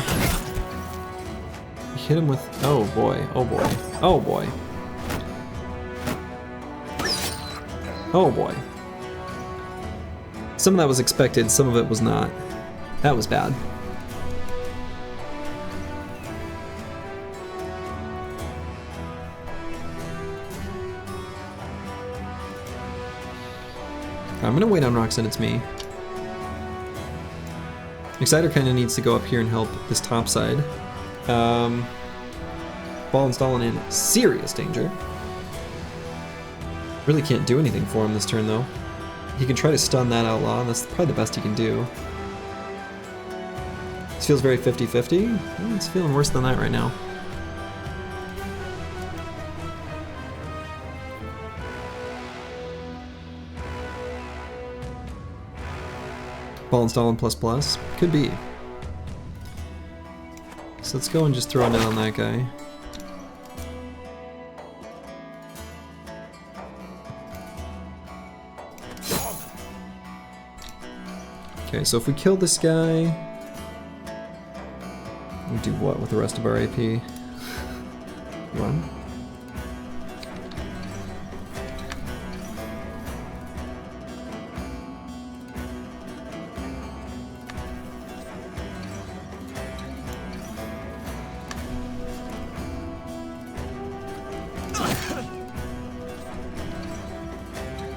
Speaker 1: Hit him with... oh boy, oh boy, oh boy. Oh boy. Some of that was expected, some of it was not. That was bad. I'm gonna wait on Roxanne, it's me. Exciter kinda needs to go up here and help this top side. Ball and Stalin in serious danger. Really can't do anything for him this turn though. He can try to stun that outlaw, and that's probably the best he can do. This feels very 50-50. It's feeling worse than that right now. Ball and Stalin ++. Could be. So let's go and just throw it in on that guy. Okay, so if we kill this guy, we do what with the rest of our AP? Run?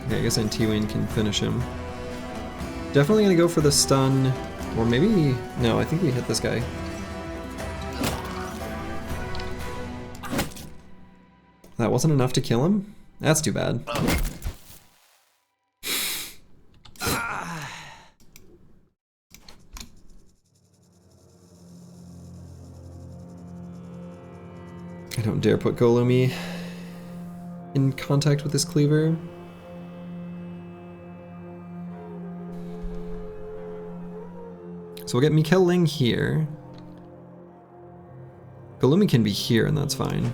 Speaker 1: Okay, I guess Antiwin can finish him. Definitely gonna go for the stun, or maybe, no, I think we hit this guy. That wasn't enough to kill him? That's too bad. I don't dare put Golumi in contact with this cleaver. So we'll get Mikkel Ling here. Golumi can be here, and that's fine.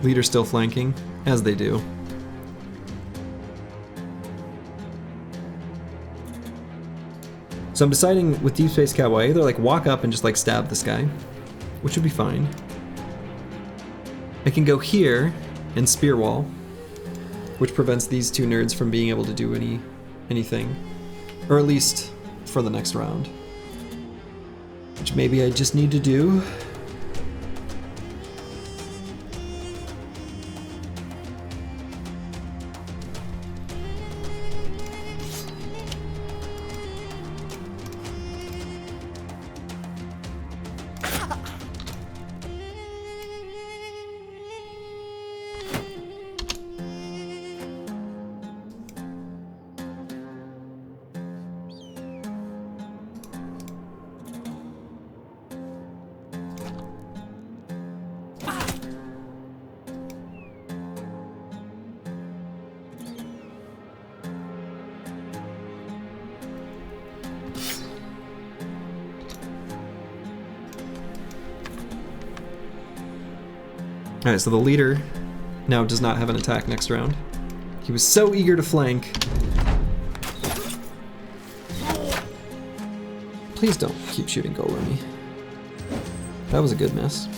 Speaker 1: Leader's still flanking, as they do. So I'm deciding with Deep Space Cowboy, I either like walk up and just like stab this guy, which would be fine. I can go here and spear wall, which prevents these two nerds from being able to do anything, or at least for the next round, which maybe I just need to do. Alright, so the leader now does not have an attack next round. He was so eager to flank. Please don't keep shooting Golumi. That was a good miss.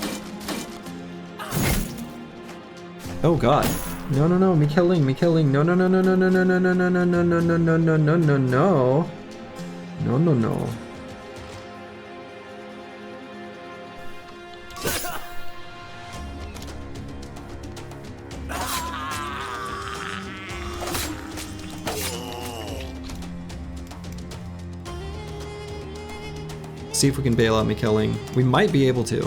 Speaker 1: Oh god. No, no, no, me killing. No, no, no, no, no, no, no, no, no, no, no, no, no, no, no, no, no, no, no. No, no, no. See if we can bail out McKelling. We might be able to.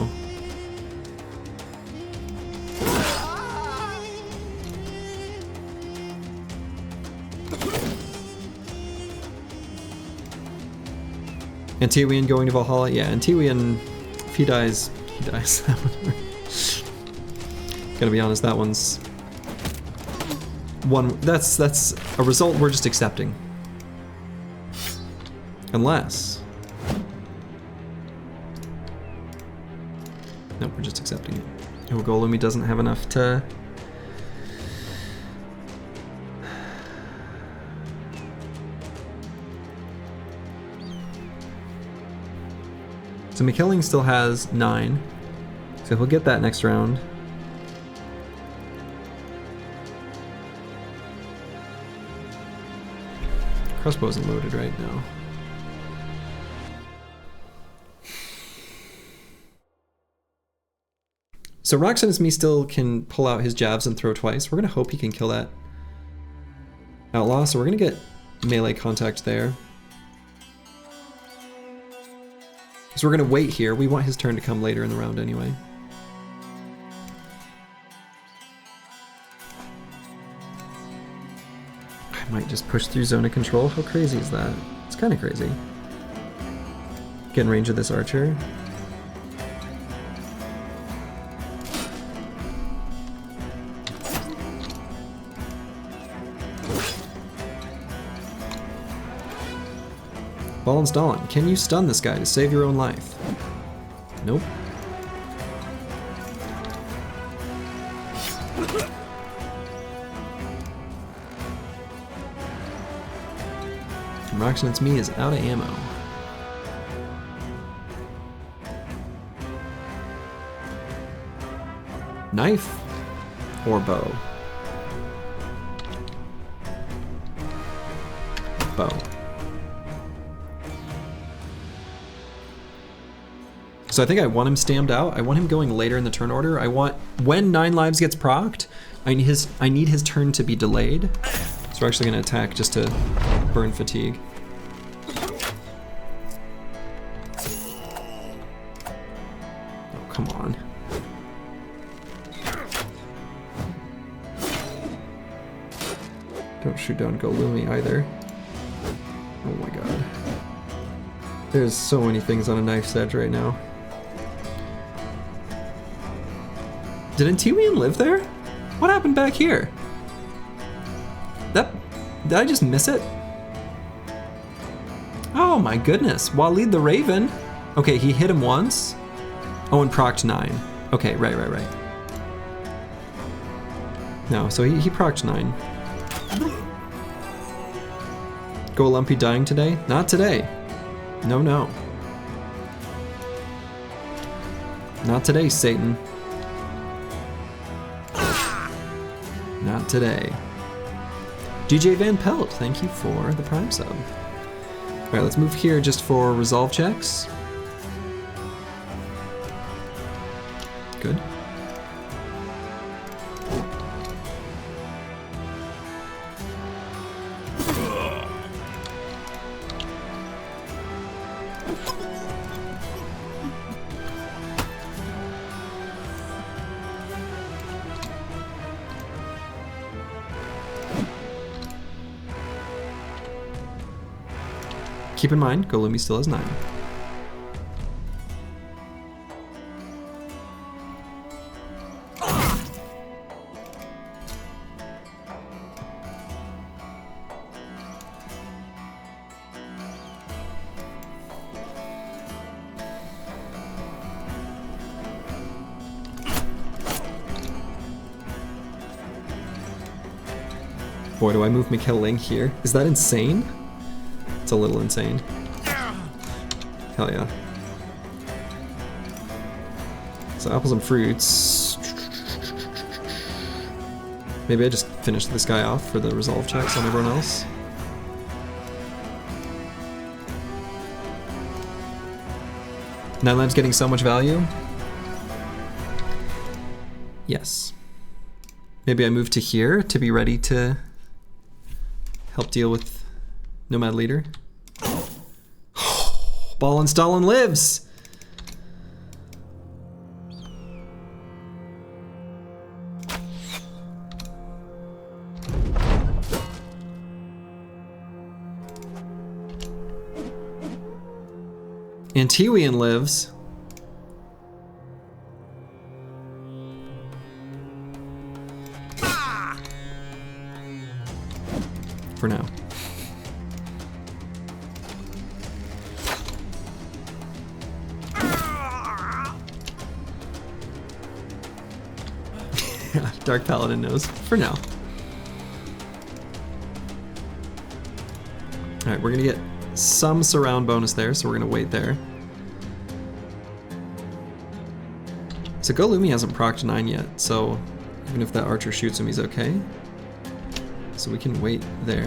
Speaker 1: Antiwian going to Valhalla? Yeah, Antiwian, if he dies, he dies. Gotta be honest, that one's one. That's a result we're just accepting. Unless. Nope, we're just accepting it. Oh, Golumi doesn't have enough to... So McKilling still has 9. So he'll get that next round. Crossbow isn't loaded right now. So Roxanne me still can pull out his jabs and throw twice. We're gonna hope he can kill that outlaw, so we're gonna get melee contact there. So we're gonna wait here. We want his turn to come later in the round anyway. I might just push through zone of control. How crazy is that? It's kind of crazy. Get in range of this archer. Ball and Stalin, can you stun this guy to save your own life? Nope. Roxanne me is out of ammo. Knife or bow? Bow. So I think I want him stammed out. I want him going later in the turn order. I want, when 9 lives gets procced, I need his turn to be delayed. So we're actually gonna attack just to burn fatigue. Oh, come on. Don't shoot down Golumi either. Oh my god. There's so many things on a knife's edge right now. Did Antiwian live there? What happened back here? Did I just miss it? Oh my goodness, Walid the Raven. Okay, he hit him once. Oh, and procced 9. Okay, right. No, so he procced 9. Go Lumpy dying today? Not today. No. Not today, Satan. Not today. DJ Van Pelt, thank you for the Prime sub. Alright, let's move here just for resolve checks. Good. Keep in mind, Golumi still has 9. Boy, do I move McKilling here. Is that insane? It's a little insane. Hell yeah. So apples and fruits. Maybe I just finish this guy off for the resolve checks on everyone else. Nine Lives getting so much value? Yes. Maybe I move to here to be ready to help deal with Nomad Leader. Ball and Stalin lives! Antiwian lives. For now. Dark Paladin knows. For now. Alright, we're gonna get some surround bonus there, so we're gonna wait there. So Golumi hasn't procced 9 yet, so even if that archer shoots him, he's okay. So we can wait there.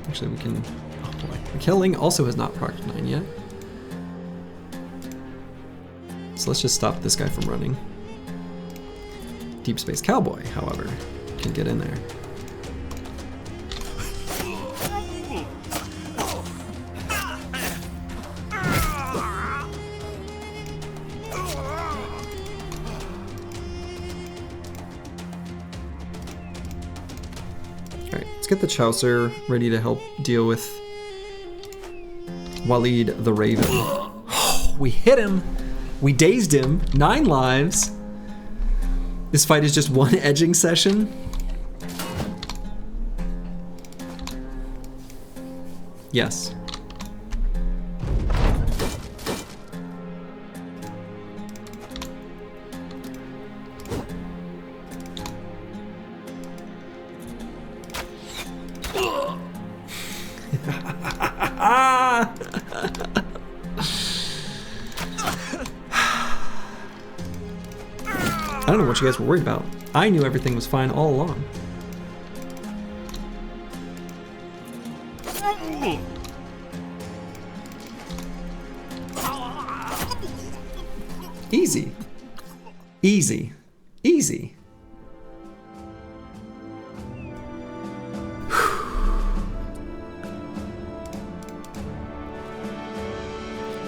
Speaker 1: Actually, we can... Oh boy. Killing also has not procced 9 yet. So let's just stop this guy from running. Deep Space Cowboy, however, can get in there. Let's get the Chaucer ready to help deal with Walid the Raven. We hit him! We dazed him! 9 lives! This fight is just one edging session. Yes. I don't know what you guys were worried about. I knew everything was fine all along. Easy. Easy. Easy.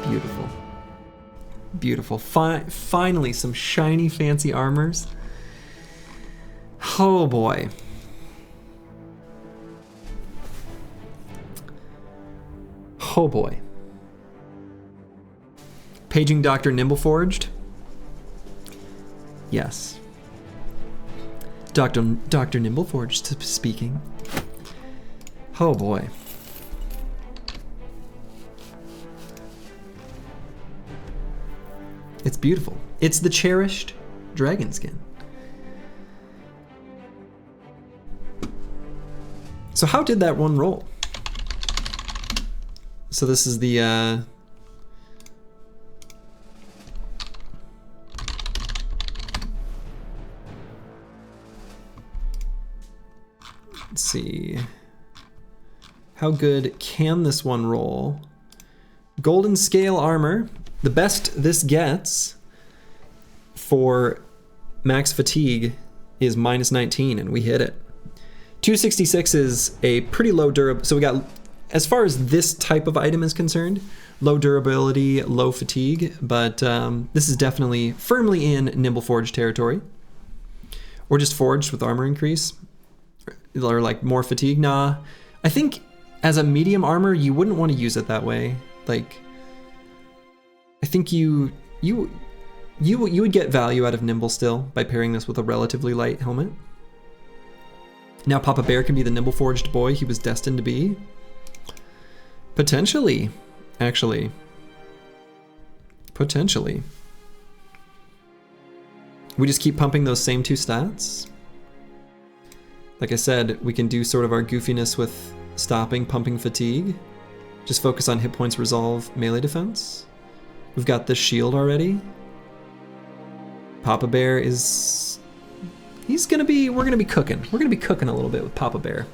Speaker 1: Beautiful. Beautiful. Finally, some shiny, fancy armors. Oh boy. Oh boy. Paging Dr. Nimbleforged? Yes. Dr. Nimbleforged speaking. Oh boy. It's beautiful. It's the cherished dragon skin. So how did that one roll? So this is the let's see. How good can this one roll? Golden scale armor. The best this gets for max fatigue is -19, and we hit it. 266 is a pretty low durability. So we got, as far as this type of item is concerned, low durability, low fatigue, but this is definitely firmly in Nimbleforged territory. Or just forged with armor increase. Or like more fatigue. Nah, I think as a medium armor, you wouldn't want to use it that way. Like, I think you would get value out of Nimble still by pairing this with a relatively light helmet. Now Papa Bear can be the Nimbleforged boy he was destined to be. Potentially, actually. Potentially. We just keep pumping those same 2 stats. Like I said, we can do sort of our goofiness with stopping, pumping fatigue. Just focus on hit points, resolve, melee defense. We've got this shield already. Papa Bear is... we're gonna be cooking. We're gonna be cooking a little bit with Papa Bear.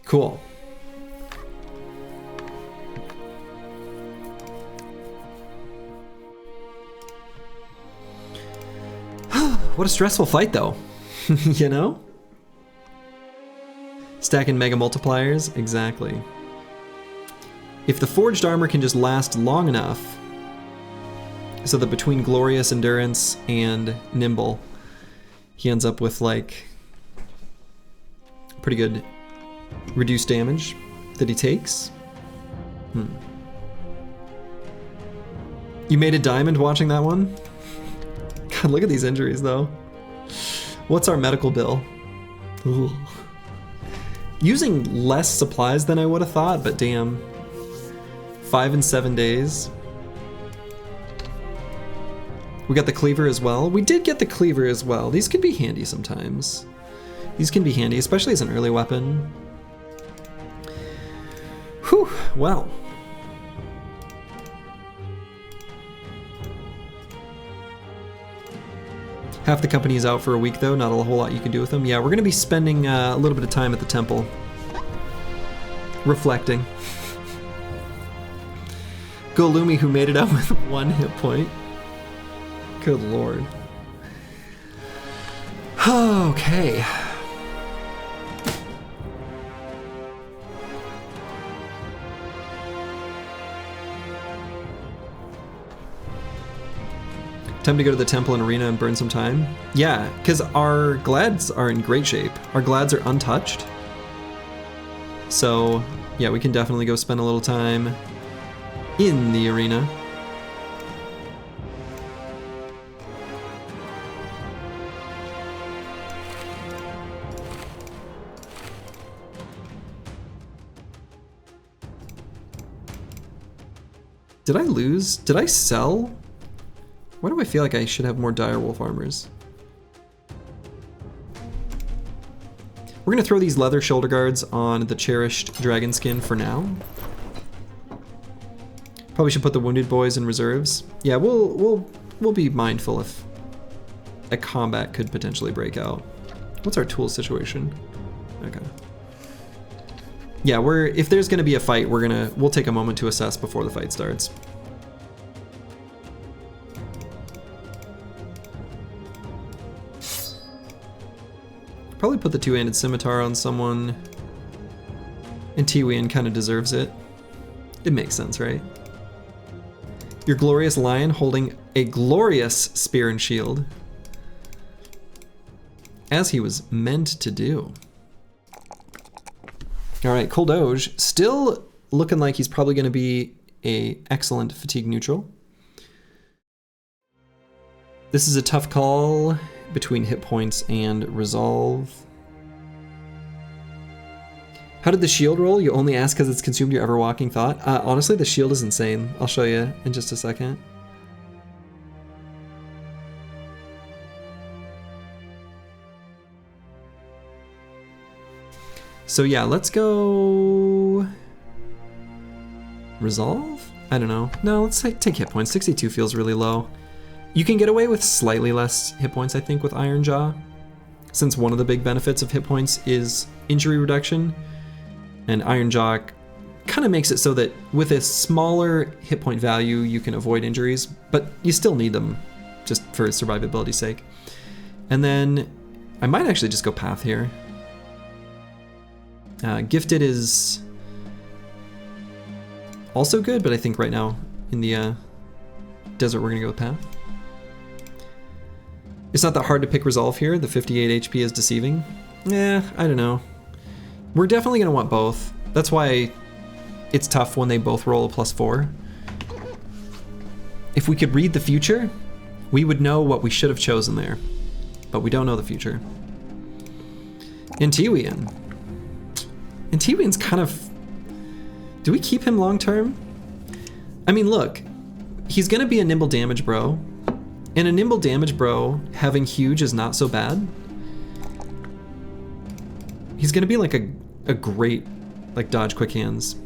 Speaker 1: Cool. What a stressful fight though, you know? Stacking mega multipliers, exactly. If the forged armor can just last long enough, so that between glorious endurance and nimble, he ends up with like pretty good reduced damage that he takes. You made a diamond watching that one? God, look at these injuries though. What's our medical bill? Ooh. Using less supplies than I would have thought, but damn. 5 and 7 days. We got the cleaver as well. We did get the cleaver as well. These could be handy sometimes. These can be handy, especially as an early weapon. Whew, well. Half the company is out for a week though, not a whole lot you can do with them. Yeah, we're gonna be spending a little bit of time at the temple. Reflecting. Golumi, who made it out with 1 hit point. Good lord. Okay. Time to go to the temple and arena and burn some time. Yeah, because our glads are in great shape. Our glads are untouched. So, yeah, we can definitely go spend a little time in the arena. Did I lose? Did I sell? Why do I feel like I should have more direwolf armors? We're gonna throw these leather shoulder guards on the cherished dragon skin for now. Probably should put the wounded boys in reserves. Yeah, we'll be mindful if a combat could potentially break out. What's our tool situation? Okay. Yeah, if there's gonna be a fight, we'll take a moment to assess before the fight starts. Probably put the two-handed scimitar on someone. And Tiwian kind of deserves it. It makes sense, right? Your glorious lion holding a glorious spear and shield. As he was meant to do. Alright, Koldoge, still looking like he's probably going to be a excellent fatigue neutral. This is a tough call between hit points and resolve. How did the shield roll? You only ask because it's consumed your ever-walking thought? Honestly, the shield is insane. I'll show you in just a second. So yeah, let's go... Resolve? I don't know. No, let's take hit points. 62 feels really low. You can get away with slightly less hit points, I think, with Iron Jaw, since one of the big benefits of hit points is injury reduction, and Iron Jaw kind of makes it so that with a smaller hit point value, you can avoid injuries, but you still need them just for survivability's sake. And then I might actually just go Path here. Gifted is also good, but I think right now in the desert we're gonna go with Path. It's not that hard to pick Resolve here. The 58 HP is deceiving. I don't know. We're definitely gonna want both. That's why it's tough when they both roll a +4. If we could read the future, we would know what we should have chosen there. But we don't know the future. Intiwian. Intiwian's kind of... Do we keep him long term? I mean, look. He's gonna be a nimble damage bro. And a nimble damage bro having huge is not so bad. He's gonna be like a great like dodge quick hands.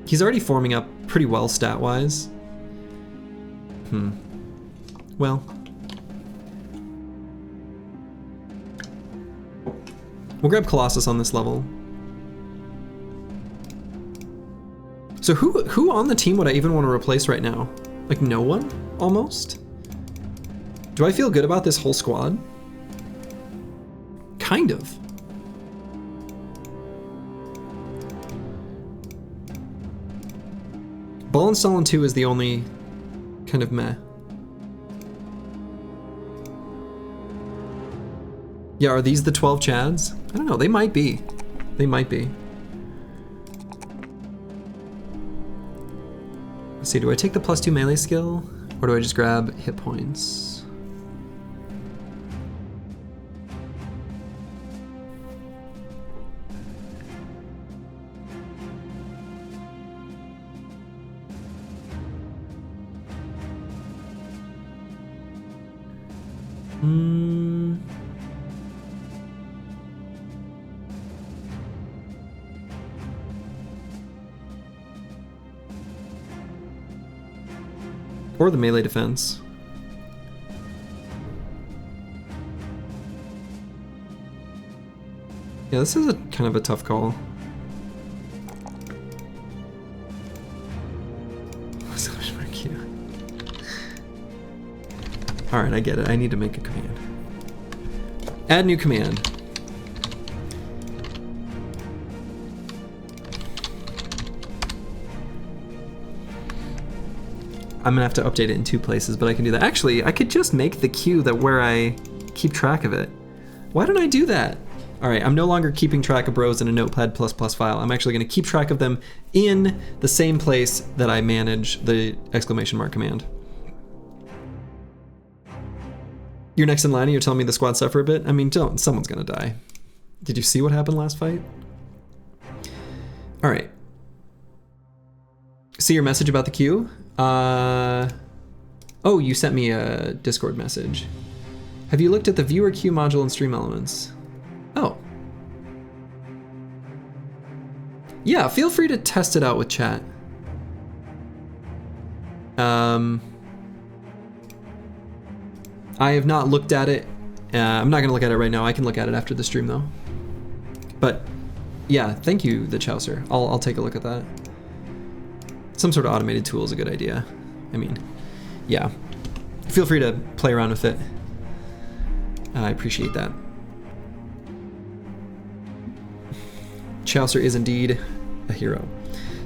Speaker 1: He's already forming up pretty well stat-wise. Well. We'll grab Colossus on this level. So who on the team would I even want to replace right now? Like no one, almost? Do I feel good about this whole squad? Kind of. Ball and Stalin 2 is the only kind of meh. Yeah, are these the 12 Chads? I don't know, they might be. They might be. Let's see, do I take the +2 melee skill? Or do I just grab hit points? Or the melee defense. Yeah, this is a kind of a tough call. So much more cute. Alright, I get it. I need to make a command. Add new command. I'm gonna have to update it in 2 places, but I can do that. Actually, I could just make the queue that where I keep track of it. Why don't I do that? All right, I'm no longer keeping track of bros in a Notepad++ file. I'm actually gonna keep track of them in the same place that I manage the ! Command. You're next in line and you're telling me the squad suffer a bit? I mean, don't, someone's gonna die. Did you see what happened last fight? All right. See your message about the queue? Oh, you sent me a Discord message. Have you looked at the viewer queue module in Stream Elements? Oh. Yeah, feel free to test it out with chat. I have not looked at it. I'm not gonna look at it right now. I can look at it after the stream though. But yeah, thank you, the Chaucer. I'll take a look at that. Some sort of automated tool is a good idea. I mean, yeah. Feel free to play around with it. I appreciate that. Chaucer is indeed a hero.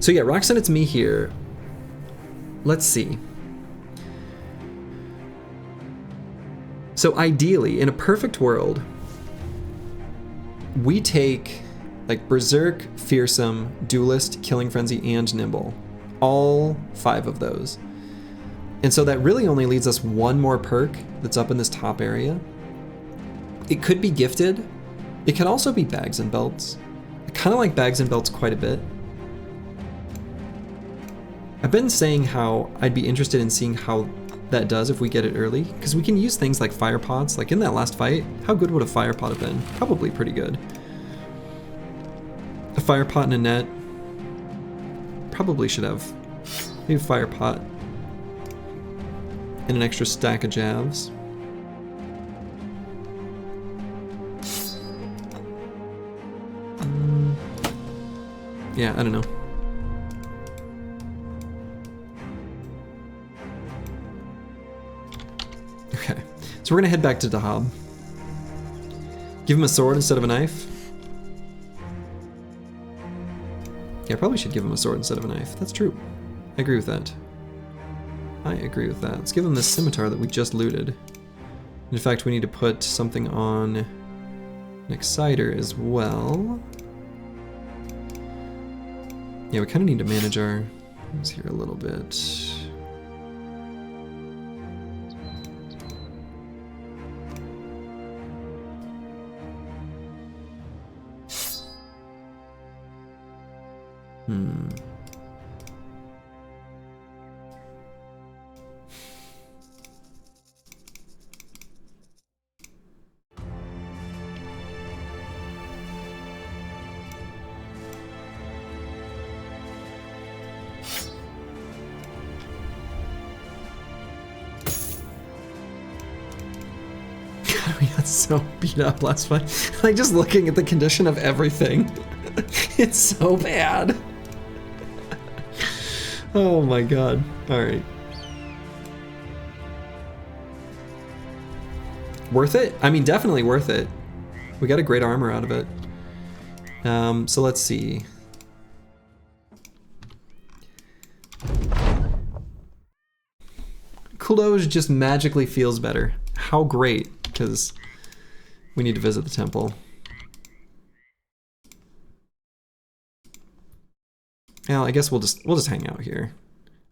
Speaker 1: So yeah, Roxanne, it's me here. Let's see. So ideally, in a perfect world, we take like Berserk, Fearsome, Duelist, Killing Frenzy, and Nimble. All 5 of those. And so that really only leaves us 1 more perk that's up in this top area. It could be Gifted. It can also be Bags and Belts. I kind of like Bags and Belts quite a bit. I've been saying how I'd be interested in seeing how that does if we get it early, because we can use things like fire pots. Like in that last fight, how good would a fire pot have been? Probably pretty good. A fire pot and a net. Probably should have maybe a fire pot and an extra stack of javs. Yeah, I don't know. Okay, so we're gonna head back to Dahab. Give him a sword instead of a knife. Yeah, I probably should give him a sword instead of a knife. That's true. I agree with that. I agree with that. Let's give him this scimitar that we just looted. In fact, we need to put something on an exciter as well. Yeah, we kind of need to manage our things here a little bit. so beat up last fight. Like, just looking at the condition of everything. It's so bad. Oh my god. Alright. Worth it? I mean, definitely worth it. We got a great armor out of it. So let's see. Close just magically feels better. How great, because we need to visit the temple. Well, I guess we'll just hang out here.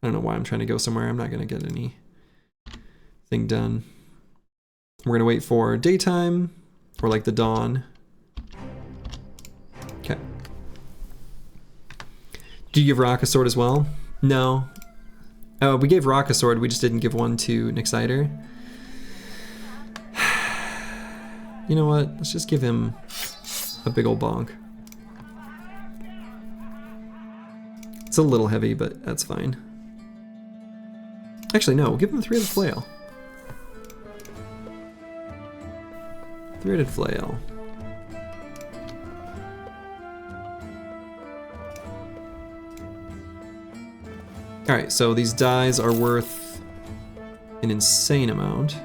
Speaker 1: I don't know why I'm trying to go somewhere. I'm not gonna get anything done. We're gonna wait for daytime, or like the dawn. Okay. Do you give Rock a sword as well? No. Oh, we gave Rock a sword, we just didn't give one to Nixiter. You know what? Let's just give him a big old bonk. It's a little heavy, but that's fine. Actually, no, we'll give him a 3-headed flail. 3-headed flail. Alright, so these dies are worth an insane amount.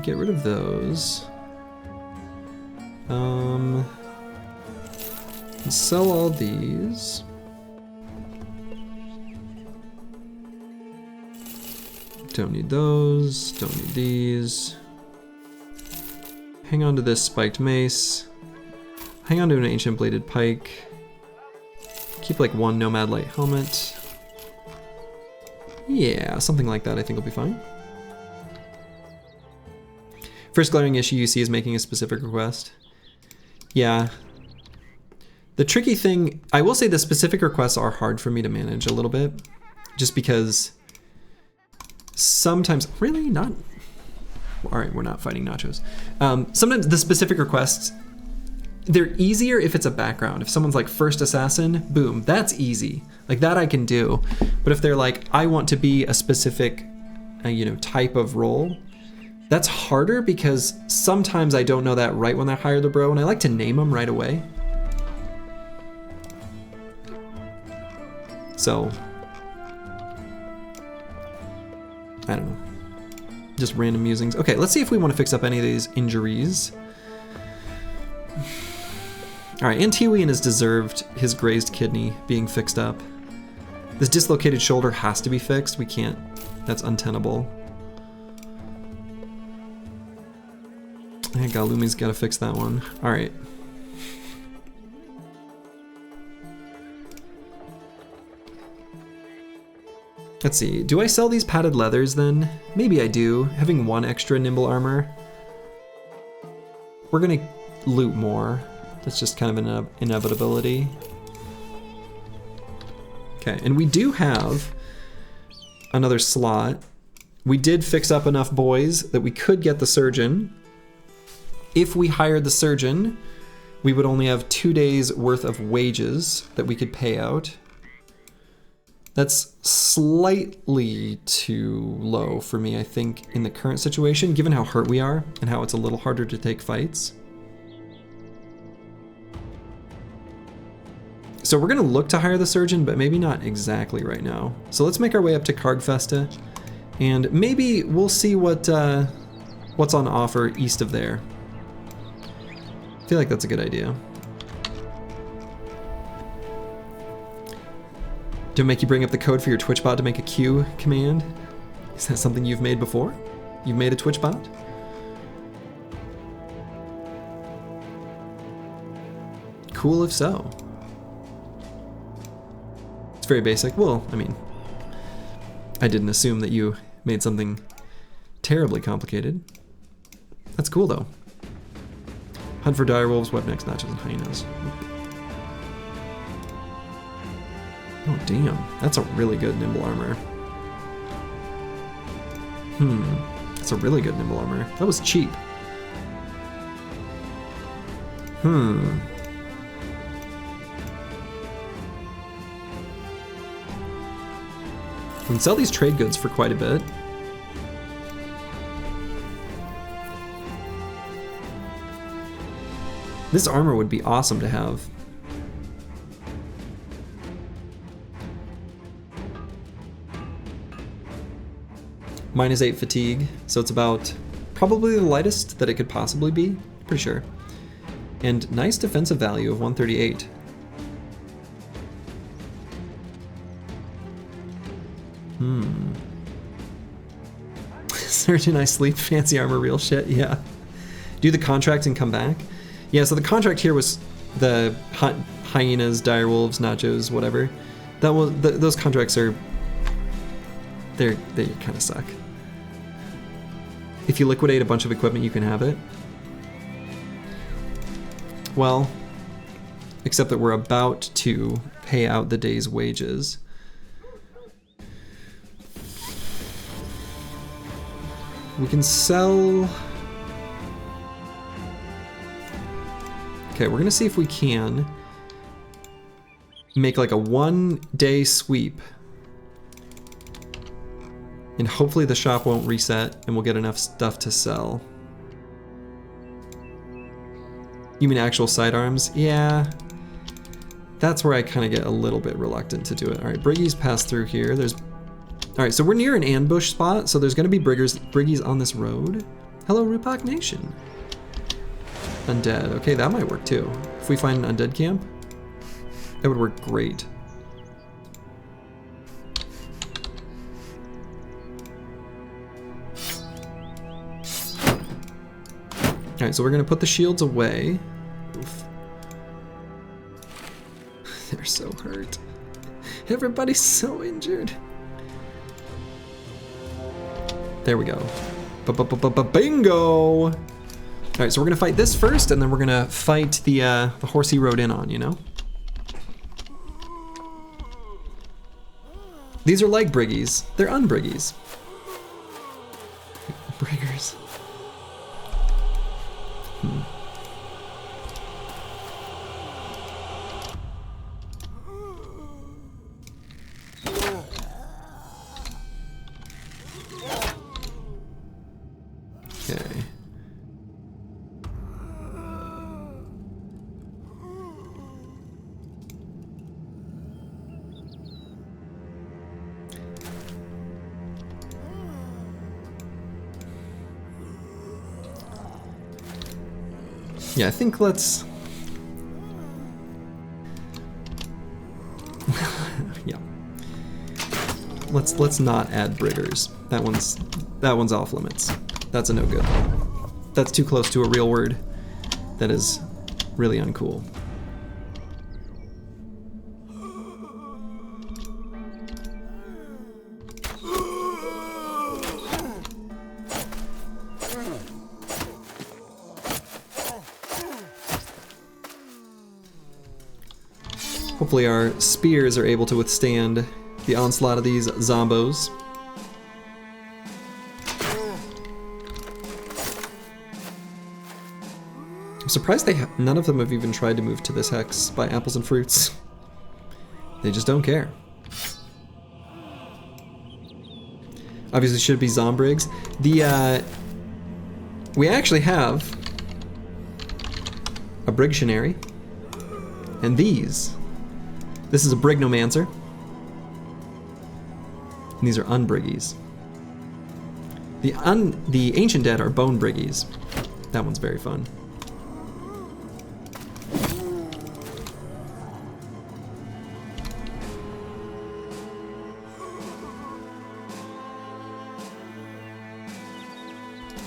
Speaker 1: Get rid of those. Sell all these. Don't need those, don't need these. Hang on to this spiked mace. Hang on to an ancient bladed pike. Keep like one nomad light helmet. Yeah, something like that I think will be fine. First glaring issue you see is making a specific request. Yeah. The tricky thing, I will say the specific requests are hard for me to manage a little bit. Just because sometimes, really not, alright, we're not fighting nachos. Sometimes the specific requests, they're easier if it's a background. If someone's like first assassin, boom, that's easy. Like that I can do. But if they're like, I want to be a specific, type of role, that's harder because sometimes I don't know that right when I hire the bro, and I like to name them right away. So, I don't know. Just random musings. Okay, let's see if we want to fix up any of these injuries. Alright, Antiwian has deserved his grazed kidney being fixed up. This dislocated shoulder has to be fixed. We can't, that's untenable. I think Galumi's gotta fix that one. Alright. Let's see, do I sell these padded leathers then? Maybe I do, having one extra nimble armor. We're gonna loot more. That's just kind of an inevitability. Okay, and we do have another slot. We did fix up enough boys that we could get the surgeon. If we hired the surgeon, we would only have 2 days worth of wages that we could pay out. That's slightly too low for me, I think, in the current situation, given how hurt we are and how it's a little harder to take fights. So we're gonna look to hire the surgeon, but maybe not exactly right now. So let's make our way up to Kargfesta, and maybe we'll see what's on offer east of there. I feel like that's a good idea. Do it make you bring up the code for your Twitch bot to make a Q command? Is that something you've made before? You've made a Twitch bot? Cool if so. It's very basic. Well, I mean, I didn't assume that you made something terribly complicated. That's cool though. Hunt for direwolves, webnecks, nachos, and hyenas. Oh damn, that's a really good nimble armor. That's a really good nimble armor. That was cheap. We can sell these trade goods for quite a bit. This armor would be awesome to have. -8 fatigue, so it's about probably the lightest that it could possibly be, pretty sure. And nice defensive value of 138. Surgeon, I sleep, fancy armor, real shit, yeah. Do the contract and come back? Yeah, so the contract here was the hyenas, direwolves, nachos, whatever. That was those contracts are they kind of suck. If you liquidate a bunch of equipment, you can have it. Well, except that we're about to pay out the day's wages. We can sell... Okay, we're gonna see if we can make like a 1-day sweep. And hopefully the shop won't reset and we'll get enough stuff to sell. You mean actual sidearms? Yeah. That's where I kind of get a little bit reluctant to do it. All right, Briggies pass through here. All right, so we're near an ambush spot, so there's gonna be Briggies on this road. Hello, Rupak Nation. Undead, okay, that might work too. If we find an undead camp, that would work great. All right, so we're gonna put the shields away. Oof. They're so hurt. Everybody's so injured. There we go. Bingo! All right, so we're gonna fight this first, and then we're gonna fight the horse he rode in on, you know? These are like Briggies. They're unbriggies. Briggers. Okay. Yeah, I think let's... yeah. Let's not add Briggers. That one's off limits. That's a no good. That's too close to a real word. That is really uncool. Hopefully our spears are able to withstand the onslaught of these zombos. I'm surprised none of them have even tried to move to this hex by apples and fruits. They just don't care. Obviously should be Zombrigs. We actually have a Brigtionary. And these. This is a Brignomancer. And these are Unbriggies. The Ancient Dead are Bone Briggies. That one's very fun.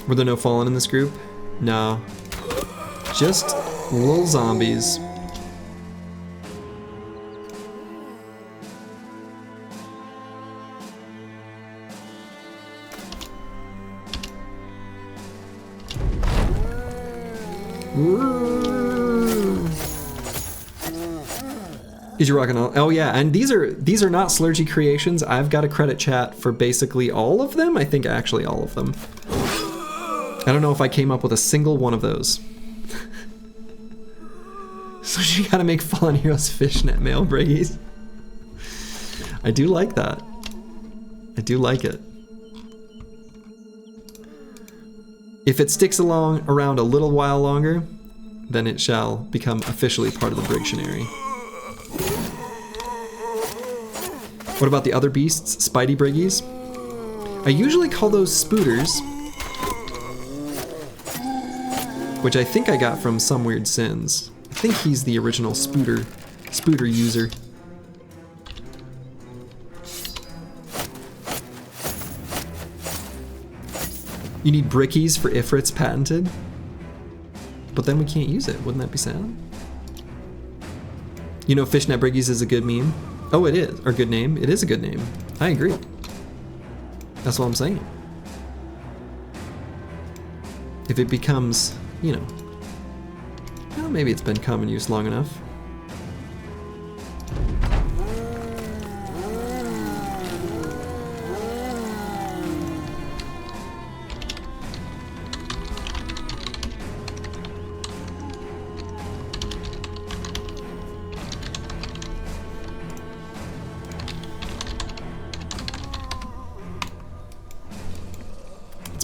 Speaker 1: Were there no fallen in this group? No. Just little zombies. Is you rocking all? Oh yeah, and these are not Slurgy creations. I've got a credit chat for basically all of them. I think actually all of them. I don't know if I came up with a single one of those. So you gotta make Fallen Heroes fishnet male Briggies. I do like that. I do like it. If it sticks around a little while longer, then it shall become officially part of the Brigtionary. What about the other beasts? Spidey Briggies? I usually call those spooters, which I think I got from Some Weird Sins. I think he's the original spooter user. You need brickies for Ifrit's patented? But then we can't use it. Wouldn't that be sad? You know Fishnet Briggies is a good meme? Oh, it is. Or good name. It is a good name. I agree. That's what I'm saying. If it becomes, you know... Well, maybe it's been common use long enough.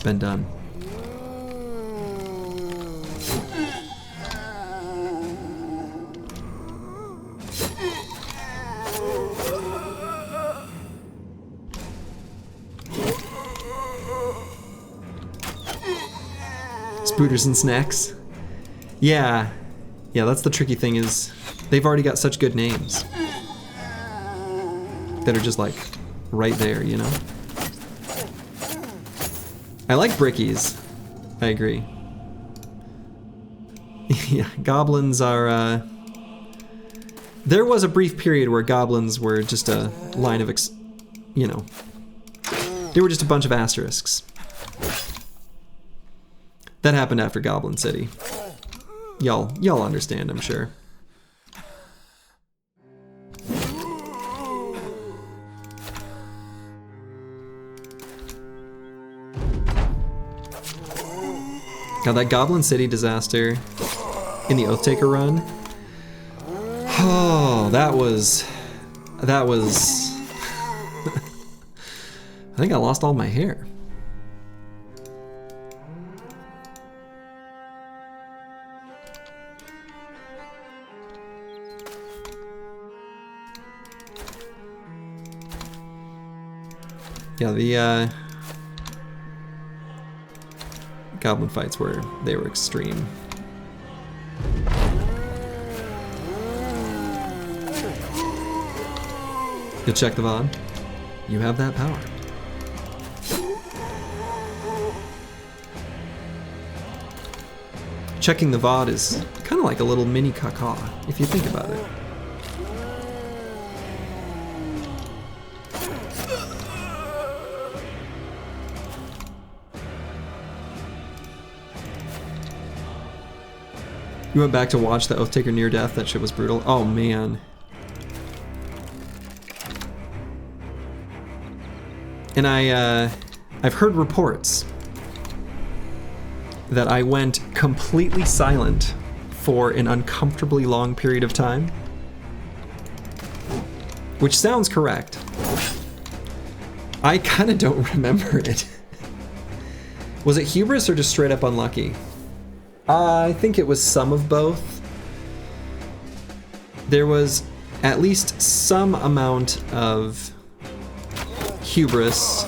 Speaker 1: Been done. Spooters and snacks. Yeah, that's the tricky thing is they've already got such good names that are just like right there, you know? I like brickies. I agree. Yeah, goblins are, there was a brief period where goblins were just a line of, you know, they were just a bunch of asterisks. That happened after Goblin City. Y'all understand, I'm sure. Now that Goblin City disaster in the Oathtaker run, oh, that was, I think I lost all my hair. Yeah, the goblin fights were extreme. You'll check the VOD. You have that power. Checking the VOD is kind of like a little mini caca, if you think about it. You went back to watch the Oathtaker near death? That shit was brutal. Oh man. And I've heard reports that I went completely silent for an uncomfortably long period of time. Which sounds correct. I kinda don't remember it. Was it hubris or just straight up unlucky? I think it was some of both. There was at least some amount of hubris.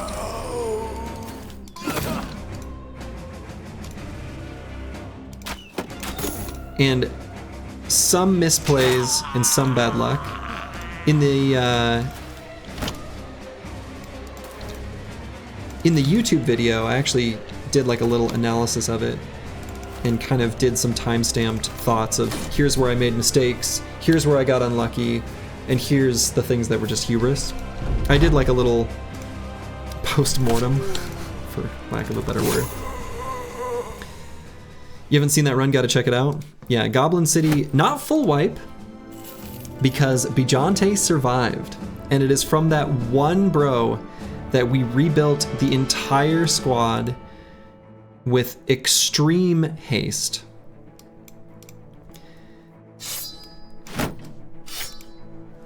Speaker 1: And some misplays and some bad luck. In the YouTube video, I actually did like a little analysis of it and kind of did some time-stamped thoughts of here's where I made mistakes, here's where I got unlucky, and here's the things that were just hubris. I did like a little post-mortem, for lack of a better word. You haven't seen that run, gotta check it out. Yeah, Goblin City, not full wipe, because Bijante survived. And it is from that one bro that we rebuilt the entire squad with extreme haste.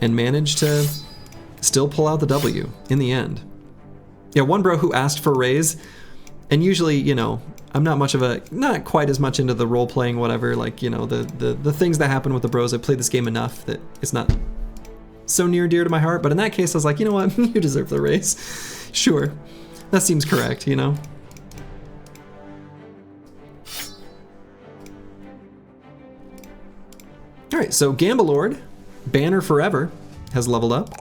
Speaker 1: And managed to still pull out the W in the end. Yeah, one bro who asked for a raise, and usually, you know, I'm not much of a, not quite as much into the role-playing whatever, like, you know, the things that happen with the bros. I played this game enough that it's not so near and dear to my heart, but in that case I was like, you know what, you deserve the race. Sure, that seems correct, you know? Alright, so Gamble Lord, Banner Forever, has leveled up.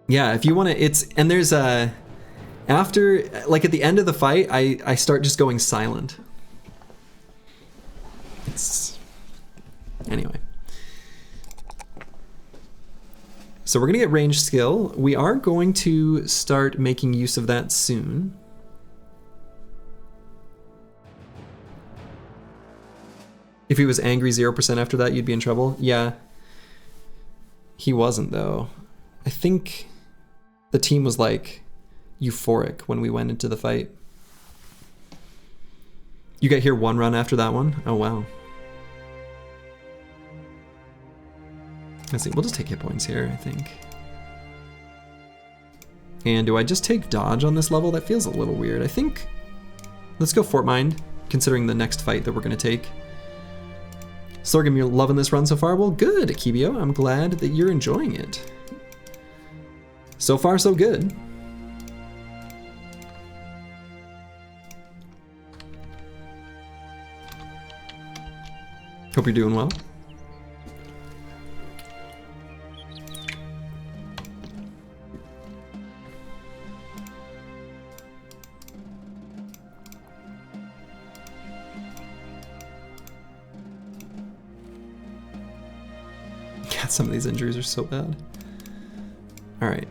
Speaker 1: Yeah, if you want to, and there's a, after, like at the end of the fight, I start just going silent. Anyway. So we're gonna get range skill. We are going to start making use of that soon. If he was angry 0% after that, you'd be in trouble. Yeah. He wasn't though. I think the team was like euphoric when we went into the fight. You got here 1 run after that one? Oh wow. Let's see, we'll just take hit points here, I think. And do I just take dodge on this level? That feels a little weird. I think, let's go Fort Mind, considering the next fight that we're gonna take. Sorghum, you're loving this run so far? Well, good, Akibio. I'm glad that you're enjoying it. So far, so good. Hope you're doing well. God, some of these injuries are so bad. All right.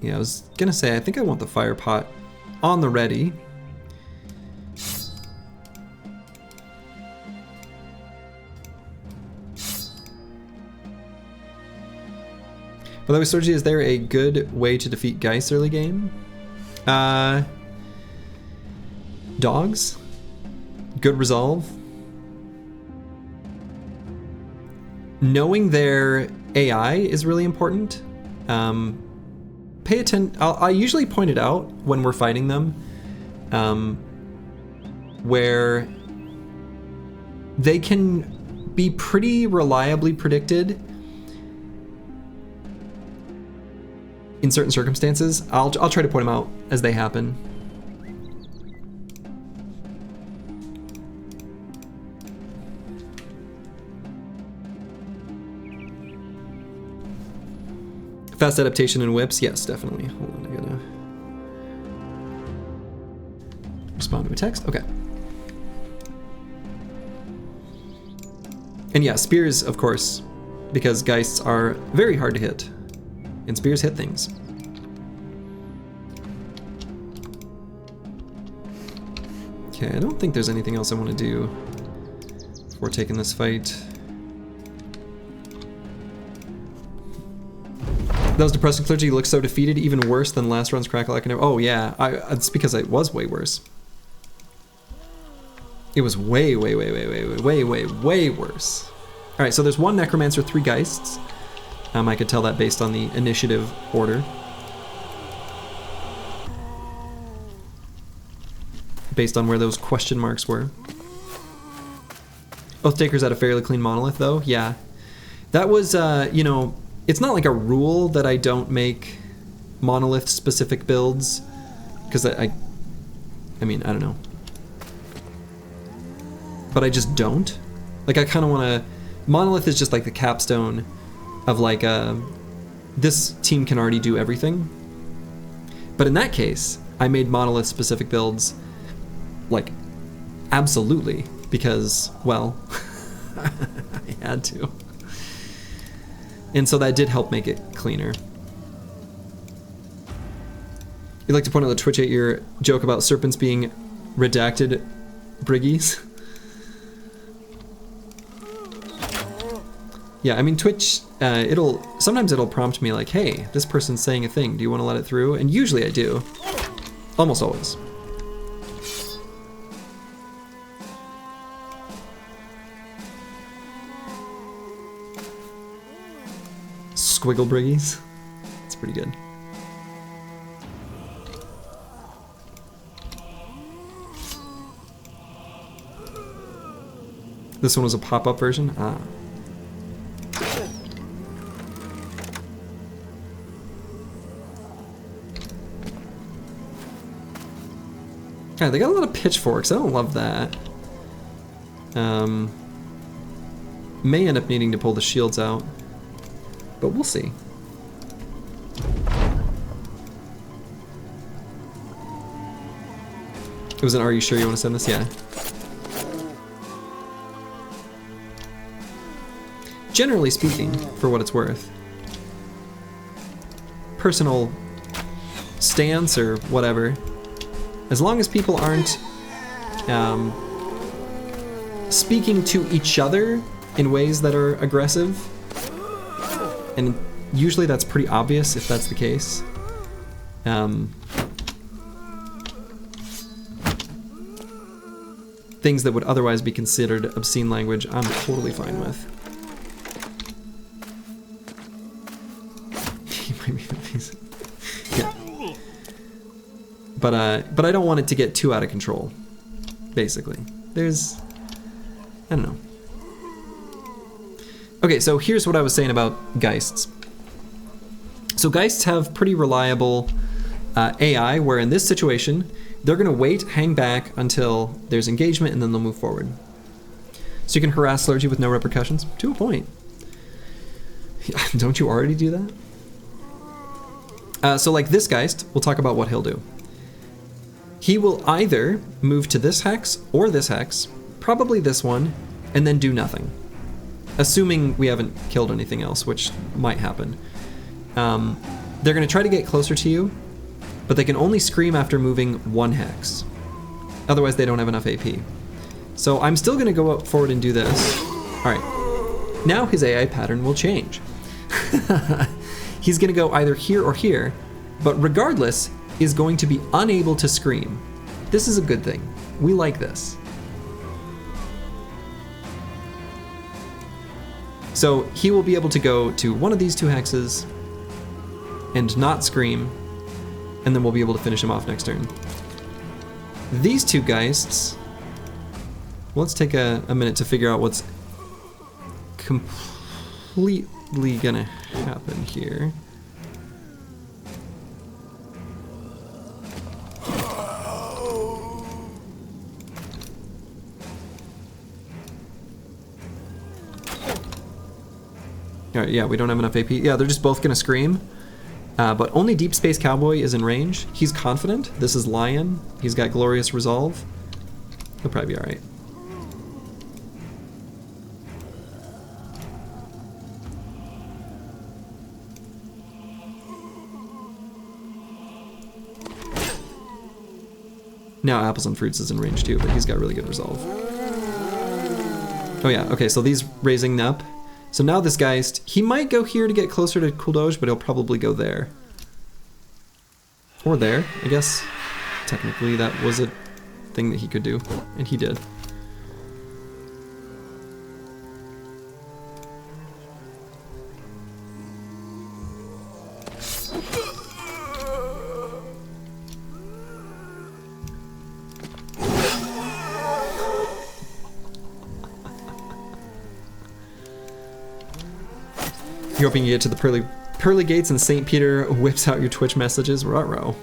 Speaker 1: Yeah, I was gonna say, I think I want the fire pot on the ready. By the way, Sergi, is there a good way to defeat Geist early game? Dogs? Good resolve? Knowing their AI is really important. Pay attention. I usually point it out when we're fighting them, where they can be pretty reliably predicted in certain circumstances. I'll try to point them out as they happen. Fast adaptation and whips, yes, definitely. Hold on, I gotta respond to a text. Okay. And yeah, spears, of course, because Geists are very hard to hit, and spears hit things. Okay, I don't think there's anything else I want to do before taking this fight. That was depressing. Clergy looks so defeated, even worse than last run's Crackle. I can never. Oh yeah, it's because it was way worse. It was way worse. All right, so there's 1 Necromancer, 3 Geists. I could tell that based on the initiative order. Based on where those question marks were. Oathtaker's had a fairly clean Monolith though. Yeah, that was you know. It's not like a rule that I don't make Monolith specific builds, because I mean, I don't know. But I just don't. Like I kind of want to, Monolith is just like the capstone of like, this team can already do everything. But in that case, I made Monolith specific builds, like, absolutely, because, well, I had to. And so that did help make it cleaner. You'd like to point out the Twitch 8 your joke about serpents being redacted briggies? Yeah, I mean Twitch, sometimes it'll prompt me like, hey, this person's saying a thing, do you want to let it through? And usually I do. Almost always. Squiggle briggies. It's pretty good. This one was a pop-up version? Ah. Yeah, they got a lot of pitchforks. I don't love that. May end up needing to pull the shields out, but we'll see. It was an "Are you sure you want to send this?" Yeah. Generally speaking, for what it's worth. Personal stance or whatever. As long as people aren't speaking to each other in ways that are aggressive, and usually that's pretty obvious if that's the case. Things that would otherwise be considered obscene language, I'm totally fine with. Yeah. But I don't want it to get too out of control, basically. There's, I don't know. Okay, so here's what I was saying about Geists. So Geists have pretty reliable AI, where in this situation, they're gonna wait, hang back until there's engagement, and then they'll move forward. So you can harass Slurgy with no repercussions, to a point. Don't you already do that? So like this Geist, we'll talk about what he'll do. He will either move to this hex or this hex, probably this one, and then do nothing. Assuming we haven't killed anything else, which might happen. They're gonna try to get closer to you, but they can only scream after moving one hex. Otherwise they don't have enough AP. So I'm still gonna go forward and do this. All right, now his AI pattern will change. He's gonna go either here or here, but regardless, is going to be unable to scream. This is a good thing. We like this. So he will be able to go to one of these two hexes and not scream, and then we'll be able to finish him off next turn. These two Geists, let's take a minute to figure out what's completely gonna happen here. All right, yeah, we don't have enough AP. Yeah, they're just both gonna scream, but only Deep Space Cowboy is in range. He's confident. This is Lion. He's got Glorious Resolve. He'll probably be all right. Now Apples and Fruits is in range too, but he's got really good resolve. Oh yeah, okay, so these raising up. So now this Geist, he might go here to get closer to Kuldoge, but he'll probably go there. Or there, I guess. Technically that was a thing that he could do, and he did. You're hoping you get to the pearly gates and St. Peter whips out your Twitch messages. Ruh-roh.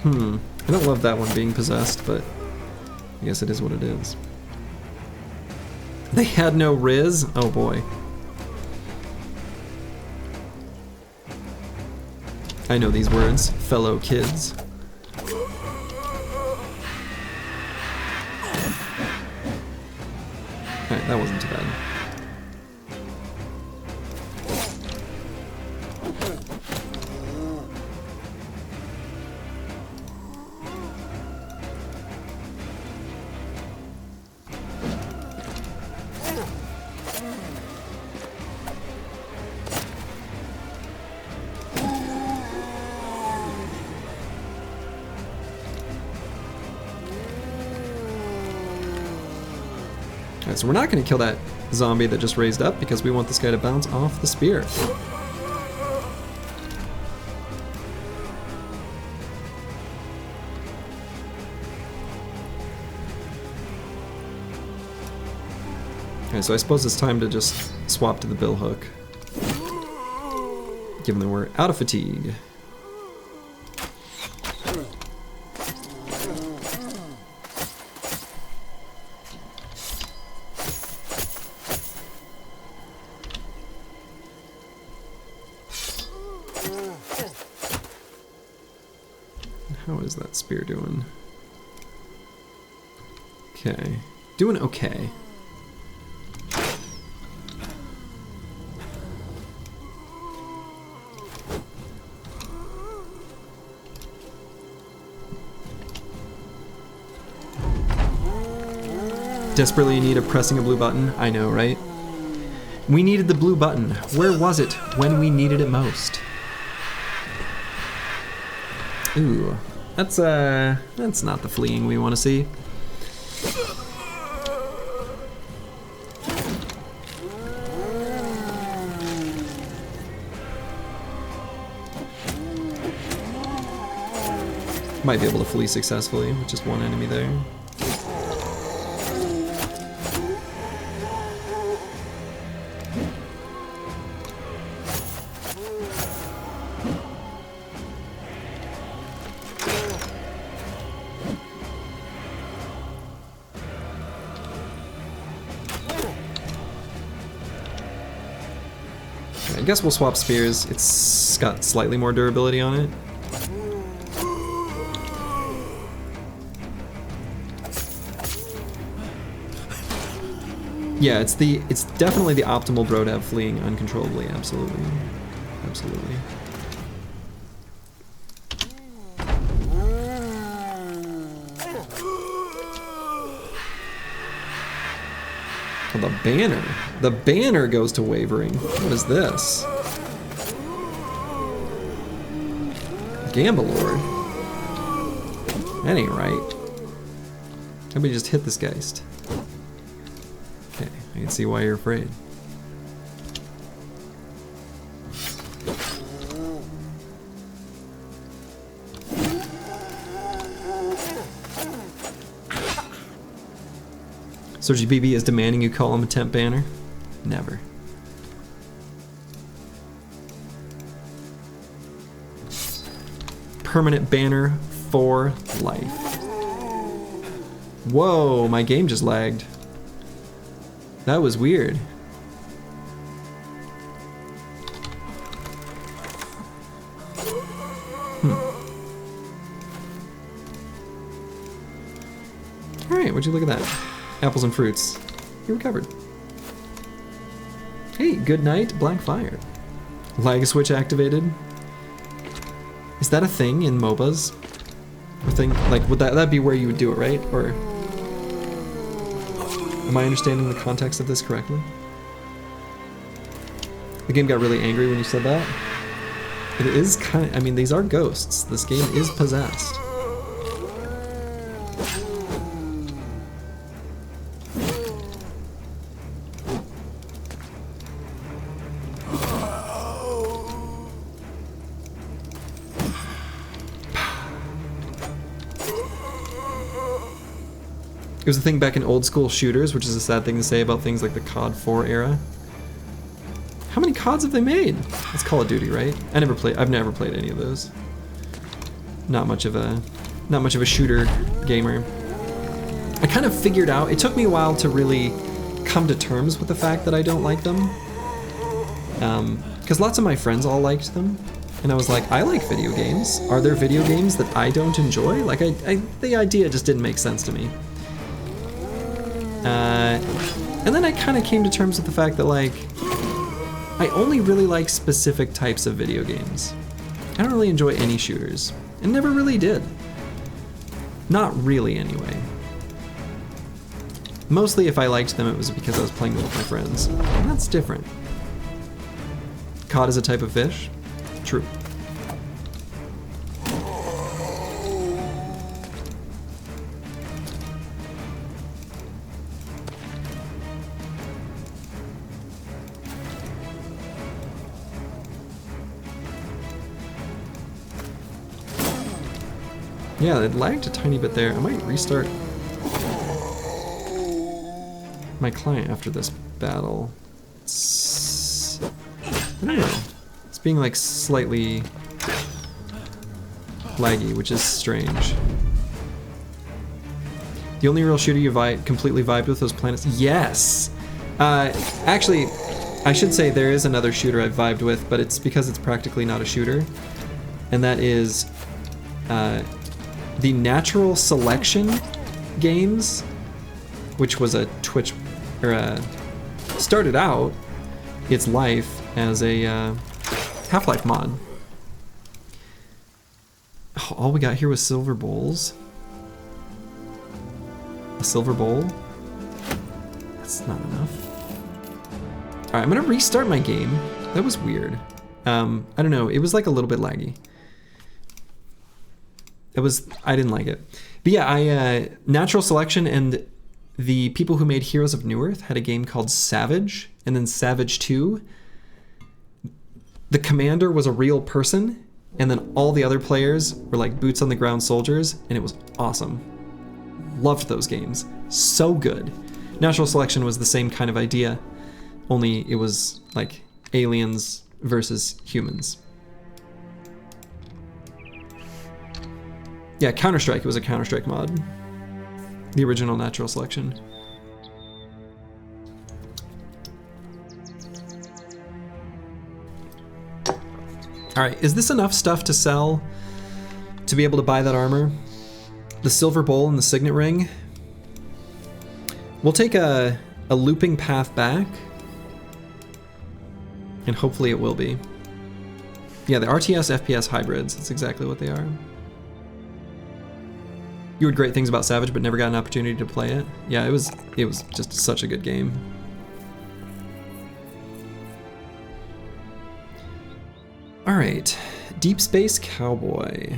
Speaker 1: I don't love that one being possessed, but I guess it is what it is. They had no Riz? Oh boy. I know these words, fellow kids. Alright, that wasn't too bad. So we're not going to kill that zombie that just raised up because we want this guy to bounce off the spear. Okay, so I suppose it's time to just swap to the bill hook, given that we're out of fatigue. How is that spear doing? Okay. Doing okay. Desperately in need of pressing a blue button. I know, right? We needed the blue button. Where was it when we needed it most? Ooh. That's not the fleeing we want to see. Might be able to flee successfully with just one enemy there. I guess we'll swap spears. It's got slightly more durability on it. Yeah, it's definitely the optimal bro to have fleeing uncontrollably. Absolutely, absolutely. Oh, the banner. The banner goes to wavering. What is this? Gamble Lord. That ain't right. Somebody just hit this geist. Okay, I can see why you're afraid. Sergi BB is demanding you call him a temp banner? Never. Permanent banner for life. Whoa, my game just lagged. That was weird. Alright, would you look at that? Apples and fruits. You recovered. Hey, good night, Black Fire. Lag switch activated. Is that a thing in MOBAs? Or thing like would that'd be where you would do it, right? Or am I understanding the context of this correctly? The game got really angry when you said that. It is kind of, I mean, these are ghosts. This game is possessed. It was a thing back in old school shooters, which is a sad thing to say about things like the COD 4 era. How many CODs have they made? It's Call of Duty, right? I've never played any of those. Not much of a not much of a shooter gamer. I kind of figured out, it took me a while to really come to terms with the fact that I don't like them. Because lots of my friends all liked them. And I was like, I like video games. Are there video games that I don't enjoy? Like, the idea just didn't make sense to me. And then I kind of came to terms with the fact that, like, I only really like specific types of video games. I don't really enjoy any shooters. And never really did. Not really, anyway. Mostly if I liked them, it was because I was playing them with my friends. And that's different. Cod is a type of fish? True. Yeah, it lagged a tiny bit there. I might restart my client after this battle. I don't know. It's being like slightly laggy, which is strange. The only real shooter you completely vibed with was Planets? Yes! Actually, I should say there is another shooter I've vibed with, but it's because it's practically not a shooter. And that is the Natural Selection games, which was a Twitch, or started out its life as a Half-Life mod. Oh, all we got here was silver bowls. A silver bowl? That's not enough. Alright, I'm gonna restart my game. That was weird. I don't know, it was like a little bit laggy. I didn't like it. But yeah, Natural Selection and the people who made Heroes of Newerth had a game called Savage, and then Savage 2. The commander was a real person, and then all the other players were like boots on the ground soldiers, and it was awesome. Loved those games. So good. Natural Selection was the same kind of idea, only it was like aliens versus humans. Yeah, Counter-Strike, it was a Counter-Strike mod. The original Natural Selection. Alright, is this enough stuff to sell to be able to buy that armor? The silver bowl and the signet ring? We'll take a looping path back, and hopefully it will be. Yeah, the RTS FPS hybrids, that's exactly what they are. You heard great things about Savage, but never got an opportunity to play it. Yeah, it was just such a good game. All right, Deep Space Cowboy.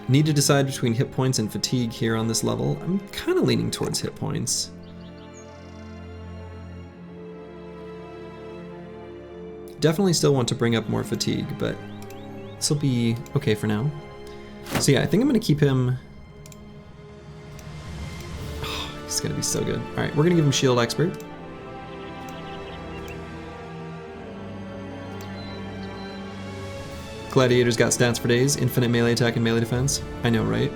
Speaker 1: Need to decide between hit points and fatigue here on this level. I'm kind of leaning towards hit points. Definitely still want to bring up more fatigue, but this will be okay for now. So yeah, I think I'm gonna keep him. Oh, he's gonna be so good. All right, we're gonna give him Shield Expert. Gladiators got stats for days, infinite melee attack and melee defense. I know, right?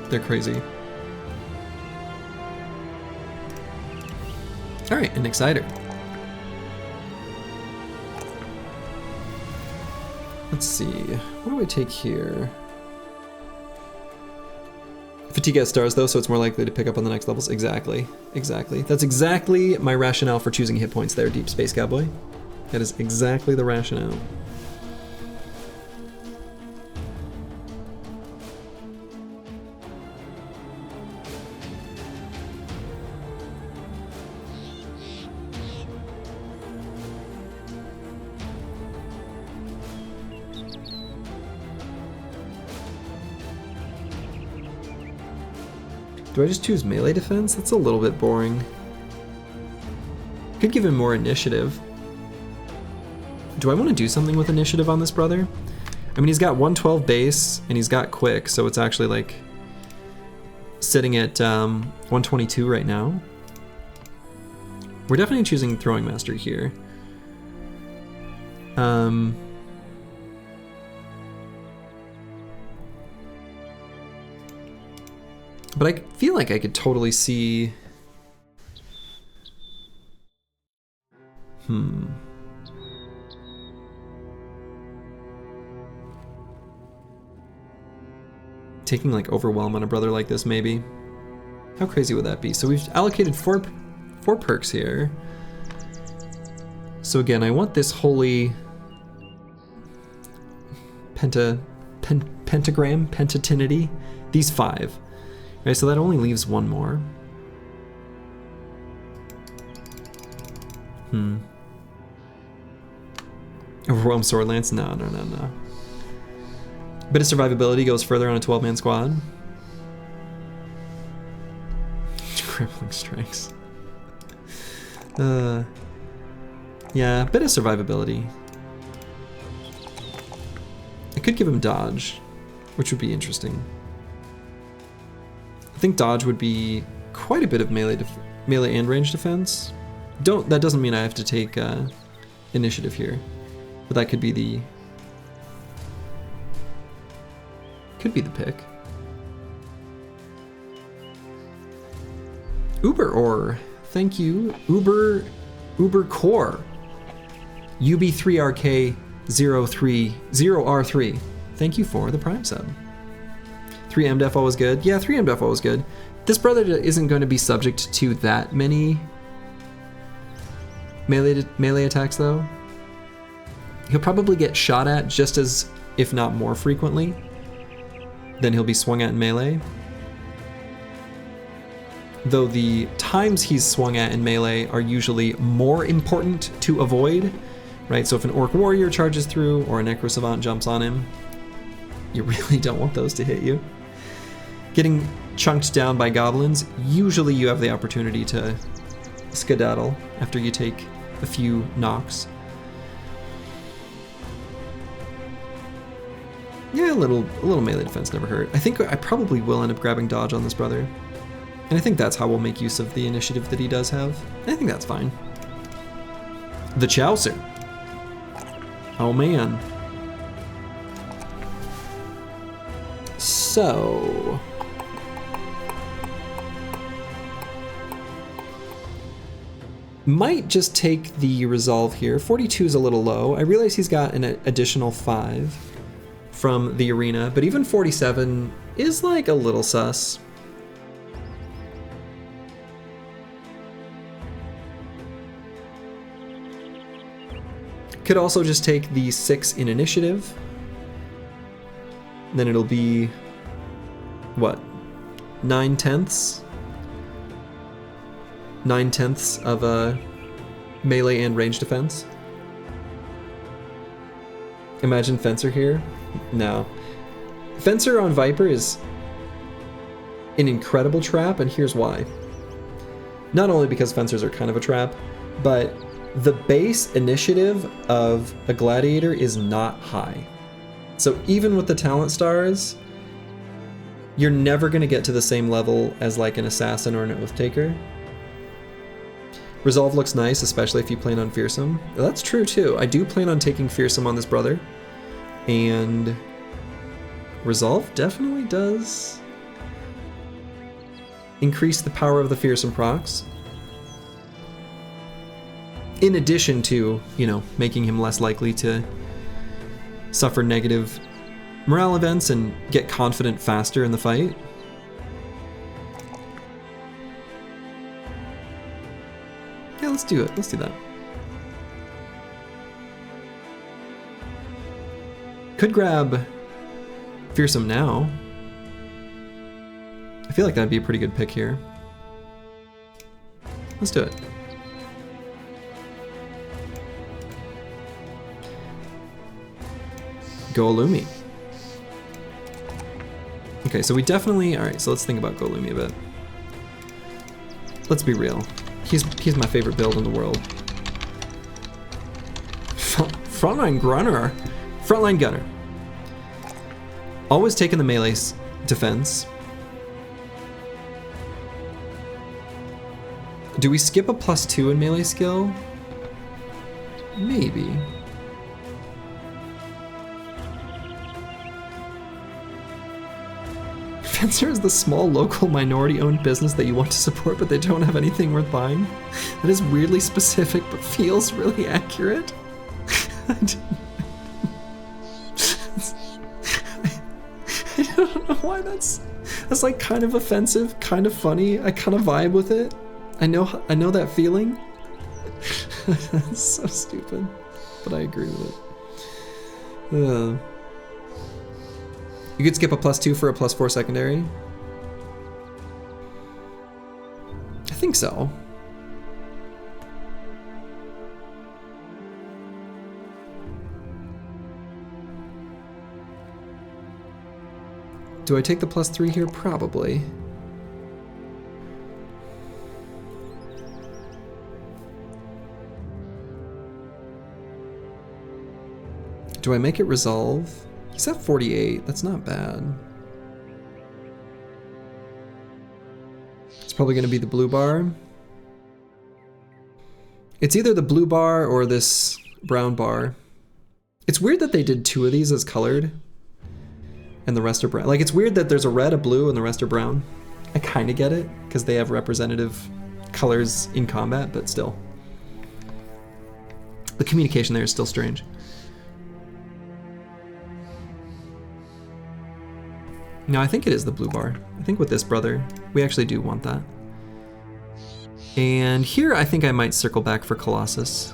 Speaker 1: They're crazy. All right, an Exciter. Let's see, what do I take here? Fatigue has stars though, so it's more likely to pick up on the next levels. Exactly, exactly. That's exactly my rationale for choosing hit points there, Deep Space Cowboy. That is exactly the rationale. Do I just choose melee defense? That's a little bit boring. Could give him more initiative. Do I want to do something with initiative on this brother? I mean, he's got 112 base and he's got quick, so it's actually like sitting at 122 right now. We're definitely choosing Throwing Master here. But I feel like I could totally see... Taking like Overwhelm on a brother like this, maybe. How crazy would that be? So we've allocated four perks here. So again, I want this holy pentagram, pentatinity, these 5. Right, so that only leaves 1 more. Overwhelm Sword Lance? No. Bit of survivability goes further on a 12-man squad. Crippling Strikes. Yeah, bit of survivability. I could give him dodge, which would be interesting. I think dodge would be quite a bit of melee and range defense. That doesn't mean I have to take initiative here, but that could be the pick. Uber Ore, thank you. Uber Core. UB3RK030R3. Thank you for the Prime sub. 3M defo was good. Yeah, 3M defo was good. This brother isn't going to be subject to that many melee attacks though. He'll probably get shot at just as, if not more frequently, than he'll be swung at in melee. Though the times he's swung at in melee are usually more important to avoid, right? So if an Orc Warrior charges through or a Necro Savant jumps on him, you really don't want those to hit you. Getting chunked down by goblins, usually you have the opportunity to skedaddle after you take a few knocks. Yeah, a little melee defense never hurt. I think I probably will end up grabbing dodge on this brother. And I think that's how we'll make use of the initiative that he does have. I think that's fine. The Chaucer. Oh man. So... might just take the resolve here. 42 is a little low. I realize he's got an additional 5 from the arena, but even 47 is like a little sus. Could also just take the 6 in initiative. Then it'll be, what, 9/10? 9/10 of a melee and range defense. Imagine Fencer here. No. Fencer on Viper is an incredible trap, and here's why. Not only because Fencers are kind of a trap, but the base initiative of a Gladiator is not high. So even with the talent stars, you're never going to get to the same level as like an Assassin or an Oathtaker. Resolve looks nice, especially if you plan on Fearsome. That's true too. I do plan on taking Fearsome on this brother. And Resolve definitely does increase the power of the Fearsome procs. In addition to, you know, making him less likely to suffer negative morale events and get confident faster in the fight. Yeah, let's do it. Let's do that. Could grab Fearsome now. I feel like that'd be a pretty good pick here. Let's do it. Golumi. Okay, so we definitely... Alright, so let's think about Golumi a bit. Let's be real. He's my favorite build in the world. Frontline Gunner. Frontline Gunner. Always taking the melee defense. Do we skip a +2 in melee skill? Maybe. Fencer is the small local minority-owned business that you want to support, but they don't have anything worth buying. That is weirdly specific, but feels really accurate. I don't know why that's like kind of offensive, kind of funny. I kind of vibe with it. I know that feeling. It's so stupid, but I agree with it. You could skip a +2 for a +4 secondary. I think so. Do I take the +3 here? Probably. Do I make it resolve? He's at 48, that's not bad. It's probably gonna be the blue bar. It's either the blue bar or this brown bar. It's weird that they did 2 of these as colored and the rest are brown. Like, it's weird that there's a red, a blue, and the rest are brown. I kinda get it, because they have representative colors in combat, but still. The communication there is still strange. No, I think it is the blue bar. I think with this brother, we actually do want that. And here I think I might circle back for Colossus.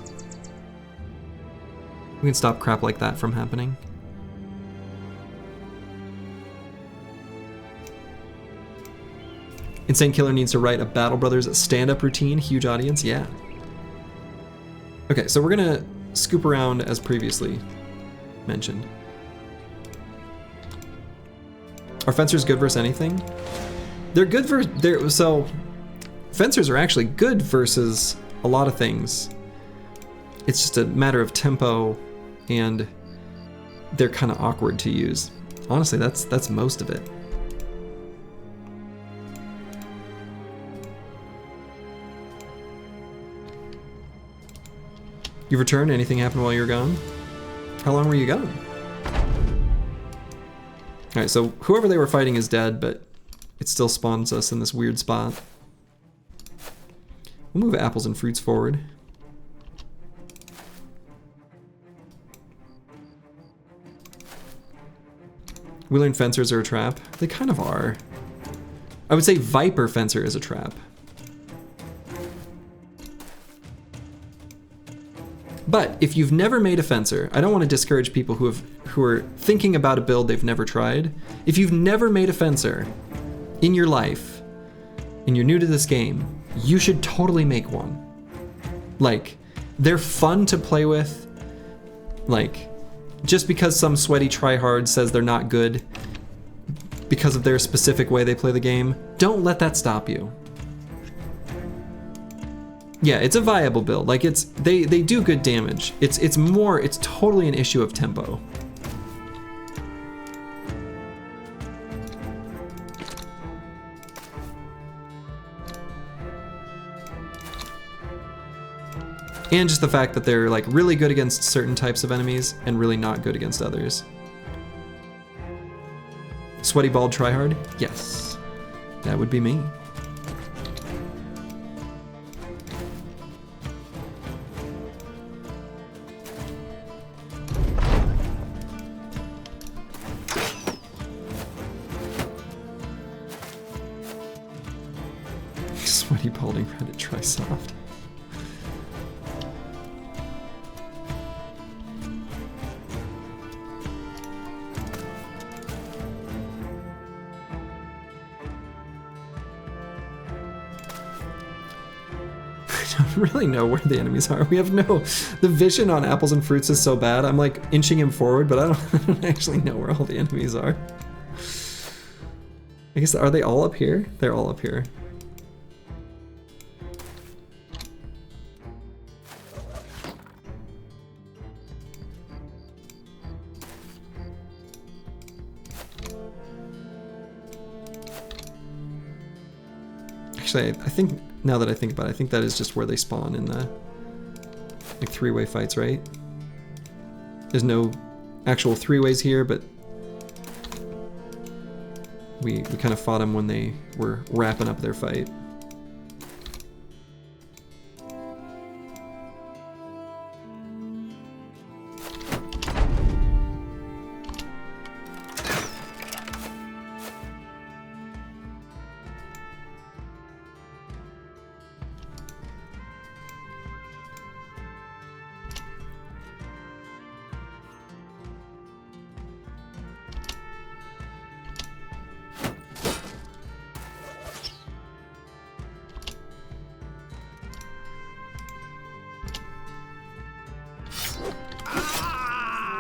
Speaker 1: We can stop crap like that from happening. Insane Killer needs to write a Battle Brothers stand-up routine, huge audience, yeah. Okay, so we're gonna scoop around as previously mentioned. Are fencers good versus anything? They're good so fencers are actually good versus a lot of things. It's just a matter of tempo, and they're kind of awkward to use. Honestly, that's most of it. You returned? Anything happened while you were gone? How long were you gone? Alright, so whoever they were fighting is dead, but it still spawns us in this weird spot. We'll move apples and fruits forward. We learned fencers are a trap. They kind of are. I would say Viper Fencer is a trap. But if you've never made a fencer, I don't want to discourage people who are thinking about a build they've never tried. If you've never made a fencer in your life and you're new to this game, you should totally make one. Like, they're fun to play with. Like, just because some sweaty tryhard says they're not good because of their specific way they play the game, don't let that stop you. Yeah, it's a viable build. Like, they do good damage. It's totally an issue of tempo. And just the fact that they're like really good against certain types of enemies and really not good against others. Sweaty bald tryhard? Yes. That would be me. Sweaty balding Reddit try soft. I don't really know where the enemies are. We have the vision on apples and fruits is so bad. I'm like inching him forward, but I don't actually know where all the enemies are. I guess, are they all up here? They're all up here. Actually, I think, now that I think about it, I think that is just where they spawn in the like three-way fights, right? There's no actual three-ways here, but We kind of fought them when they were wrapping up their fight.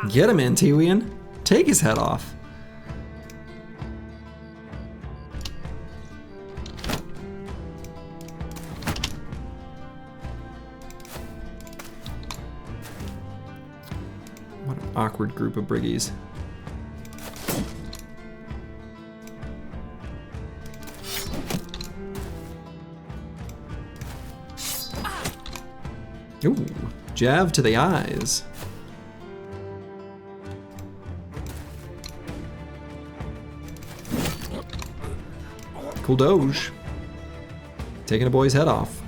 Speaker 1: Get him, Antiwian. Take his head off. What an awkward group of briggies. Ooh, jab to the eyes. Cool doge. Taking a boy's head off.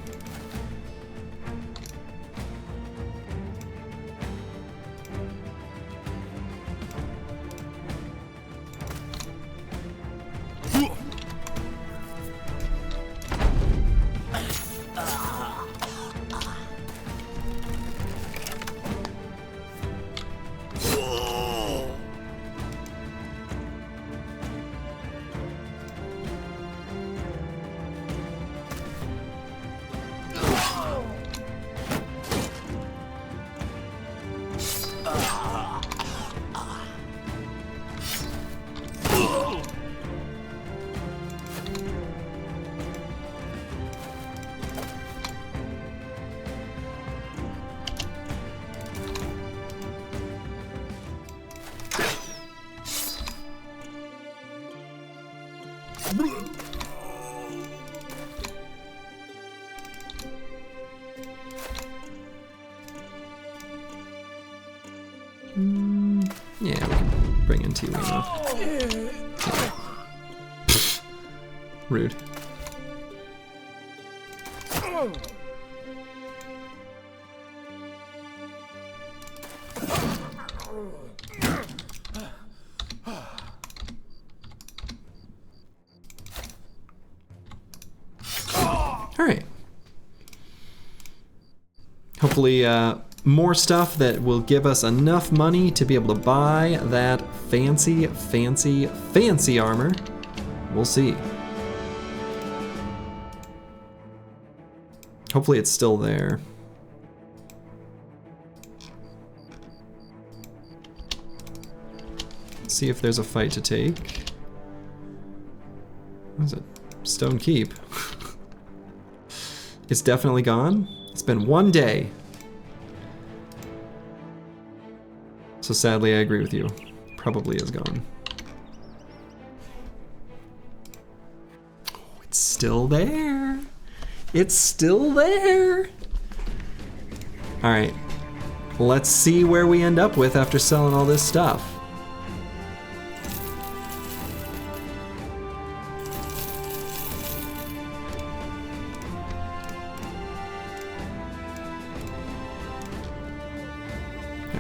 Speaker 1: Yeah, we can bring in T-Wing off. Rude. Alright. Hopefully, more stuff that will give us enough money to be able to buy that fancy, fancy, fancy armor. We'll see. Hopefully it's still there. Let's see if there's a fight to take. What is it? Stone Keep. It's definitely gone. It's been one day. So sadly, I agree with you. Probably is gone. Oh, it's still there. It's still there. All right. Let's see where we end up with after selling all this stuff.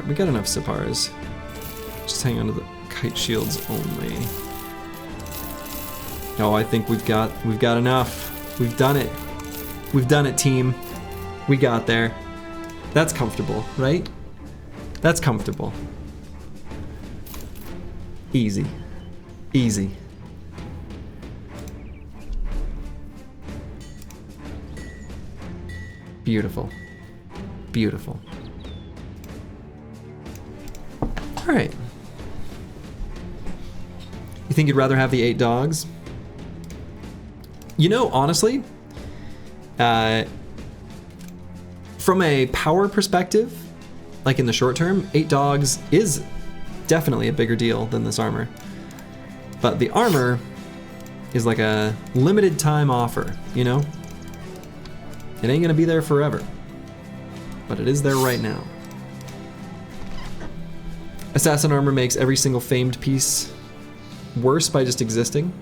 Speaker 1: We got enough Sipars. Just hang on to the kite shields only. No, I think we've got enough. We've done it. We've done it, team. We got there. That's comfortable, right? That's comfortable. Easy. Easy. Beautiful. Beautiful. All right. You think you'd rather have the 8 dogs? You know, honestly, from a power perspective, like in the short term, 8 dogs is definitely a bigger deal than this armor. But the armor is like a limited time offer, you know? It ain't gonna be there forever, but it is there right now. Assassin armor makes every single famed piece worse by just existing.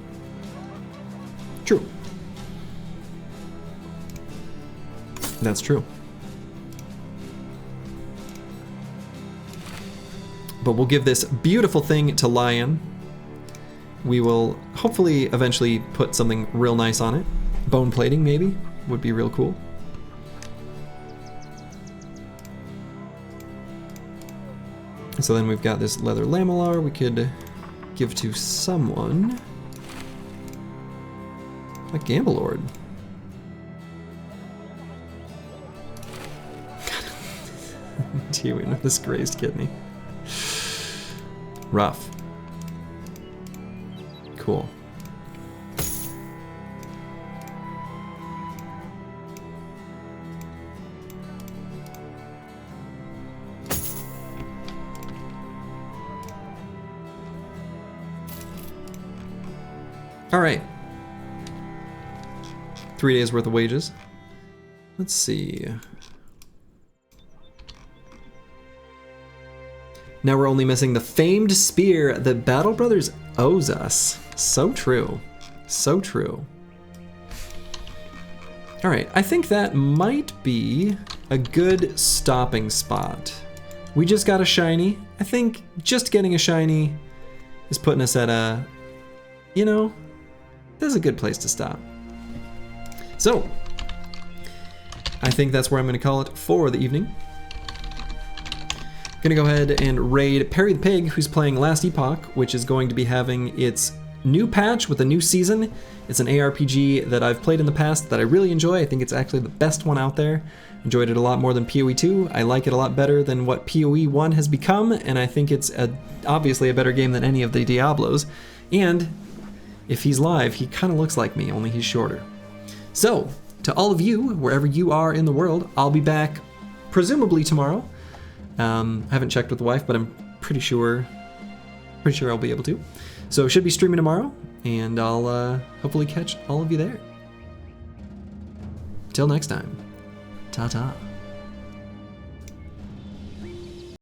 Speaker 1: True. That's true. But we'll give this beautiful thing to lie in. We will hopefully eventually put something real nice on it. Bone plating, maybe, would be real cool. So then we've got this leather lamellar we could give to someone. A Gamble Lord. Dealing with this grazed kidney. Rough. Cool. All right. 3 days worth of wages. Let's see. Now we're only missing the famed spear that Battle Brothers owes us. So true. So true. All right, I think that might be a good stopping spot. We just got a shiny. I think just getting a shiny is putting us at a, you know, this is a good place to stop. So, I think that's where I'm gonna call it for the evening. Gonna go ahead and raid Perry the Pig, who's playing Last Epoch, which is going to be having its new patch with a new season. It's an ARPG that I've played in the past that I really enjoy. I think it's actually the best one out there. Enjoyed it a lot more than PoE 2. I like it a lot better than what PoE 1 has become, and I think it's obviously a better game than any of the Diablos. And if he's live, he kind of looks like me, only he's shorter. So, to all of you, wherever you are in the world, I'll be back presumably tomorrow. I haven't checked with the wife, but I'm pretty sure I'll be able to. So should be streaming tomorrow, and I'll hopefully catch all of you there. Till next time, ta-ta.